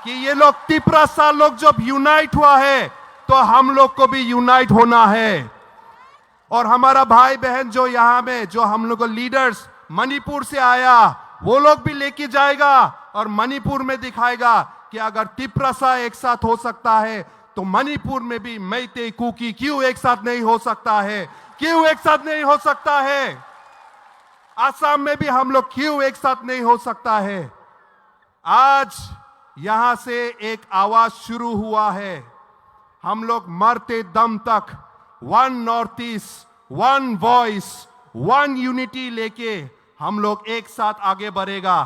S15: कि ये लोग तिपरासा लोग जब यूनाइट हुआ है तो हम लोग को भी यूनाइट होना है। और हमारा भाई बहन जो यहाँ में, जो हम लोग लीडर्स मणिपुर से आया, वो लोग भी लेके जाएगा और मणिपुर में दिखाएगा कि अगर तिपरासा एक साथ हो सकता है तो मणिपुर में भी मैते कुकी क्यों एक साथ नहीं हो सकता है, क्यों एक साथ नहीं हो सकता है, आसाम में भी हम लोग क्यों एक साथ नहीं हो सकता है। आज यहां से एक आवाज शुरू हुआ है, हम लोग मरते दम तक one north east, one voice, one unity लेके हम लोग एक साथ आगे बढ़ेगा।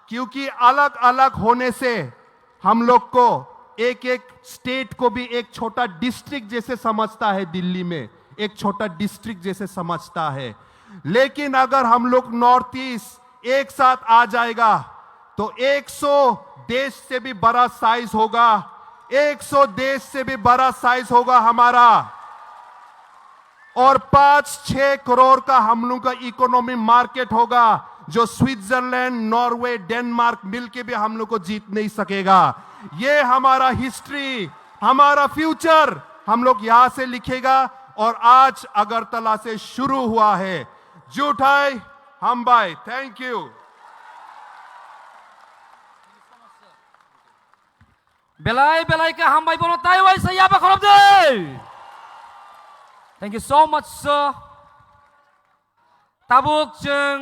S15: क्योंकि अलग अलग होने से हम लोग को एक एक स्टेट को भी एक छोटा डिस्ट्रिक्ट जैसे समझता है, दिल्ली में एक छोटा डिस्ट्रिक्ट जैसे समझता है। लेकिन अगर हम लोग नॉर्थ ईस्ट एक साथ आ जाएगा तो 100 देश से भी बड़ा साइज होगा, 100 देश से भी बड़ा साइज होगा हमारा। और 5-6 करोड़ का हम लोग का इकोनॉमी मार्केट होगा, जो स्विट्जरलैंड, नॉर्वे, डेनमार्क मिलके भी हम लोग को जीत नहीं सकेगा। ये हमारा हिस्ट्री, हमारा फ्यूचर हम लोग यहां से लिखेगा। और आज अगरतला से शुरू हुआ है। जुटाई हम भाई, थैंक यू।
S4: बेलाय बेलाय के हम भाई बोलो ताई वाई सही आप खरब दे। Thank you so much, sir. Tabuk jeng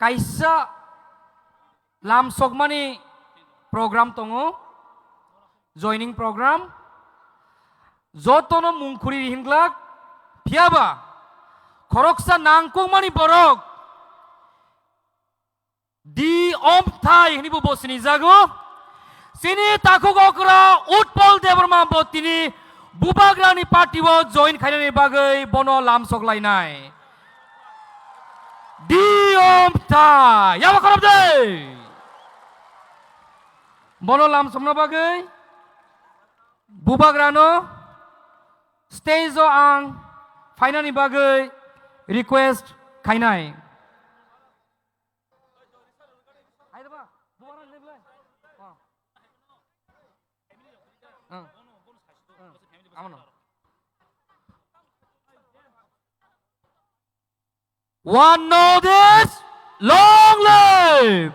S4: kaisa lam sogmani program tongo, joining program. Jotono mungkuri hinglak, piaba, koroksa nangkong mani borok. Di om thai hini bu bosini jago. Sini takuk okra utpol deborma botini. बुबाग्रानि party वो join खाइनानि बागै बनो लाम सगलायनाय दियम था याबा खरब दे बनो लाम समना बागै बुबाग्रानो स्टेज आं फाइनानि बागै request खाइनाय One notice, long live.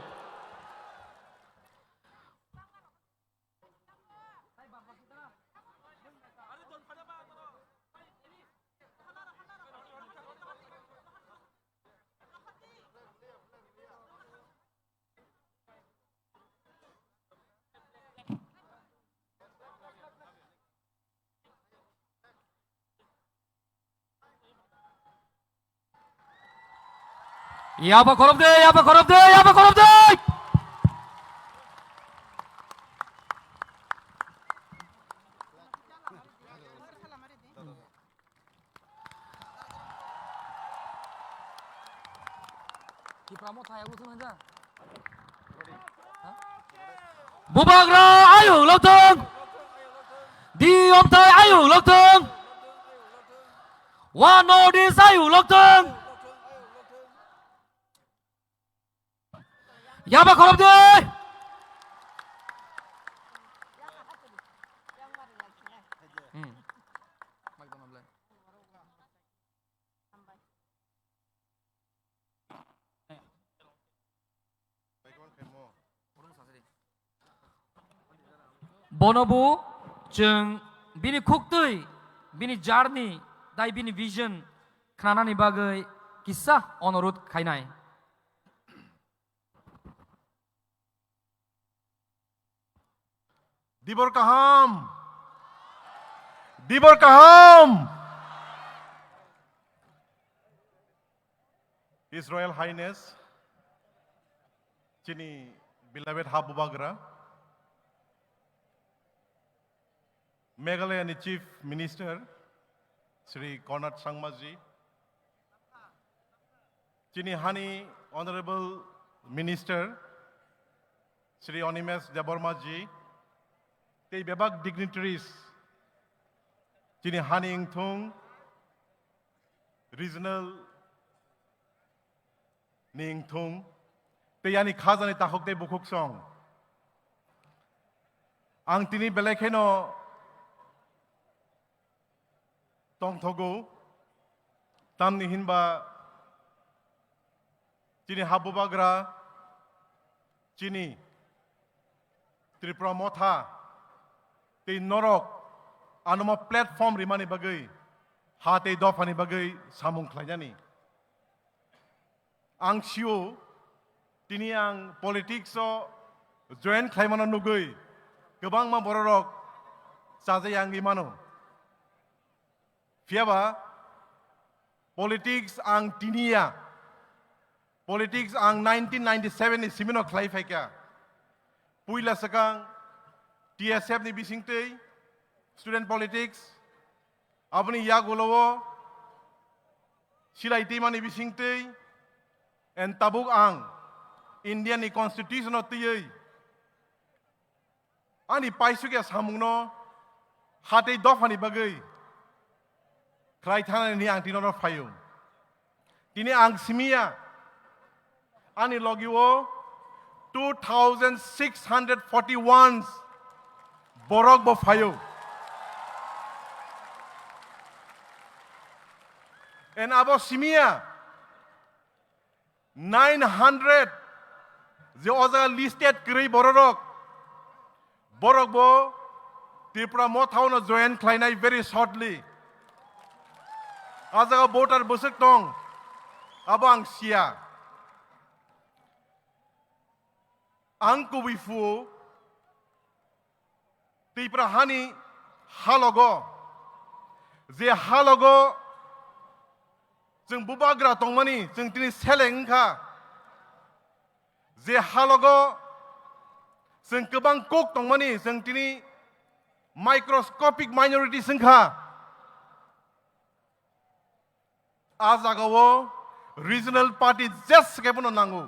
S4: Yapa khorob de, yapa khorob de, yapa khorob de. Bubagra ayu lotong, di om thai ayu lotong, wano di ayu lotong. Yaba khorob de. Bonobu jeng bini kuktui, bini journey, dai bini vision, khanani bagai kisah onorut kainai.
S15: Dibor kaham. Dibor kaham. His Royal Highness, Chini beloved Habubagra, Meghalaya Chief Minister, Sri Konrad Sangmaji, Chini Hani Honorable Minister, Sri Onimes Debormaji, the Bebak dignitaries, Chini Hani Ingthung, Regional Ningthung, the Yani Kazani Tahokte Bukuk Song. Ang tini belekeno Tong Togo, Tamni Hinba, Chini Habubagra, Chini Tripura Motha, the Norok, Anoma platform Rimani Bagay, Hate Dofani Bagay, Samung Klayani. Ang siyo, tini ang politics so join Klaimana Nugay, Gabang Ma Bororok, Sazayang Imano. Fiaba, politics ang tinia, politics ang 1997 ni Simino Klaifeka. Puila sakang TSF ni Bisingtay, student politics, abani Yagulowo, sila itima ni Bisingtay, and tabuk ang Indian ni constitution o tiyay. Ani paisugya samungno, hati dofani bagay. Kraitana ni ang tinoro fayo. Tini ang simia, ani logiwo 2,641 borok bo fayo. And abo simia 900 the other listed kri borok bo Tripura Mothauna join Klainai very shortly. Azaga voter busuk tong abang sia angku wifu Tripura hani halogo je halogo जों बुबाग्रा दंमानि जों दिनै सेलेंखा जे हालगो जों गोबां कक दंमानि जों दिनै microscopic minority जोंखा आ जागावो regional party जेस केबनो नांगौ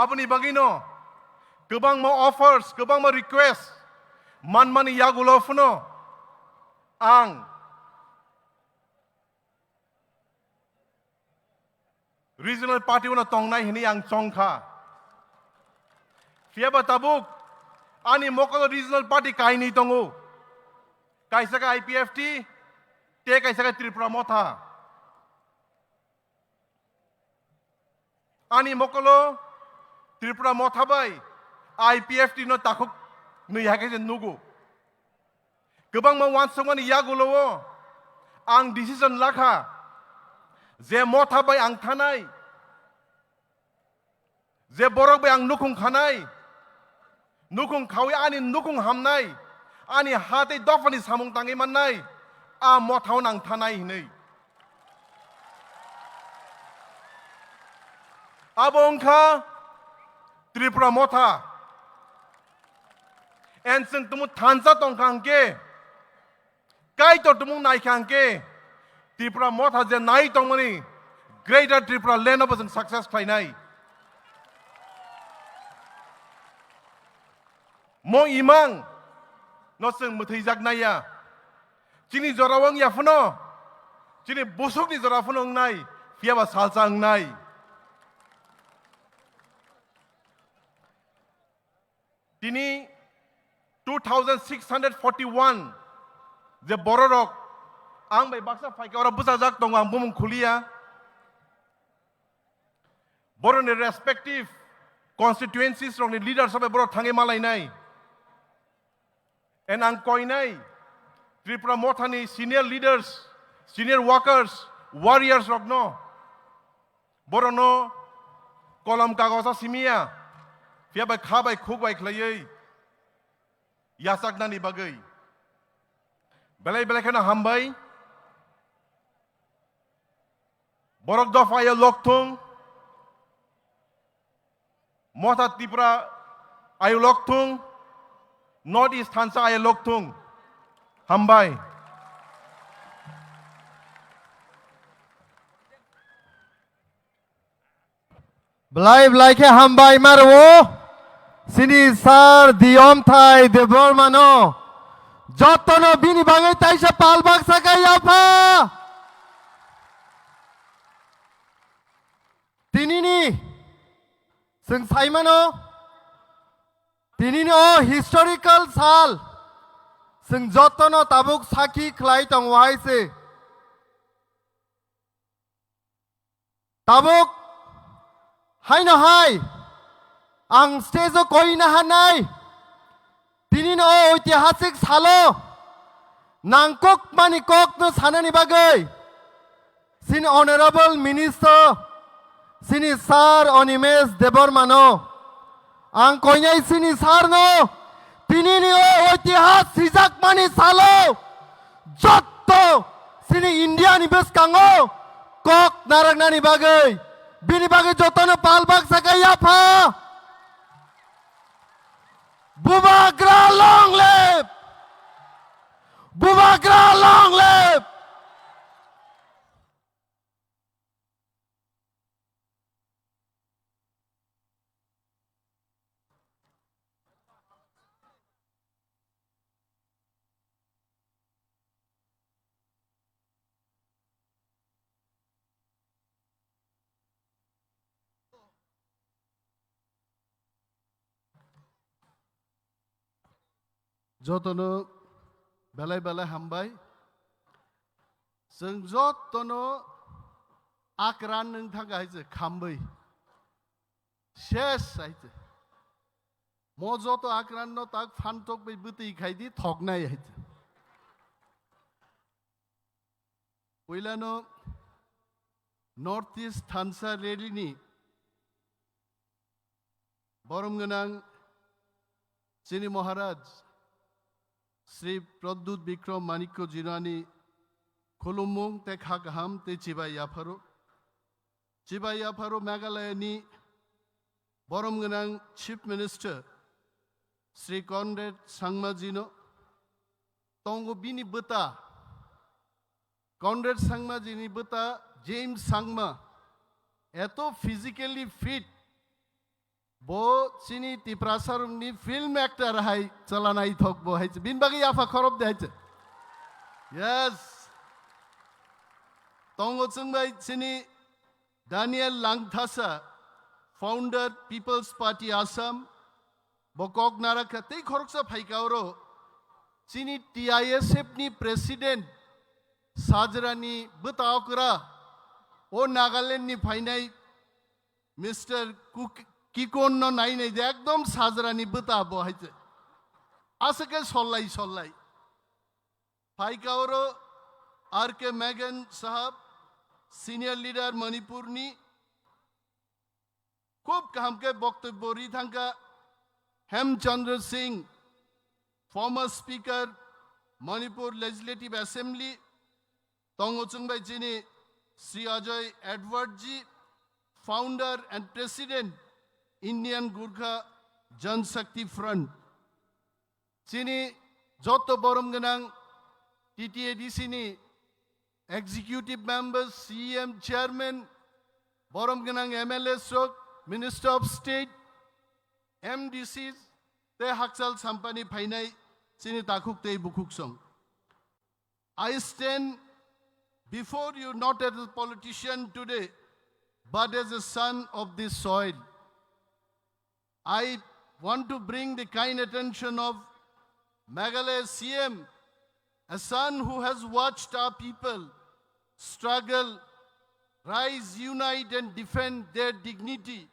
S15: आबनि बागिनो गोबां मा अफर्स गोबां मा रिक्वेस्ट मानमानि यागुलो फुनो आं regional party una tongnai hini ang chongkha fiaba tabuk ani mokolo regional party kaini tongu kaisa ka IPFT te kaisa ka Tripura Motha ani mokolo Tripura Motha bai IPFT no takuk nui hake je nugu gobang ma wansongmani yagulowo ang decision lakha je Motha bai ang thanai je borok bai ang nukung khanai nukung khawi ani nukung hamnai ani hate dofani samung tangi mannai a Motha nang thanai hinei abongkha Tripura Motha en sing tumu thansa tongkangke kai to tumu nai kangke Tripura Motha je nai tongmani greater Tripura land of success khainai mo imang no sing muthijak naya chini jorawang ya phuno chini busuk ni jora phuno ngai fiaba salsa ngai tini 2,641 je bororok ang bai baksa faika ora busajak tong ang bumung khulia boron respective constituencies rong ni leaders of borok thange malai nai and ang koinai Tripura Motha ni senior leaders senior workers warriors rogno borono kolam kagosa simia fiabai khabai khugbai khlaiei यासागनानि बागै बेलाय बेलायखौनो हामबाय बरक दफाया लकथुं मथा त्रिपुरा आयु लकथुं north east थानसा आयु लकथुं हामबाय
S6: Belai belai ke hambai marwo. Sini sar diom thai debor mano. Jotono bini bangai taisa palbak sakai apa? Tinini. Sing sai mano. Tinini oh historical sal. Sing jotono tabuk saki klai tong wai se. Tabuk Hai na hai, ang stage koi na hanai. Tini no ঐতিহাসিক salo, nangkok manikok no sanani bagay. Sin Honorable Minister, sini Sir Onimes Debormano, ang koi na sini Sir no. Tini ni ঐতিহাসিক mani salo, jotto sini India ni bes kango, kok naragna ni bagay. Bini bagi jotono palbak sakai apa? Bubagra long live! Bubagra long live! Jotono belai belai hambai. Seng jotono akran neng thanga haise khambai. Shesh haise. Mo joto akran no tak phantok bai buti khai di thognai haise. Poilano North East Thansa Redini Boromganang Sini Maharaj Sri Pradut Bikram Manikko Jirani Kolumung te khagaham te Chibayafaro Meghalaya ni Boromganang Chief Minister Sri Conrad Sangma Jino Tongo Bini Buta Conrad Sangma Jini Buta James Sangma Eto physically fit Bo sini tiprasarum ni film actor hai chalanai thok bo hai bin bagi afa khorob de hai yes tongo chungbai sini Daniel Langthasa founder People's Party Assam bokok naraka tei khoroksa phaikauro sini TISF ni president Sajrani butaokra o Nagaland ni phainai Mr. Kikon no nai nai ekdom Sajrani buta bo haise asake sollai phaikauro RK Megan sahab senior leader Manipur ni khub kahamke boktobyo ri thangka Hemchandra Singh former speaker Manipur Legislative Assembly Tongo Chungbai Chini Sri Ajay Edward ji founder and president Indian Gurkha Jan Shakti Front Chini Joto Boromganang TTADC ni executive members CM chairman Boromganang MLA stroke Minister of State MDCs te haksal sampani phainai chini takhuk tei bukhuk song I stand before you not as a politician today but as a son of this soil. I want to bring the kind attention of Meghalaya CM, a son who has watched our people struggle, rise, unite and defend their dignity.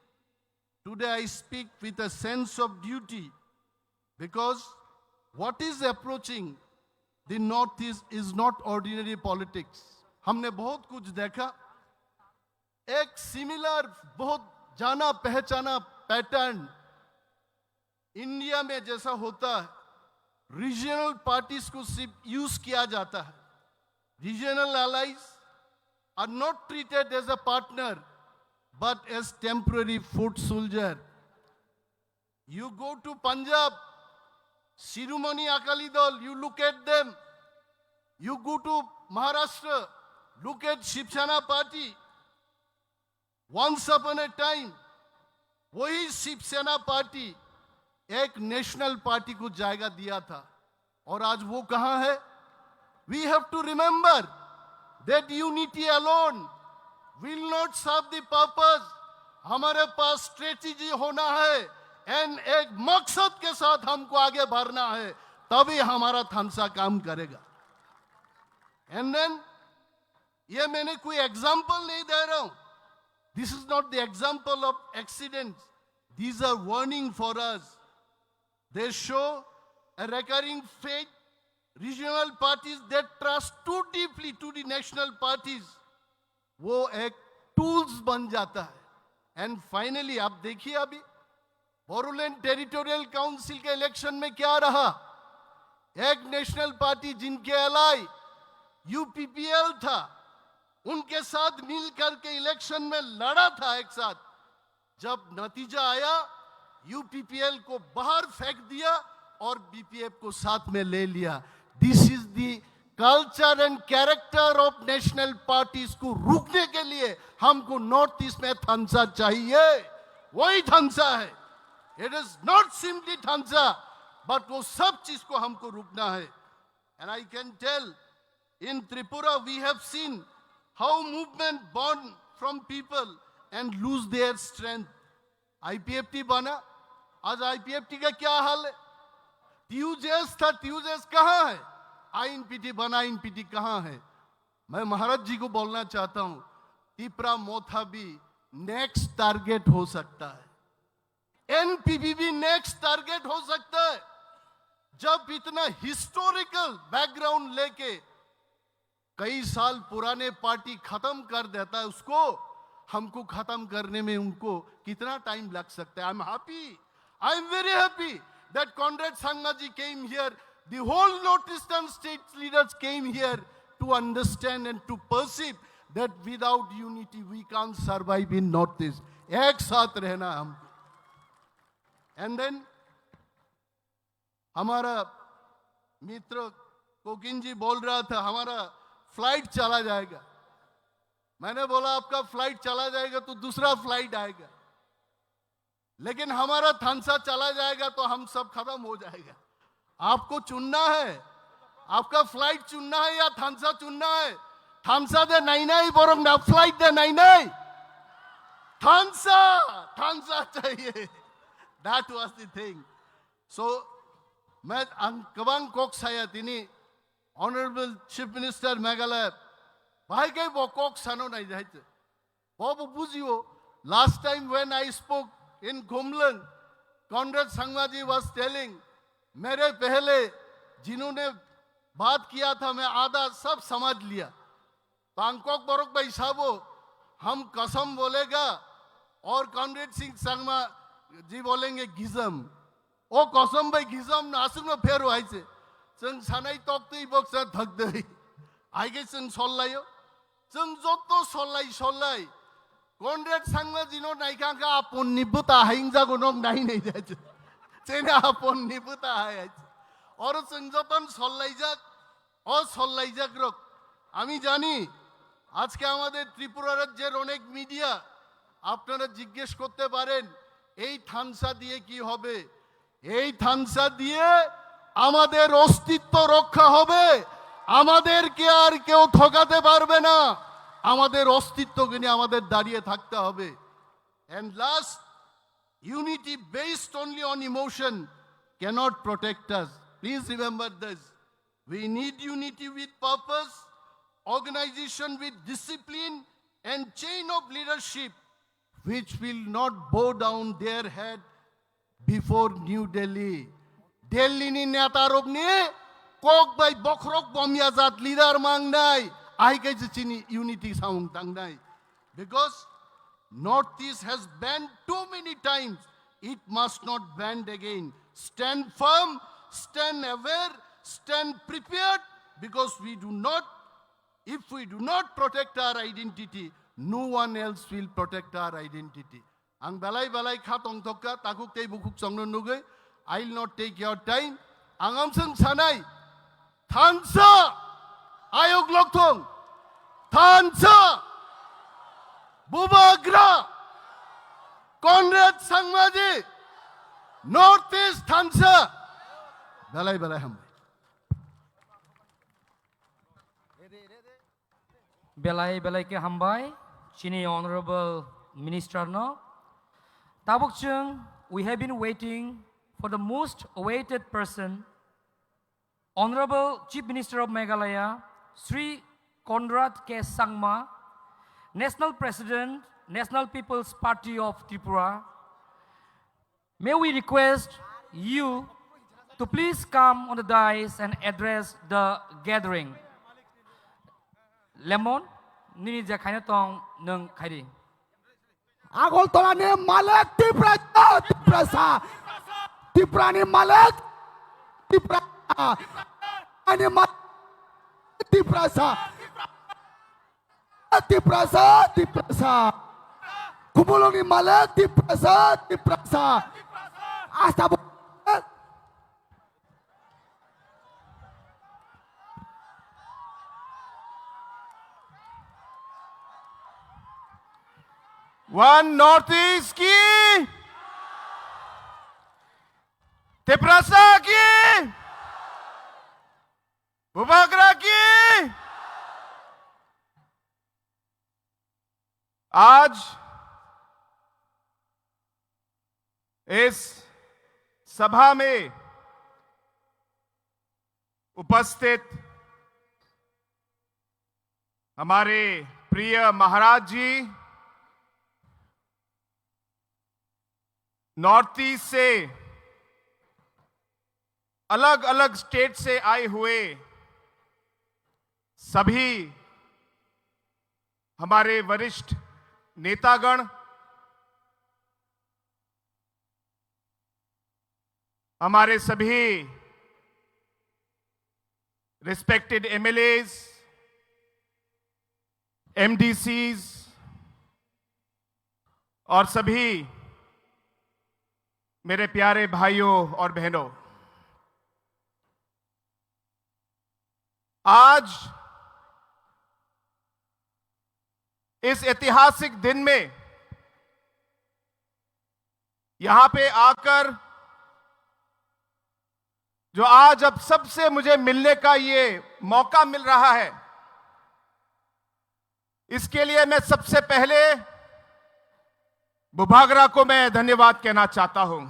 S6: Today I speak with a sense of duty because what is approaching the Northeast is not ordinary politics. हमने बहुत कुछ देखा एक similar बहुत जाना पहचाना pattern India में जैसा होता है रीजनल पार्टीज को सिर्फ यूज किया जाता है. Regional allies are not treated as a partner but as temporary foot soldier. You go to Punjab, Shiromani Akali Dal, you look at them. You go to Maharashtra, look at Shiv Sena party. Once upon a time, वही शिव सेना party एक national party को जायगा दिया था और आज वो कहां है? We have to remember that unity alone will not serve the purpose. हमारे पास स्ट्रेटेजी होना है एंड एक मकसद के साथ हमको आगे बढ़ना है, तभी हमारा थानसा काम करेगा. एंड देन ये मैंने कोई एग्जांपल नहीं दे रहा हूं. This is not the example of accidents. These are warning for us. They show a recurring fate. Regional parties that trust too deeply to the national parties, वो एक tools बन जाता है. And finally, आप देखिए अभी बोरोलैंड टेरिटोरियल काउंसिल के election में क्या रहा? एक नेशनल पार्टी जिनके एलाई यूपीपीएल था, उनके साथ मिल करके इलेक्शन में लड़ा था एक साथ. जब नतीजा आया, यूपीपीएल को बाहर फेंक दिया और बीपीएफ को साथ में ले लिया. This is the culture and character of national parties को रोकने के लिए हमको नॉर्थ ईस्ट में थानसा चाहिए. वही थानसा है. इट इज नॉट सिंपली थानसा, बट वो सब चीज को हमको रोकना है. And I can tell in Tripura we have seen how movement born from people and lose their strength. IPFT बना, आज IPFT का क्या हाल है? TUJS था, TUJS कहाँ है? INPT बना, INPT कहाँ है? मैं महाराज जी को बोलना चाहता हूं, त्रिपुरा मोथा भी नेक्स्ट टारगेट हो सकता है. NPP भी नेक्स्ट टारगेट हो सकता है. जब इतना हिस्टोरिकल बैकग्राउंड लेके कई साल पुराने पार्टी खत्म कर देता है, उसको हमको खत्म करने में उनको कितना टाइम लग सकता है? I am very happy that Conrad Sangma ji came here. The whole north eastern state leaders came here to understand and to perceive that without unity we can't survive in North East. एक साथ रहना हमको. एंड देन हमारा मित्र cocaine जी बोल रहा था हमारा flight चला जाएगा. मैंने बोला आपका फ्लाइट चला जाएगा तो दूसरा फ्लाइट आएगा, लेकिन हमारा थानसा चला जाएगा तो हम सब खत्म हो जाएगा. आपको चुनना है, आपका फ्लाइट चुनना है या थानसा चुनना है. थानसा दे नहीं बोरंग ना फ्लाइट दे नहीं. थानसा चाहिए. That was the thing. So मैं कबांग कोक साया तिनी Honorable Chief Minister Meghalaya, why gave Bokok Sano Naidait? Bob Buzio, last time when I spoke in Gumlan, Conrad Sangmaji was telling, मेरे पहले जिन्होंने बात किया था मैं आधा सब समझ लिया. बैंकॉक बरोक भाई साहबो, हम कसम बोलेगा और कॉनरेड सिंह संगमा जी बोलेंगे गिजम. ओ कसम भाई गिजम नासुक में फेर हुआ है. जों सानाय तकतै बक्सा थकदै आइगे जों सल्लायो. जों जत्तो सल्लाय कॉनरेड सांगमा जिनो नायखांका आपन निबुता हाइंजागो नक नाइ नै जाय. जेना आपन निबुता हाय और जों जतन सल्लायजाक रक. আমি জানি আজকে আমাদের ত্রিপুরা রাজ্যের অনেক মিডিয়া আপনারা জিজ্ঞেস করতে পারেন এই থানসা দিয়ে কি হবে. এই থানসা দিয়ে আমাদের অস্তিত্ব রক্ষা হবে. আমাদেরকে আর কেউ ঠকাতে পারবে না. আমাদের অস্তিত্বকে নিয়ে আমাদের দাঁড়িয়ে থাকতে হবে. And last, unity based only on emotion cannot protect us. Please remember this. We need unity with purpose, organization with discipline, and chain of leadership which will not bow down their head before New Delhi. Delhi ni netarok ni kok by bokrok bomyazat leader mangnai ai kai chini unity saung tangnai. Because Northeast has banned too many times, it must not bend again. Stand firm, stand aware, stand prepared, because we do not, if we do not protect our identity, no one else will protect our identity. Ang balay khatong tokka takuk tei bukuk songno nugai. I will not take your time. Ang amseng sanai Thansa Ayok Lokthong Thansa Bubagra Conrad Sangmaji Northeast Thansa balai ham.
S4: Belai ke hambai, Chini Honorable Minister no. Tabuk chung, we have been waiting for the most awaited person, Honorable Chief Minister of Meghalaya, Sri Conrad K. Sangma, National President, National People's Party of Tripura. May we request you to please come on the dais and address the gathering. Lemon, nini ja khaina tong nung khairi.
S16: Agol tolane Malek Tiprasa Tiprani Malek Tiprasa ani Tiprasa Kubulungi Malek Tiprasa Asta
S9: One Northeast की तिप्रसा की बुबागरा की आज इस सभा में उपस्थित हमारे प्रिय महाराज जी, नॉर्थ ईस्ट से अलग अलग स्टेट से आए हुए सभी हमारे वरिष्ठ नेतागण, हमारे सभी रिस्पेक्टेड एमएलएज, एमडीसीज और सभी मेरे प्यारे भाइयों और बहनों, आज इस ऐतिहासिक दिन में यहां पे आकर जो आज अब सबसे मुझे मिलने का ये मौका मिल रहा है, इसके लिए मैं सबसे पहले बुबागरा को मैं धन्यवाद कहना चाहता हूं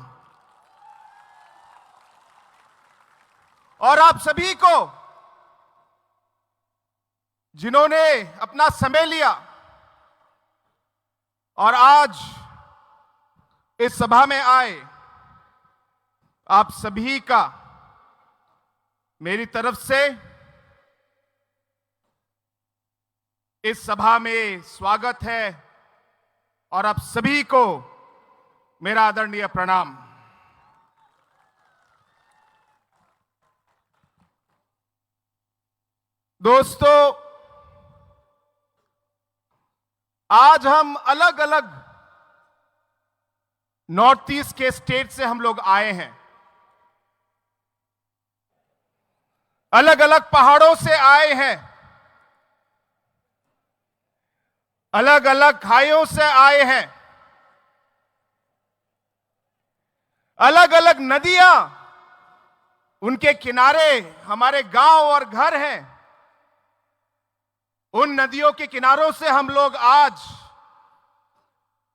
S9: और आप सभी को जिन्होंने अपना समय लिया और आज इस सभा में आए, आप सभी का मेरी तरफ से इस सभा में स्वागत है और आप सभी को मेरा आदरणीय प्रणाम। दोस्तों, आज हम अलग अलग नॉर्थ ईस्ट के स्टेट से हम लोग आए हैं, अलग अलग पहाड़ों से आए हैं, अलग अलग खाइयों से आए हैं, अलग अलग नदियां, उनके किनारे हमारे गांव और घर हैं, उन नदियों के किनारों से हम लोग आज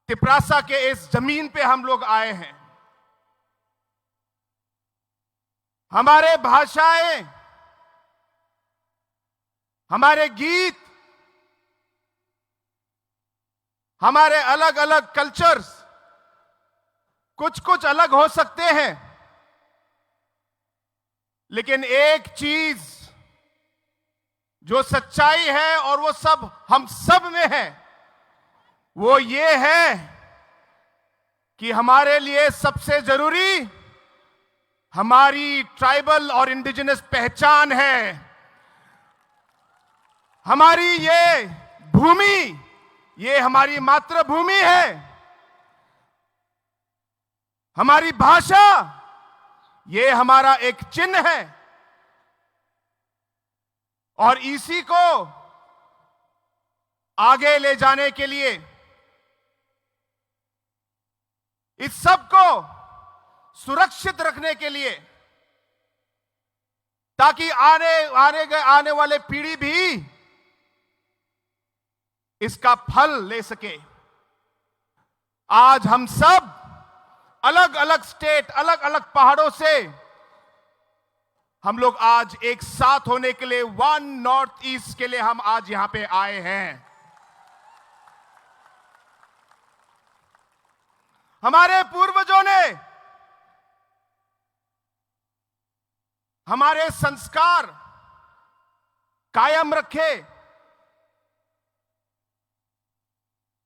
S9: तिप्रासा के इस जमीन पे हम लोग आए हैं। हमारे भाषाएं, हमारे गीत, हमारे अलग अलग कल्चर्स कुछ कुछ अलग हो सकते हैं, लेकिन एक चीज जो सच्चाई है और वो सब हम सब में है, वो ये है कि हमारे लिए सबसे जरूरी
S15: हमारी ट्राइबल और इंडिजिनस पहचान है। हमारी ये भूमि, ये हमारी मातृभूमि है। हमारी भाषा, ये हमारा एक चिन्ह है। और इसी को आगे ले जाने के लिए, इस सब को सुरक्षित रखने के लिए, ताकि आने वाले पीढ़ी भी इसका फल ले सके। आज हम सब अलग अलग स्टेट, अलग अलग पहाड़ों से हम लोग आज एक साथ होने के लिए, वन नॉर्थ ईस्ट के लिए हम आज यहां पे आए हैं। हमारे पूर्वजों ने हमारे संस्कार कायम रखे।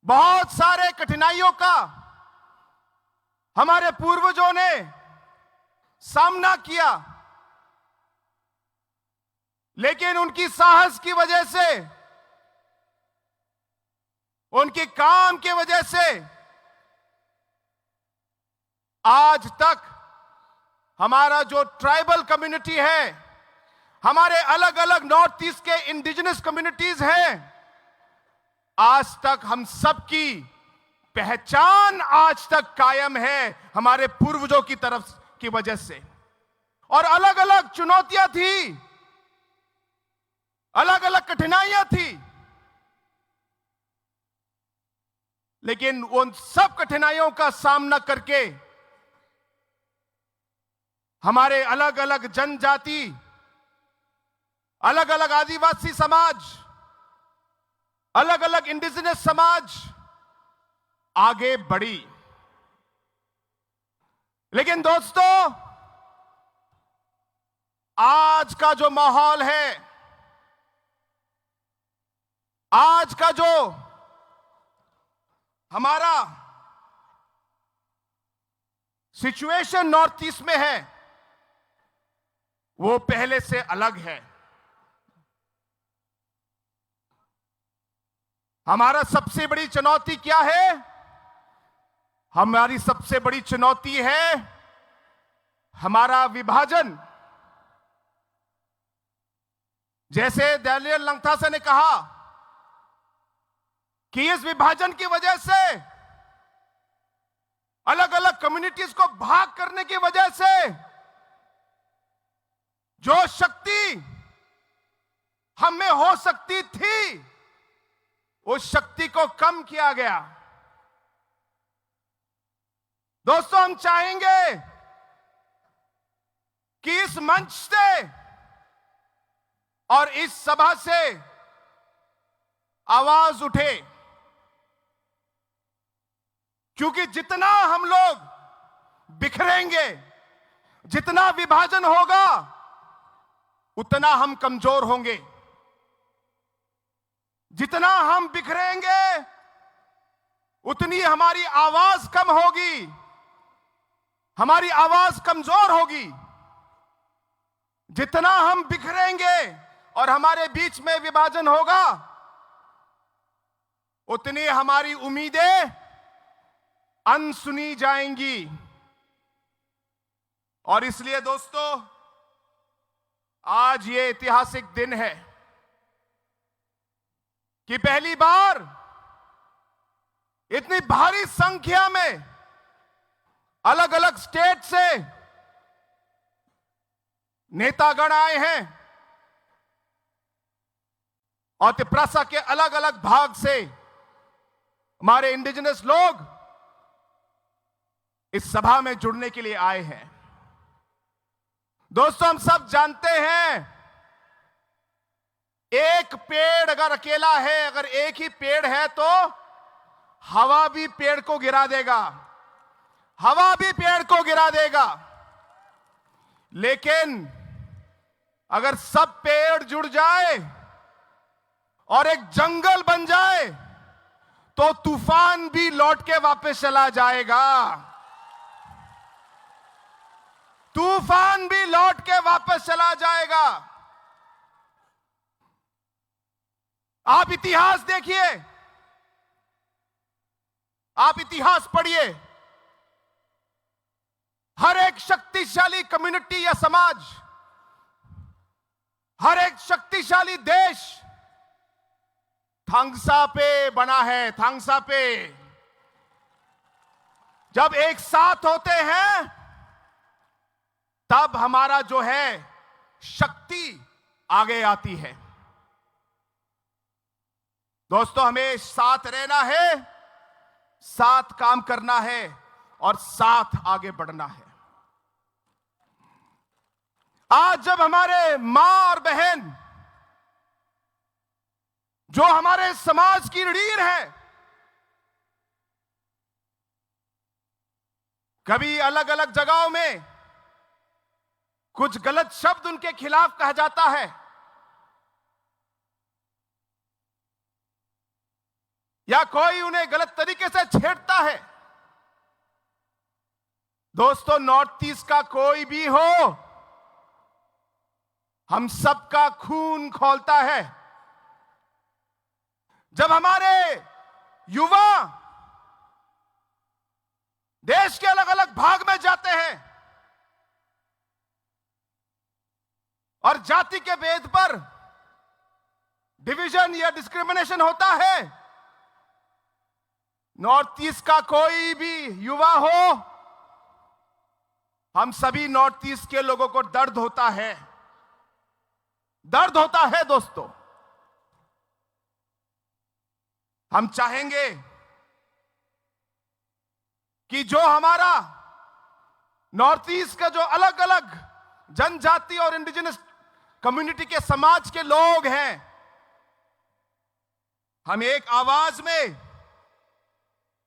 S15: बहुत सारे कठिनाइयों का हमारे पूर्वजों ने सामना किया, लेकिन उनकी साहस की वजह से, उनके काम की वजह से आज तक हमारा जो ट्राइबल कम्युनिटी है, हमारे अलग अलग नॉर्थ ईस्ट के इंडिजिनस कम्युनिटीज हैं, आज तक हम सबकी पहचान आज तक कायम है हमारे पूर्वजों की तरफ की वजह से। और अलग अलग चुनौतियां थी, अलग अलग कठिनाइयां थी, लेकिन उन सब कठिनाइयों का सामना करके हमारे अलग अलग जनजाति, अलग अलग आदिवासी समाज, अलग अलग इंडिजिनस समाज आगे बढ़ी। लेकिन दोस्तों, आज का जो माहौल है, आज का जो हमारा सिचुएशन नॉर्थ ईस्ट में है, वो पहले से अलग है। हमारा सबसे बड़ी चुनौती क्या है? हमारी सबसे बड़ी चुनौती है हमारा विभाजन। जैसे दानियल लंगथासा ने कहा कि इस विभाजन की वजह से, अलग अलग कम्युनिटीज को भाग करने की वजह से, जो शक्ति हम में हो सकती थी, उस शक्ति को कम किया गया। दोस्तों, हम चाहेंगे कि इस मंच से और इस सभा से आवाज उठे, क्योंकि जितना हम लोग बिखरेंगे, जितना विभाजन होगा, उतना हम कमजोर होंगे। जितना हम बिखरेंगे, उतनी हमारी आवाज कम होगी, हमारी आवाज कमजोर होगी। जितना हम बिखरेंगे और हमारे बीच में विभाजन होगा, उतनी हमारी उम्मीदें अनसुनी जाएंगी। और इसलिए दोस्तों, आज ये ऐतिहासिक दिन है कि पहली बार इतनी भारी संख्या में अलग अलग स्टेट से नेतागण आए हैं और तिप्रासा के अलग अलग भाग से हमारे इंडिजिनस लोग इस सभा में जुड़ने के लिए आए हैं। दोस्तों, हम सब जानते हैं, एक पेड़ अगर अकेला है, अगर एक ही पेड़ है, तो हवा भी पेड़ को गिरा देगा, हवा भी पेड़ को गिरा देगा। लेकिन अगर सब पेड़ जुड़ जाए और एक जंगल बन जाए, तो तूफान भी लौट के वापस चला जाएगा। तूफान भी लौट के वापस चला जाएगा। आप इतिहास देखिए, आप इतिहास पढ़िए। हर एक शक्तिशाली कम्युनिटी या समाज, हर एक शक्तिशाली देश थांगसा पे बना है, थांगसा पे। जब एक साथ होते हैं तब हमारा जो है शक्ति आगे आती है। दोस्तों, हमें साथ रहना है, साथ काम करना है और साथ आगे बढ़ना है। आज जब हमारे मां और बहन जो हमारे समाज की रीढ़ है, कभी अलग अलग जगहों में कुछ गलत शब्द उनके खिलाफ कहा जाता है, या कोई उन्हें गलत तरीके से छेड़ता है। दोस्तों, नॉर्थ ईस्ट का कोई भी हो, हम सबका खून खौलता है। जब हमारे युवा देश के अलग अलग भाग में जाते हैं और जाति के भेद पर डिवीजन या डिस्क्रिमिनेशन होता है, नॉर्थ ईस्ट का कोई भी युवा हो, हम सभी नॉर्थ ईस्ट के लोगों को दर्द होता है, दर्द होता है। दोस्तों, हम चाहेंगे कि जो हमारा नॉर्थ ईस्ट का जो अलग अलग जनजाति और इंडिजिनस कम्युनिटी के समाज के लोग हैं, हम एक आवाज में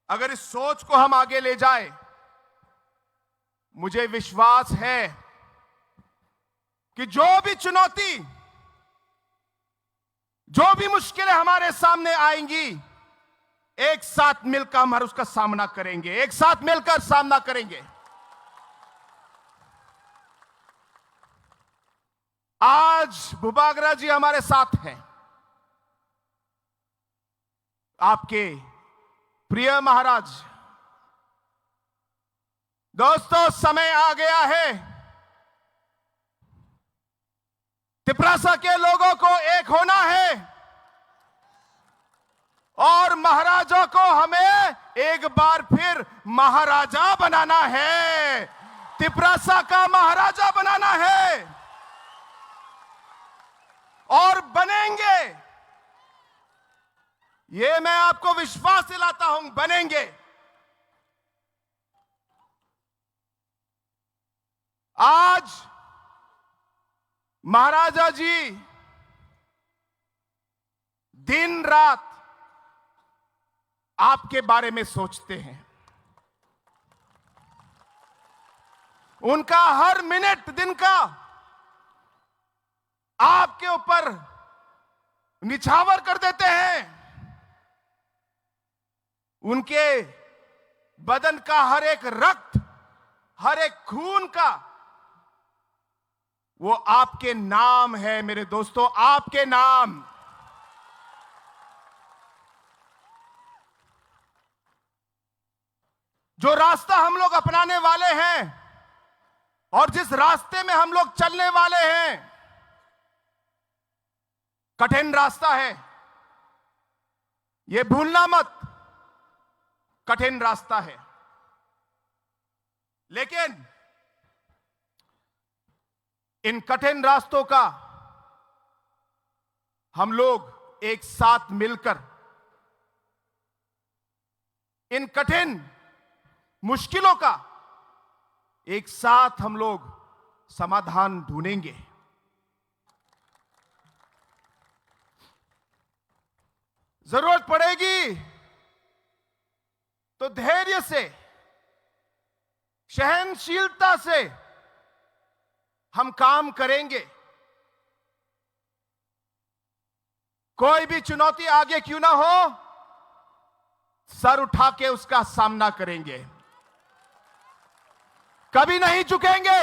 S15: अगर इस सोच को हम आगे ले जाए, मुझे विश्वास है कि जो भी चुनौती, जो भी मुश्किलें हमारे सामने आएंगी, एक साथ मिलकर हम उसका सामना करेंगे, एक साथ मिलकर सामना करेंगे। आज बुबागरा जी हमारे साथ हैं, आपके प्रिय महाराज। दोस्तों, समय आ गया है, तिपरासा के लोगों को एक होना है और महाराजा को हमें एक बार फिर महाराजा बनाना है, तिपरासा का महाराजा बनाना है और बनेंगे। ये मैं आपको विश्वास दिलाता हूं, बनेंगे। आज महाराजा जी दिन रात आपके बारे में सोचते हैं, उनका हर मिनट दिन का आपके ऊपर निछावर कर देते हैं। उनके बदन का हर एक रक्त, हर एक खून का वो आपके नाम है मेरे दोस्तों, आपके नाम। जो रास्ता हम लोग अपनाने वाले हैं और जिस रास्ते में हम लोग चलने वाले हैं, कठिन रास्ता है, ये भूलना मत, कठिन रास्ता है। लेकिन इन कठिन रास्तों का हम लोग एक साथ मिलकर इन कठिन मुश्किलों का एक साथ हम लोग समाधान ढूंढेंगे। जरूरत पड़ेगी तो धैर्य से, सहनशीलता से हम काम करेंगे। कोई भी चुनौती आगे क्यों ना हो, सर उठा के उसका सामना करेंगे, कभी नहीं झुकेंगे।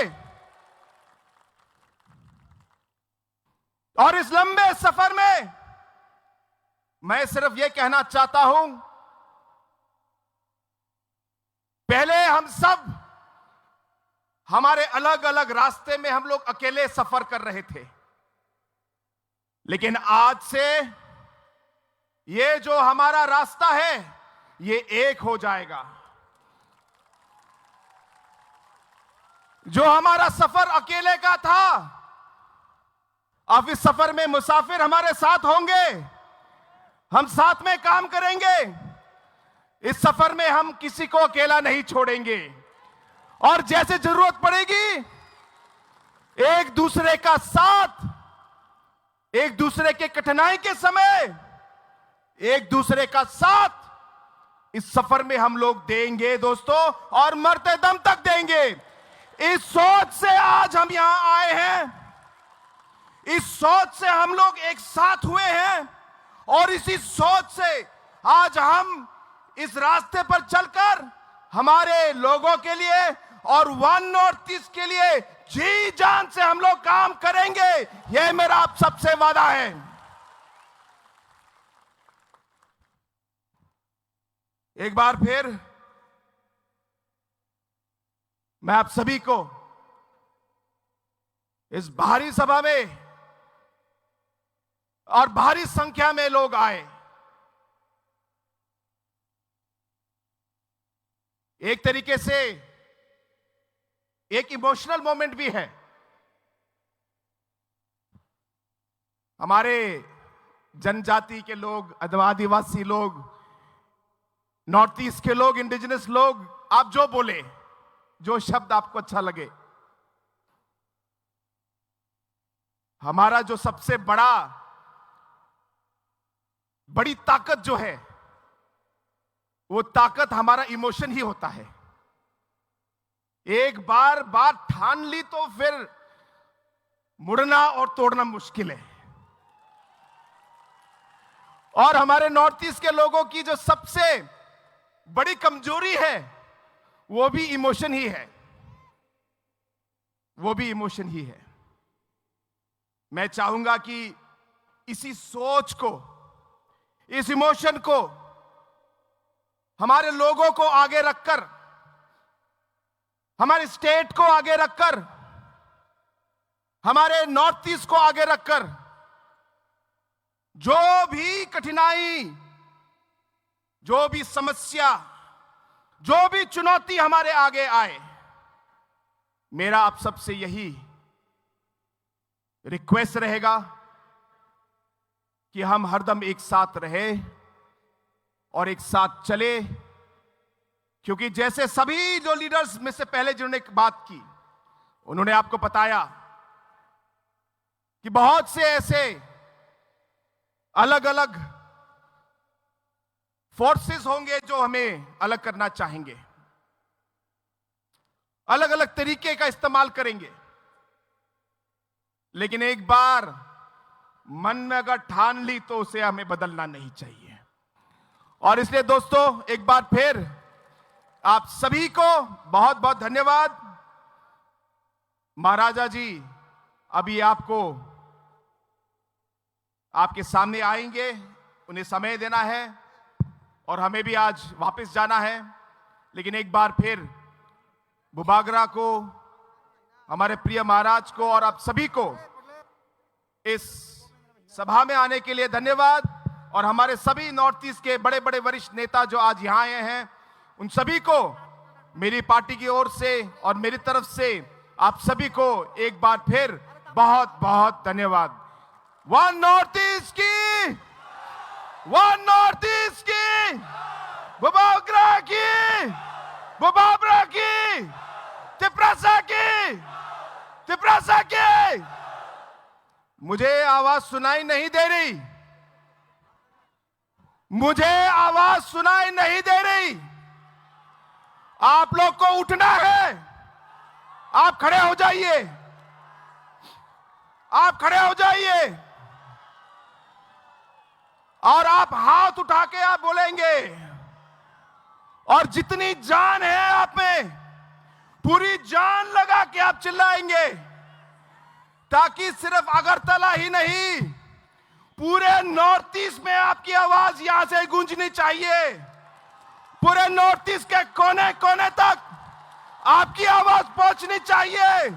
S15: और इस लंबे सफर में मैं सिर्फ यह कहना चाहता हूं, पहले हम सब हमारे अलग अलग रास्ते में हम लोग अकेले सफर कर रहे थे, लेकिन आज से ये जो हमारा रास्ता है ये एक हो जाएगा। जो हमारा सफर अकेले का था, अब इस सफर में मुसाफिर हमारे साथ होंगे, हम साथ में काम करेंगे। इस सफर में हम किसी को अकेला नहीं छोड़ेंगे और जैसे जरूरत पड़ेगी एक दूसरे का साथ, एक दूसरे के कठिनाई के समय एक दूसरे का साथ इस सफर में हम लोग देंगे दोस्तों, और मरते दम तक देंगे। इस सोच से आज हम यहां आए हैं, इस सोच से हम लोग एक साथ हुए हैं और इसी सोच से आज हम इस रास्ते पर चलकर हमारे लोगों के लिए और वन नॉर्थ ईस्ट के लिए जी जान से हम लोग काम करेंगे। यह मेरा आप सबसे वादा है। एक बार फिर मैं आप सभी को इस भारी सभा में और भारी संख्या में लोग आए, एक तरीके से एक इमोशनल मोमेंट भी है। हमारे जनजाति के लोग, आदिवासी लोग, नॉर्थ ईस्ट के लोग, इंडिजिनस लोग, आप जो बोले, जो शब्द आपको अच्छा लगे, हमारा जो सबसे बड़ी ताकत जो है वो ताकत हमारा इमोशन ही होता है। एक बार बात ठान ली तो फिर मुड़ना और तोड़ना मुश्किल है। और हमारे नॉर्थ ईस्ट के लोगों की जो सबसे बड़ी कमजोरी है वो भी इमोशन ही है, वो भी इमोशन ही है। मैं चाहूंगा कि इसी सोच को, इस इमोशन को हमारे लोगों को आगे रखकर, हमारे स्टेट को आगे रखकर, हमारे नॉर्थ ईस्ट को आगे रखकर, जो भी कठिनाई, जो भी समस्या, जो भी चुनौती हमारे आगे आए, मेरा आप सबसे यही रिक्वेस्ट रहेगा कि हम हरदम एक साथ रहे और एक साथ चले। क्योंकि जैसे सभी जो लीडर्स में से पहले जिन्होंने बात की, उन्होंने आपको बताया कि बहुत से ऐसे अलग अलग फोर्सेस होंगे जो हमें अलग करना चाहेंगे, अलग अलग तरीके का इस्तेमाल करेंगे, लेकिन एक बार मन में अगर ठान ली तो उसे हमें बदलना नहीं चाहिए। और इसलिए दोस्तों एक बार फिर आप सभी को बहुत बहुत धन्यवाद। महाराजा जी अभी आपको आपके सामने आएंगे, उन्हें समय देना है और हमें भी आज वापस जाना है। लेकिन एक बार फिर बुबागरा को, हमारे प्रिय महाराज को और आप सभी को इस सभा में आने के लिए धन्यवाद। और हमारे सभी नॉर्थ ईस्ट के बड़े बड़े वरिष्ठ नेता जो आज यहाँ आए हैं, उन सभी को मेरी पार्टी की ओर से और मेरी तरफ से आप सभी को एक बार फिर बहुत बहुत धन्यवाद। वन नॉर्थ ईस्ट की, वन नॉर्थ ईस्ट की, बुबागरा की, बुबागरा की, तिपरासा की, तिपरासा की। मुझे आवाज सुनाई नहीं दे रही, मुझे आवाज सुनाई नहीं दे रही। आप लोग को उठना है, आप खड़े हो जाइए, आप खड़े हो जाइए और आप हाथ उठा के आप बोलेंगे। और जितनी जान है आप में, पूरी जान लगा के आप चिल्लाएंगे ताकि सिर्फ अगरतला ही नहीं, पूरे नॉर्थ ईस्ट में आपकी आवाज यहां से गूंजनी चाहिए। पूरे नॉर्थ ईस्ट के कोने कोने तक आपकी आवाज पहुंचनी चाहिए।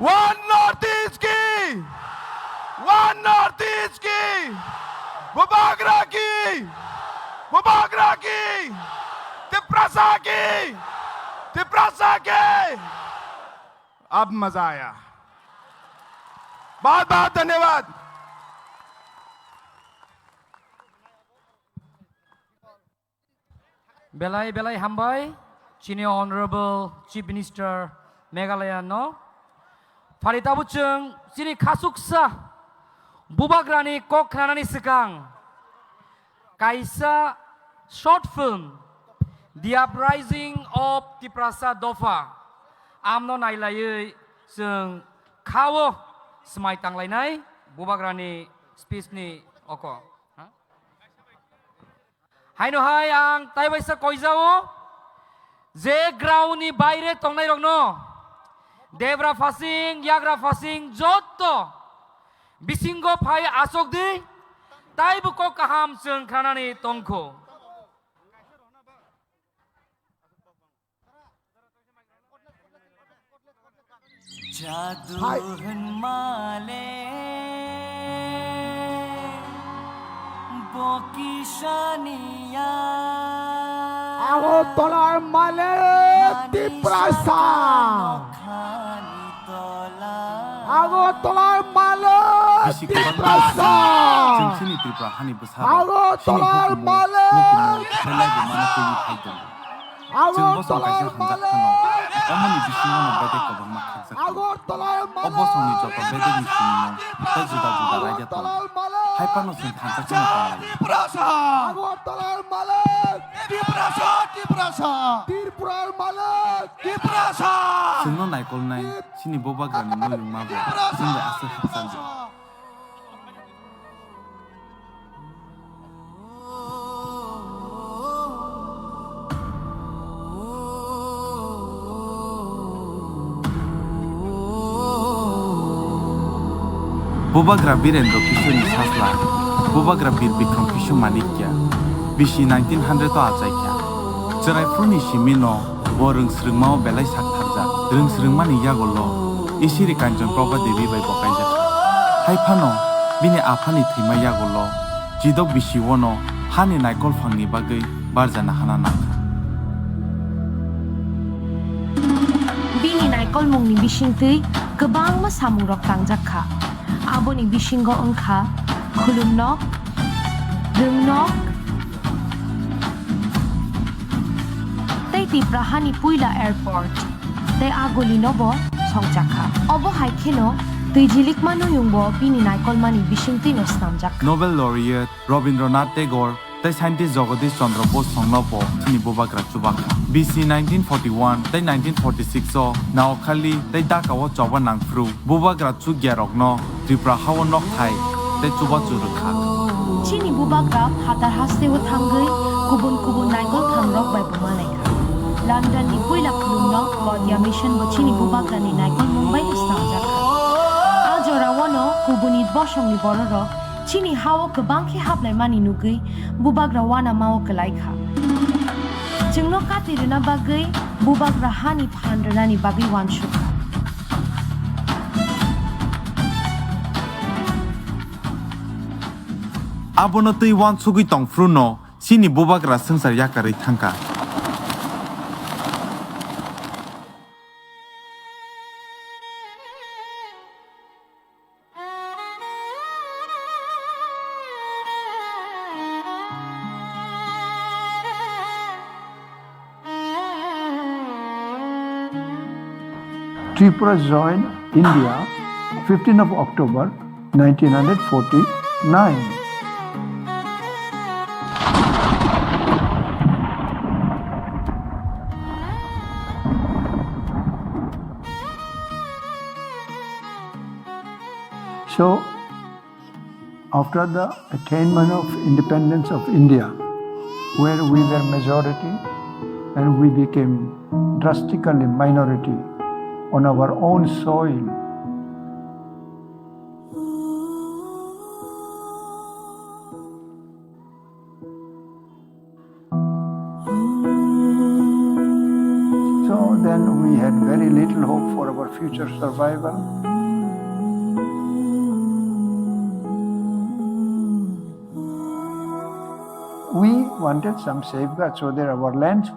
S15: वन नॉर्थ ईस्ट की, वन नॉर्थ ईस्ट की, बुबागरा की, बुबागरा की, तिप्रासा की, तिप्रासा के। अब मजा आया। बहुत बहुत धन्यवाद।
S4: Belai belai hambai, Chini Honorable Chief Minister Meghalaya no. Farita buceng Chini kasuksa, Bubagrani kok kanani sekang. Kaisa short film, The Uprising of Tiprasa Dofa. Amno nailai seng kawo semai tanglai nai, Bubagrani speech ni oko. Haino hai ang taiwaisa koizao je ground ni baire tongnai rokno debra fasing yagra fasing jotto bisingo phai asok di taibu ko kaham seng khanani tongko
S17: jaduhan male Bokishania
S16: Agotolar male Tiprasa Agotolar male Tiprasa Agotolar male Agotolar male
S18: 어머니 비신나는 베데가 방막 항상 어버송이 저거 베데니 신이모 때주다 주다 라이아토 하이파노슨 단짝지나 방말
S16: Agotolar male Tiprasa Tiprasa Tirpurar male Tiprasa
S18: 승노 나이꼴나이 신이 보바그라니 노용마보 승대 아스 학산지 Bubagra Birendro Kishoni Sasla, Bubagra Bir Bikram Kishu Manikya, Bishi 1900 to Achaikya. Jerai Funi Shimino, Borung Srungmao Belai Saktarja, Drung Srungmani Yagolo, Ishiri Kanjan Proba Devi by Bokaja. Haipano, Bini Apani Tima Yagolo, Jidok Bishi Wono, Hani Naikol Fangni Bagai, Barzana Hananaka.
S19: Bini Naikol Mungni Bishingtui, Kebang Masamurok Tangjaka. Aboni bisingo engka khulumnok rungnog tei tiprahani puila airport tei agoli nobo songjaka obo haikeno tuijilik manu yungbo bini naikol mani bisingti no snamjak
S18: Nobel laureate Rabindranath Tagore tei scientist Jagadish Chandra Bose songlopo chini Bubagra chubaka BC 1941 tei 1946 o naokhali tei dakawo choba nangfru Bubagra chu gyarokno Tripura hawo nok thai tei chuba churukha
S19: chini Bubagra hatar haste ho thangai kubun kubun naikol thangrok bai bumalaika London ni puila khulumnok Claudia Mission bo chini Bubagra ni naikol Mumbai no snamjak ajora wono kubunit bosong ni bororo chini hawo kebangki hablai mani nugai Bubagra wana mawo kelaika jengno katirina bagai Bubagra hani phandrana ni bagai wanshuka
S18: abono tei wan sugui tongfru no sini Bubagra sangsar yakari thangka
S20: Tripura joined India 15 of October 1949. So, after the attainment of independence of India, where we were majority and we became drastically minority on our own soil, then we had very little hope for our future survival. We wanted some safeguards so that our land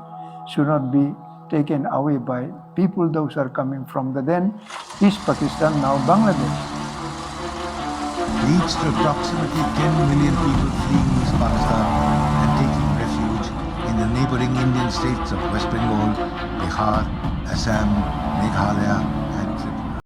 S20: should not be taken away by people those are coming from the then East Pakistan, now Bangladesh.
S11: Leads to approximately 10 million people fleeing East Pakistan and taking refuge in the neighboring Indian states of West Bengal, Bihar, Assam, Meghalaya, and Tripura.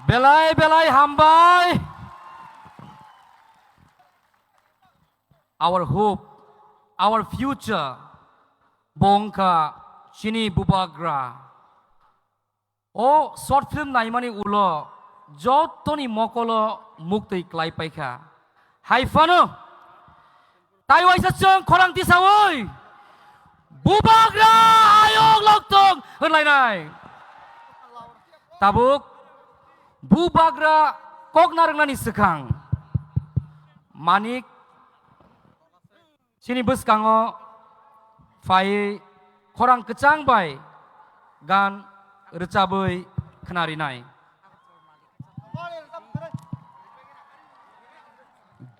S4: Belai belai hambai. Our hope, our future. Bongka Chini Bubagra. O short film naimani ulo. Jotoni mokolo mukti klai paika. Haifano. Taiwai sachong korang tisawoi. Bubagra ayong loktong. Henlai nai. Tabuk. Bubagra kok narengnani sekang. Manik sini beskango fai korang kecang bai gan recabai kenari nai.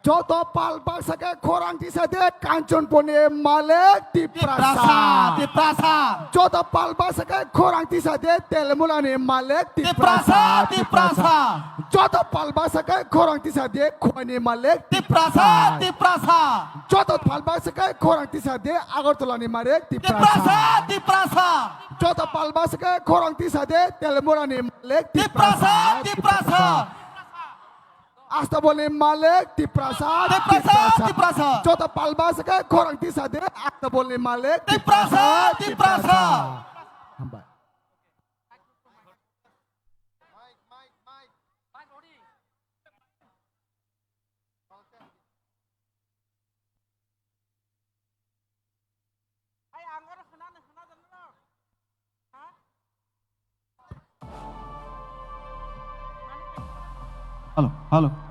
S16: Joto palbak sake korang tisade kancon pone malek di prasa. Joto palbak sake korang tisade telmulane malek di prasa. Joto palbak sake korang tisade kone malek di prasa. Joto palbak sake korang tisade agartolani malek di prasa. Joto palbak sake korang tisade telmulane malek di prasa. Asta boleh malek di prasa. Jota palba seke korang tisade. Asta boleh malek di prasa. Hambat.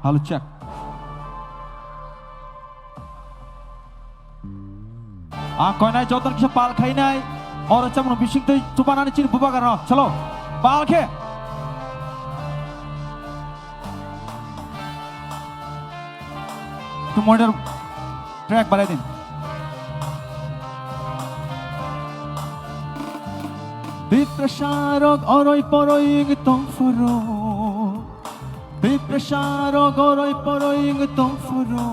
S21: Halo, cek. Koi nai jotan kisah pal khai nai. Orang cakap bising tu coba nani cini bubagar no. Chalo, pal ke. Tu model track balai din. Diprasarok oroi poroi ngitong furo. Diprasarok oroi poroi ngitong furo.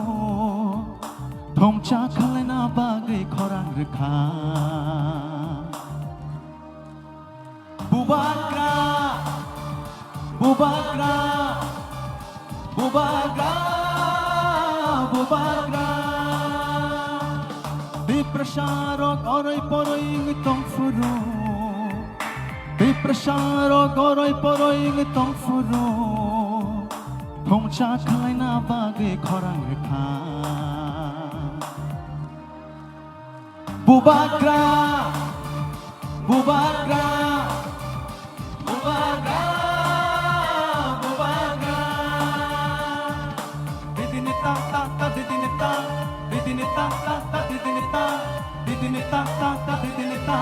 S21: Thomcha khalena bagai khorang rekha. Bubagra, bubagra, bubagra, bubagra. Diprasarok oroi poroi ngitong furo. Diprasarok oroi poroi ngitong furo. Thomcha khalena bagai khorang rekha. Bubagra, bubagra, bubagra, bubagra. ta ta ta di di ni ta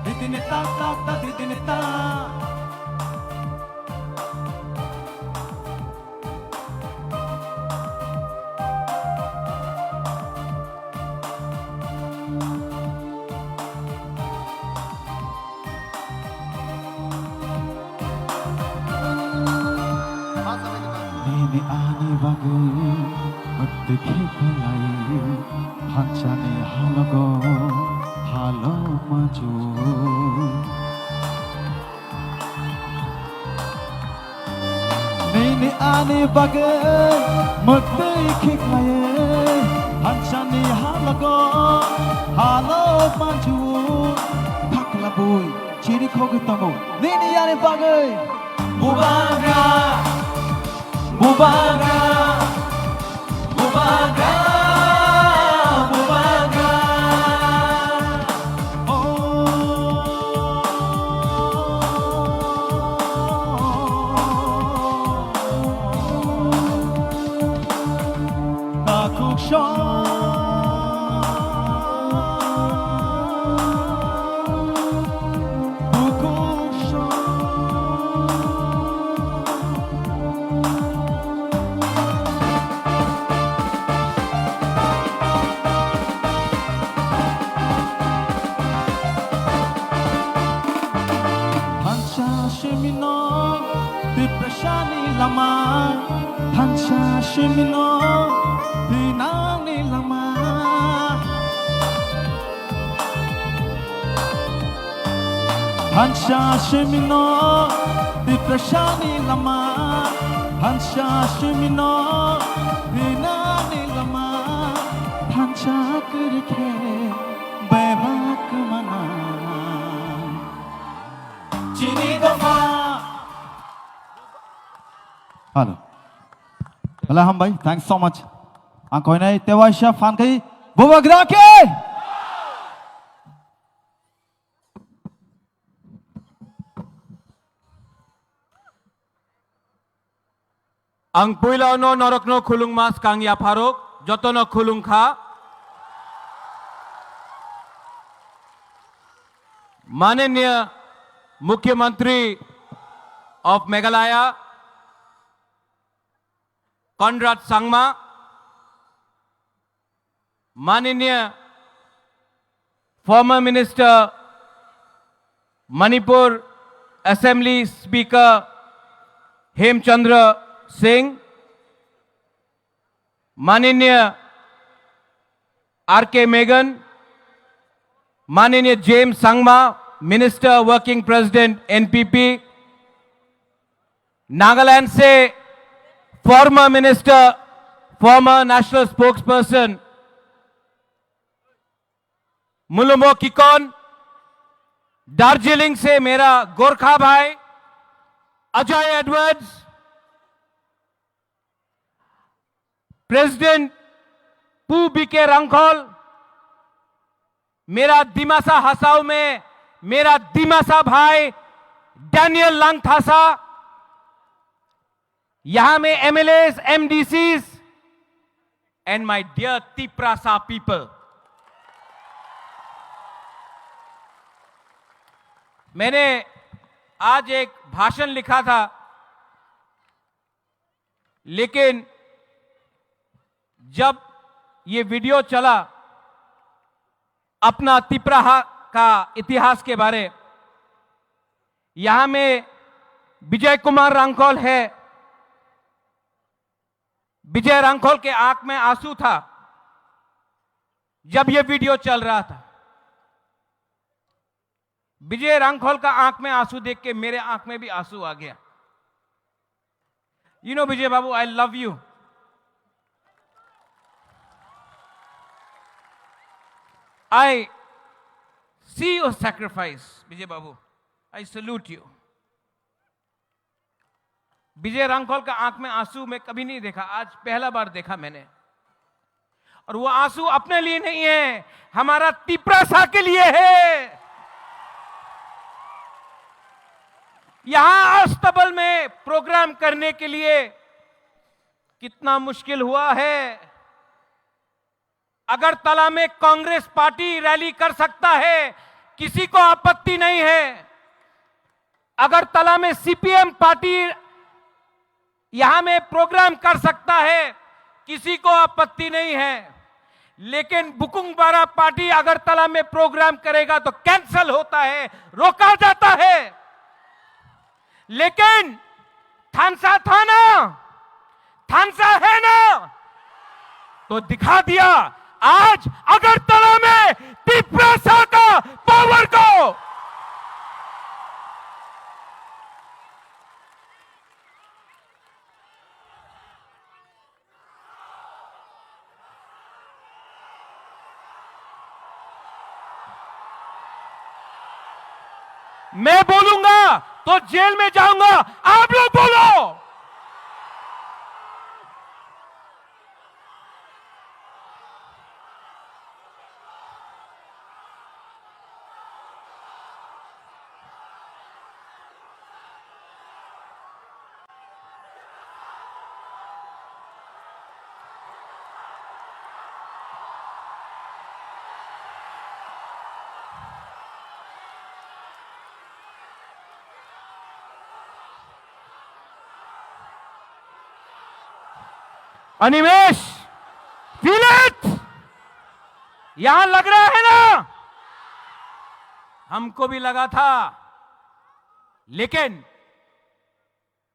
S21: di di ni ta ta ta di di ni ta Nini ani bagu Mati khikalai Hanchani halago Halo maju Nini ani bagu Mati khikalai Hanchani halago Halo maju Pakla boy Chiri khogi tango Nini ani bagu Bubaga Bubaga, Bubaga, Bubaga. Takuk shon, bukuk shon. Lama Hansa Shimino Dinani Lama Hansa Shimino Diprashani Lama Hansa Shimino Dinani Lama Hansa Kurike Bebak Mana Chini Doma Halo. Alham bhai, thanks so much. Ang koi nai Tewaisha fan kai Bubagra ke.
S5: Ang puila no norokno khulung mas kang ya pharok jotono khulung kha माननीय मुख्यमंत्री of Meghalaya Conrad Sangma, माननीय former minister Manipur Assembly Speaker Hemchandra Singh, माननीय R.K. Megan, माननीय James Sangma, Minister Working President NPP, Nagaland से former minister former national spokesperson Mmhonlumo Kikon, Darjeeling से मेरा गोरखा भाई Ajay Edwards, president Pu B रंगखोल, मेरा दिमासा हसाऊ में मेरा दिमासा भाई डैनियल लंगथासा, यहां में MLAs, MDCs and my dear Tiprasa people. मैंने आज एक भाषण लिखा था, लेकिन जब ये वीडियो चला अपना तिपरा का इतिहास के बारे, यहां में विजय कुमार रंगखोल है, विजय रंगखोल के आंख में आंसू था जब यह वीडियो चल रहा था। विजय रंगखोल का आंख में आंसू देख के मेरे आंख में भी आंसू आ गया। यू नो विजय बाबू, I love you. I see your sacrifice Vijay बाबू, I salute you. Vijay Rangkhol का आंख में आंसू मैं कभी नहीं देखा, आज पहला बार देखा मैंने। और वो आंसू अपने लिए नहीं है, हमारा तिपरासा के लिए है। यहां अस्तबल में प्रोग्राम करने के लिए कितना मुश्किल हुआ है। अगरतला में कांग्रेस पार्टी रैली कर सकता है, किसी को आपत्ति नहीं है। अगरतला में सीपीएम पार्टी यहां में प्रोग्राम कर सकता है, किसी को आपत्ति नहीं है। लेकिन बुकुंगबारा पार्टी अगरतला में प्रोग्राम करेगा तो कैंसिल होता है, रोका जाता है। लेकिन थानसा था ना, थानसा है ना, तो दिखा दिया आज अगरतला में तिप्रासा का पावर को। मैं बोलूंगा तो जेल में जाऊंगा, आप लोग बोलो। अनिमेश, फील इट, यहां लग रहा है ना, हमको भी लगा था। लेकिन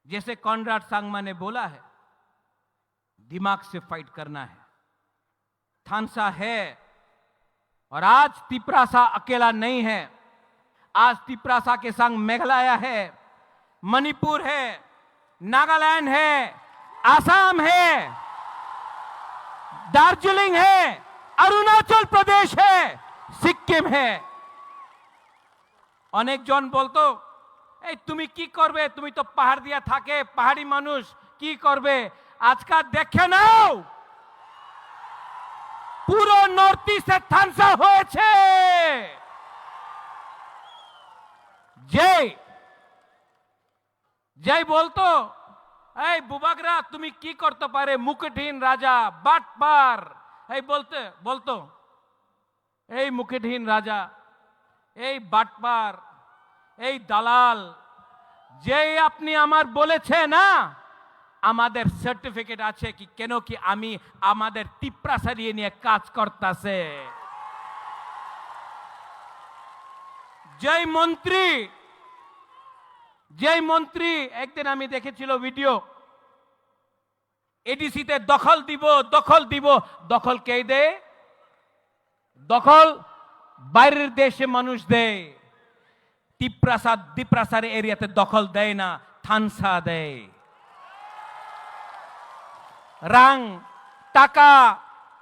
S5: जैसे कॉनराड सांगमा ने बोला है, दिमाग से फाइट करना है। थानसा है और आज तिप्रासा अकेला नहीं है। आज तिप्रासा के संग मेघालय है, मणिपुर है, नागालैंड है, आसाम है, दार्जिलिंग है, अरुणाचल प्रदेश है, सिक्किम है। अनेक जन बोलतो ए तुमी की करबे, तुमी तो पहाड़ दिया थाके, पहाड़ी मानुष की करबे। आज का देखे नाओ पुरो नॉर्थ ईस्टे थानसा হয়েছে। जय जय बोलतो এই বুবাগরা তুমি কি করতে পারে, মুকুটহীন রাজা, বাটপার, এই বলতে বলতো এই মুকুটহীন রাজা, এই বাটপার, এই দালাল, যেই আপনি আমার বলেছে না আমাদের সার্টিফিকেট আছে কি কেন কি আমি আমাদের তিপ্রাসারিয়ে নিয়ে কাজ করতেছে। যেই মন্ত্রী একদিন আমি দেখেছিল ভিডিও, এডিসিতে দখল দিব দখল দিব, দখল কে দেয়? দখল বাইরের দেশে মানুষ দেয়। তিপ্রাসার এরিয়াতে দখল দেয় না, থানসা দেয়। রাং টাকা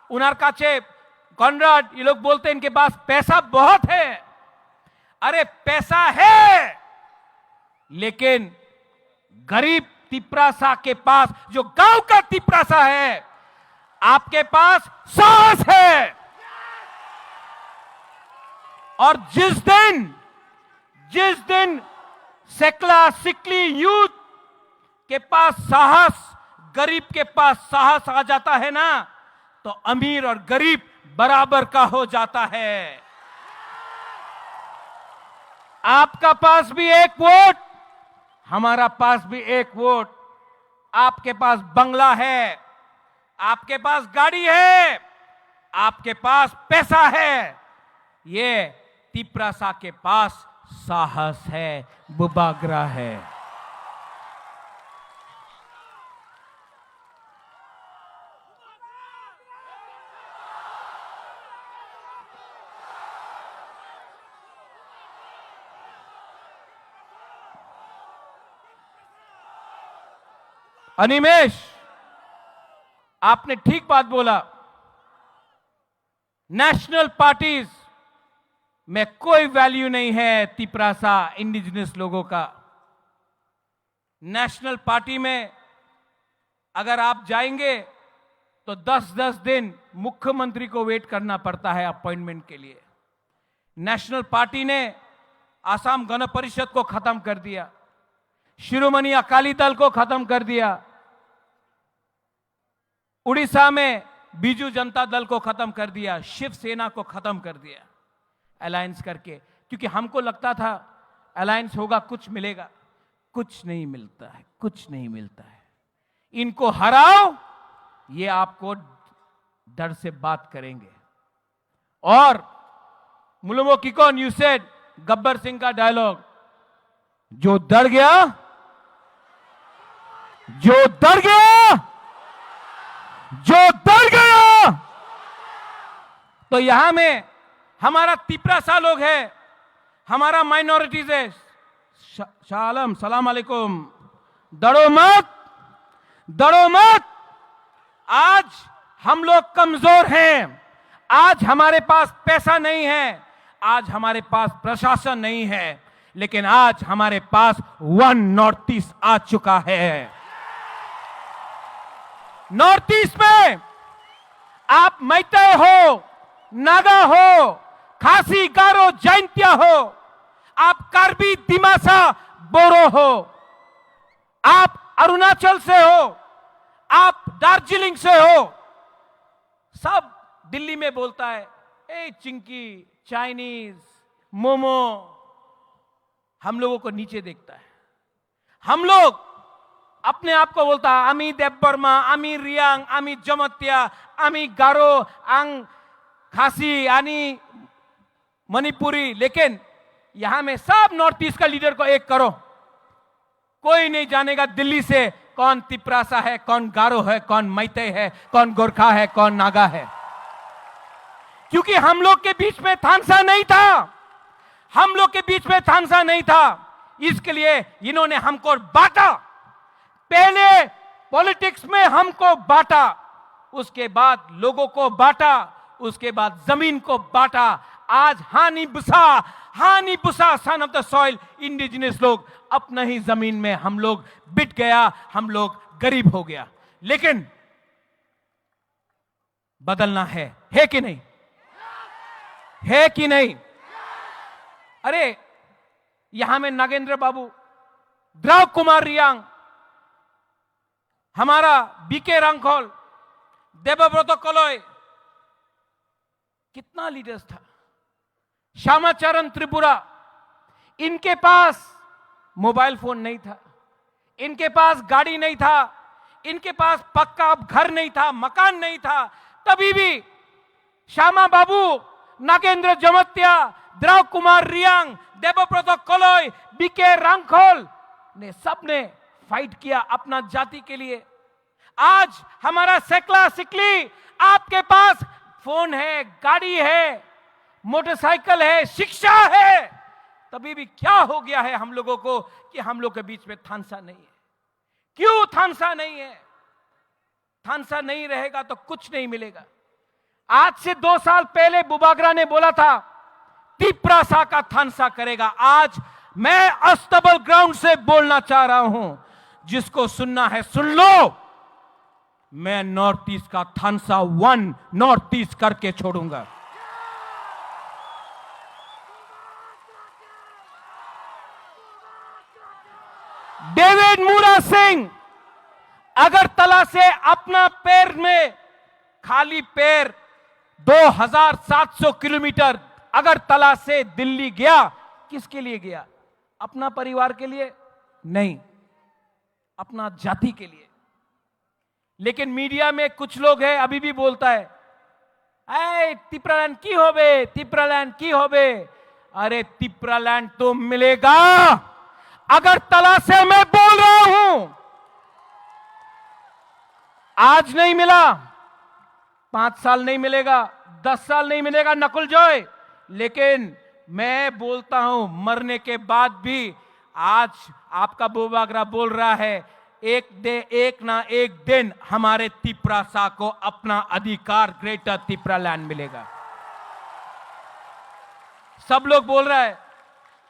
S5: उनार काचे कॉनराड, ये लोग बोलते हैं इनके पास पैसा बहुत है। अरे पैसा है, लेकिन गरीब तिप्रासा के पास, जो गांव का तिप्रासा है, आपके पास साहस है। और जिस दिन सेकला सिकली यूथ के पास साहस, गरीब के पास साहस आ जाता है ना, तो अमीर और गरीब बराबर का हो जाता है। आपका पास भी एक वोट, हमारा पास भी एक वोट। आपके पास बंगला है, आपके पास गाड़ी है, आपके पास पैसा है, ये तिप्रासा के पास साहस है, बुबागरा है। अनिमेश, आपने ठीक बात बोला। नेशनल पार्टीज में कोई वैल्यू नहीं है तिप्रासा इंडिजिनस लोगों का। नेशनल पार्टी में अगर आप जाएंगे तो 10-10 दिन मुख्यमंत्री को वेट करना पड़ता है अपॉइंटमेंट के लिए। नेशनल पार्टी ने आसाम गण परिषद को खत्म कर दिया, शिरोमणि अकाली दल को खत्म कर दिया, उड़ीसा में बीजू जनता दल को खत्म कर दिया, शिवसेना को खत्म कर दिया अलायंस करके, क्योंकि हमको लगता था अलायंस होगा कुछ मिलेगा। कुछ नहीं मिलता है, कुछ नहीं मिलता है। इनको हराओ, ये आपको डर से बात करेंगे। और मुलुमो किकोन यू सेड, गब्बर सिंह का डायलॉग, जो डर गया, जो डर गया, जो डर गया। तो यहां में हमारा तिपरासा लोग है, हमारा माइनॉरिटीज है। शालम सलाम अलैकुम, डरो मत, डरो मत। आज हम लोग कमजोर हैं, आज हमारे पास पैसा नहीं है, आज हमारे पास प्रशासन नहीं है, लेकिन आज हमारे पास वन नॉर्थ ईस्ट आ चुका है। नॉर्थ ईस्ट में आप मैतेई हो, नागा हो, खासी, गारो, जैंतिया हो, आप कार्बी, दिमासा, बोरो हो, आप अरुणाचल से हो, आप दार्जिलिंग से हो, सब दिल्ली में बोलता है ए चिंकी, चाइनीज, मोमो। हम लोगों को नीचे देखता है। हम लोग अपने आप को बोलता है आमी देवबर्मा, आमी रियांग, आमी जमत्या, आमी गारो, आंग खासी, आनी मणिपुरी। लेकिन यहां में सब नॉर्थ ईस्ट का लीडर को एक करो, कोई नहीं जानेगा दिल्ली से कौन तिपरासा है, कौन गारो है, कौन मैतेई है, कौन गोरखा है, कौन नागा है। क्योंकि हम लोग के बीच में थानसा नहीं था, हम लोग के बीच में थानसा नहीं था। इसके लिए इन्होंने हमको बांटा। पहले पॉलिटिक्स में हमको बांटा, उसके बाद लोगों को बांटा, उसके बाद जमीन को बांटा। आज हानि बुसा son of the soil indigenous लोग अपना ही जमीन में हम लोग बिट गया, हम लोग गरीब हो गया। लेकिन बदलना है कि नहीं, है कि नहीं? अरे यहां में नागेंद्र बाबू, द्रव कुमार रियांग, हमारा बीके रांखोल, देवव्रत कलोय, कितना लीडर्स था, श्यामाचरण त्रिपुरा। इनके पास मोबाइल फोन नहीं था, इनके पास गाड़ी नहीं था, इनके पास पक्का घर नहीं था, मकान नहीं था। तभी भी श्यामा बाबू, नागेंद्र जमत्या, द्रव कुमार रियांग, देवव्रत कलोय, बीके रांखोल ने सबने फाइट किया अपना जाति के लिए। आज हमारा सेकला सिकली, आपके पास फोन है, गाड़ी है, मोटरसाइकिल है, शिक्षा है, तभी भी क्या हो गया है हम लोगों को कि हम लोग के बीच में थानसा नहीं है। क्यों थानसा नहीं है? थानसा नहीं रहेगा तो कुछ नहीं मिलेगा। आज से 2 साल पहले बुबागरा ने बोला था तिपरासा का थानसा करेगा। आज मैं अस्तबल ग्राउंड से बोलना चाह रहा हूं, जिसको सुनना है सुन लो। मैं नॉर्थ ईस्ट का थानसा वन नॉर्थ ईस्ट करके छोड़ूंगा। डेविड मूरा सिंह अगरतला से अपना पैर में खाली पैर 2700 किलोमीटर अगरतला से दिल्ली गया। किसके लिए गया? अपना परिवार के लिए नहीं, अपना जाति के लिए। लेकिन मीडिया में कुछ लोग हैं अभी भी बोलता है ऐ तिपरालैंड की होबे, तिपरालैंड की होबे। अरे तिपरालैंड तो मिलेगा। अगरतला से मैं बोल रहा हूं, आज नहीं मिला, 5 साल नहीं मिलेगा, 10 साल नहीं मिलेगा नकुल जॉय, लेकिन मैं बोलता हूं मरने के बाद भी। आज आपका बुबागरा बोल रहा है एक ना एक दिन हमारे तिपरासा को अपना अधिकार ग्रेटर तिपरालैंड मिलेगा। सब लोग बोल रहा है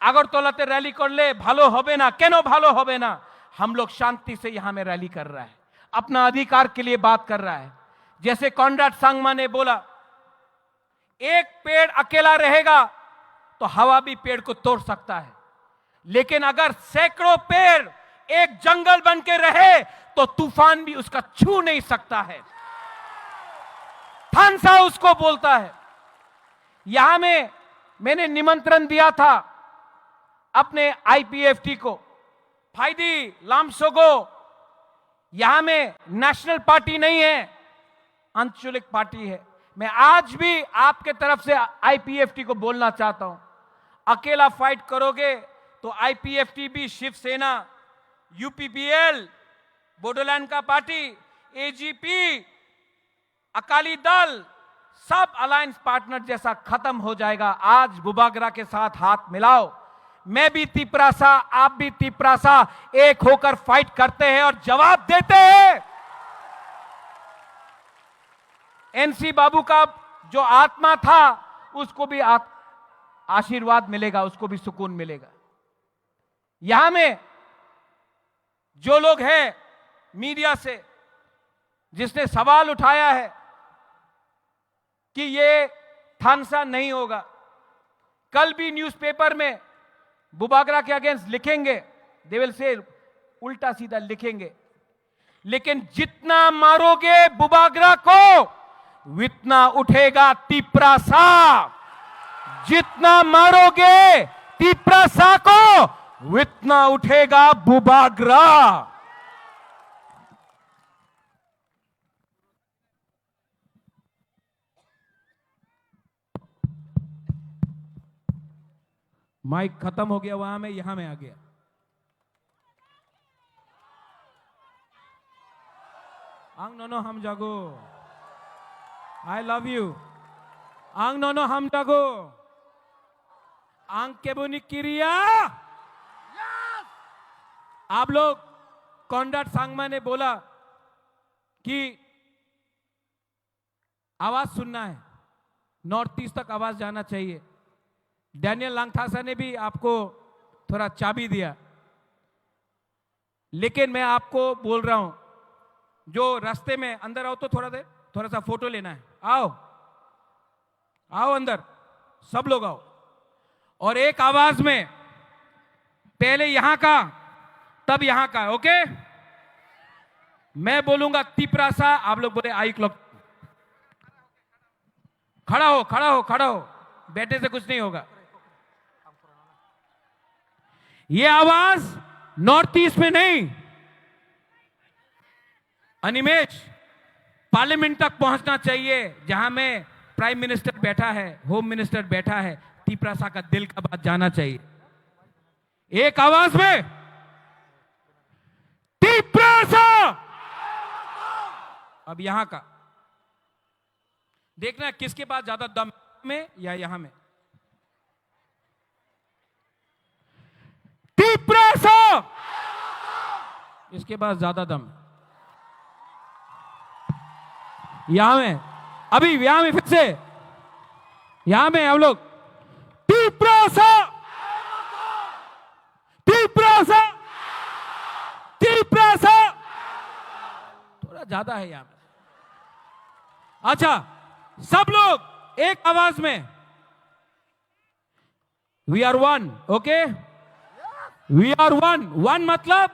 S5: আগরতলাতে रैली कर ले, भालो होबे ना। केनो भालो होबे ना? हम लोग शांति से यहां में रैली कर रहा है, अपना अधिकार के लिए बात कर रहा है। जैसे कॉनराड सांगमा ने बोला, एक पेड़ अकेला रहेगा तो हवा भी पेड़ को तोड़ सकता है, लेकिन अगर सैकड़ों पेड़ एक जंगल बन के रहे तो तूफान भी उसका छू नहीं सकता है। थानसा उसको बोलता है। यहां में मैंने निमंत्रण दिया था अपने आईपीएफटी को, फाइदी लामसोगो। यहां में नेशनल पार्टी नहीं है, आंचलिक पार्टी है। मैं आज भी आपके तरफ से आईपीएफटी को बोलना चाहता हूं, अकेला फाइट करोगे तो आईपीएफटी भी, शिवसेना, यूपीपीएल, बोडोलैंड का पार्टी, एजीपी, अकाली दल, सब अलायंस पार्टनर जैसा खत्म हो जाएगा। आज बुबागरा के साथ हाथ मिलाओ। मैं भी तिपरासा, आप भी तिपरासा, एक होकर फाइट करते हैं और जवाब देते हैं। एनसी बाबू का जो आत्मा था उसको भी आशीर्वाद मिलेगा, उसको भी सुकून मिलेगा। यहां में जो लोग हैं मीडिया से, जिसने सवाल उठाया है कि ये थानसा नहीं होगा, कल भी न्यूज़पेपर में बुबागरा के अगेंस्ट लिखेंगे, दे विल से उल्टा सीधा लिखेंगे, लेकिन जितना मारोगे बुबागरा को उतना उठेगा तिपरासा। जितना मारोगे तिपरासा को उतना उठेगा बुबागरा। माइक खत्म हो गया वहां में, यहां में आ गया। आंग नोनो हम जागो, आई लव यू। आंग नोनो हम जागो, आंग केबुनी किरिया। आप लोग, कॉन्राड सांगमा ने बोला कि आवाज सुनना है, नॉर्थ ईस्ट तक आवाज जाना चाहिए। डैनियल लांगथासा ने भी आपको थोड़ा चाबी दिया, लेकिन मैं आपको बोल रहा हूं, जो रास्ते में अंदर आओ तो थोड़ा सा फोटो लेना है। आओ आओ अंदर, सब लोग आओ, और एक आवाज में, पहले यहां का तब यहां का, ओके? मैं बोलूंगा तिपरासा, आप लोग बोले आई क्लॉक। खड़ा हो, खड़ा हो, खड़ा हो, बैठे से कुछ नहीं होगा। ये आवाज नॉर्थ ईस्ट में नहीं, अनिमेश, पार्लियामेंट तक पहुंचना चाहिए, जहां में प्राइम मिनिस्टर बैठा है, होम मिनिस्टर बैठा है। तिपरासा का दिल का बात जाना चाहिए, एक आवाज में तिपरासा। अब यहां का देखना किसके पास ज्यादा दम में, या यहां में। तिपरासा, इसके पास ज्यादा दम। यहां में, अभी यहां में, फिर से यहां में हम लोग तिपरासा, तिपरासा, तिपरासा। थोड़ा ज्यादा है यहां में। अच्छा, सब लोग एक आवाज में, we are one, okay? We are one. One मतलब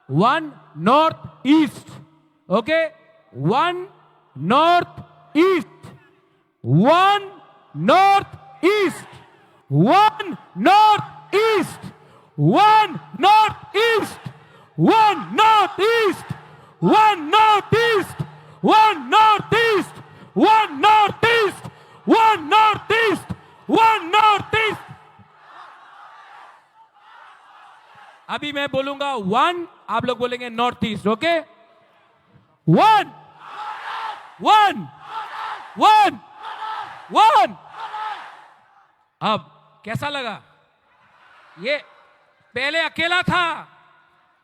S5: one north east, okay? One north east, one north east, one north east, one north east, one north east, one north east, one north east, one north east, one north east, one north east. अभी मैं बोलूंगा one, आप लोग बोलेंगे north east, okay? One, one, one, one. अब कैसा लगा? ये पहले अकेला था,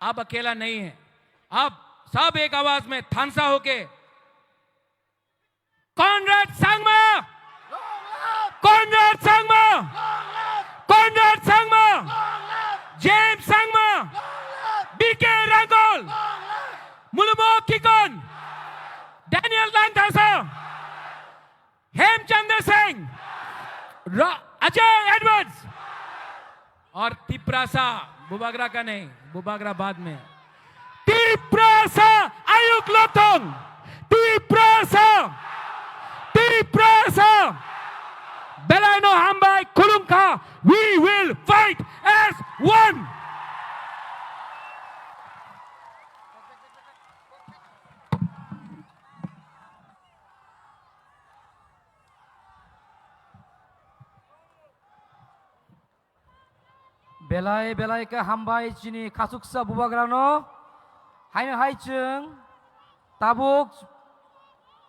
S5: अब अकेला नहीं है। अब सब एक आवाज में थानसा होके, Conrad Sangma, Conrad Sangma, Conrad Sangma, James Sangma, B K Hrangkhawl, Mulumo Kikon, Daniel Langthasa, Hemchandra Singh, Ajay Edwards, और तिपरासा। बुबागरा का नहीं, बुबागरा बाद में। तिपरासा, आयुक लोथोंग, Tiprasa,
S4: Prasa. Belai no hambai kulungka. We will fight as one. Belai belai ke hambai chini kasuksa bubagrano. Haino hai chung. Tabuk.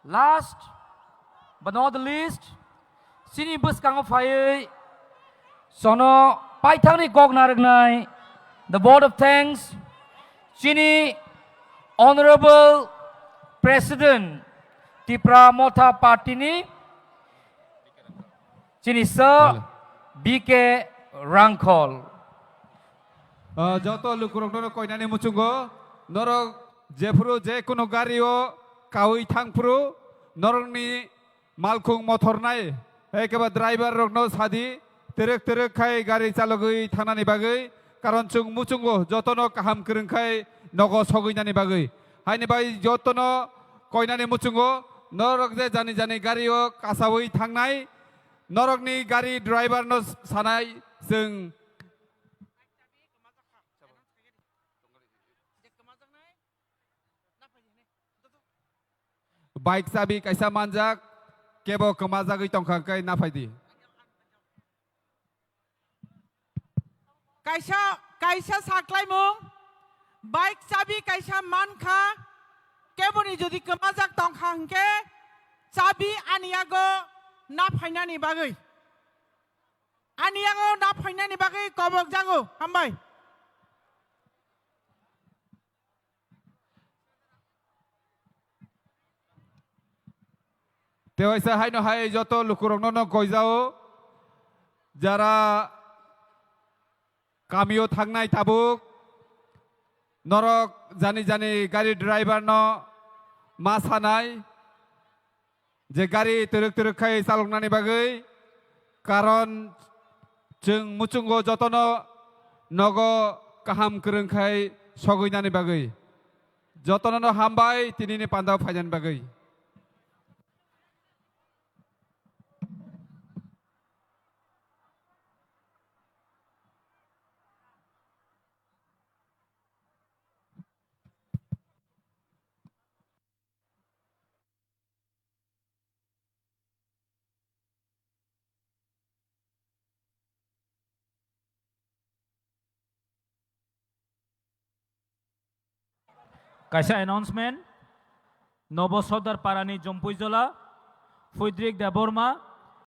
S4: Last but not the least. Sini bus kang fire. Sono paitang ni gog naragnai. The vote of thanks. Sini Honorable President Tipra Motha Party ni. Sini Sir BK Rangkol.
S14: যত লুকুরক কইনানি মুচুঙ্গো নরক যেফুরু যে কোনো গাড়িও কাউই থাংফুরু নরকনি মালখুং মথর নাই একেবারে driver রকনো সাদি Terek Terek খাই গাড়ি চালকই থানানি বাগৈ কারণ চুং মুচুঙ্গো যতনো কাহাম করংখাই নগ সগৈনানি বাগৈ হাইনি বাই যতনো কইনানি মুচুঙ্গো নরক যে জানি জানি গাড়িও কাসাওই থাংনাই নরকনি গাড়ি ড্রাইভার ন সানাই जों बाइक चाबी कैसा मानजाक केबो कमाजागै तंखांकै नाफायदि
S3: Kaisa kaisa saklai mung. Baik cabi kaisa manka. Keboni jodi kemajak tongkhangke. Cabi aniago na phainani bagui. Aniago na phainani bagui kobok jago hambai.
S14: তেওয়াইসা হাইনো হাই যত লুকুরকনো কইজাও যারা কামিও থাকনাই তাবুক নরক জানি জানি গাড়ি ড্রাইভার ন মা সানাই যে গাড়ি তেরক তেরক খাই চালকনানি বাগৈ কারণ जों मुचुंगो যতনো নগ কাহাম করংখাই সগৈনানি বাগৈ যতনো হামবাই তিনিনি পান্দাও ফাইজান বাগৈ
S7: কাইসা অ্যানাউন্সমেন্ট নব সর্দার পারানি জম্পুইজলা ফৈদ্রিক দেববর্মা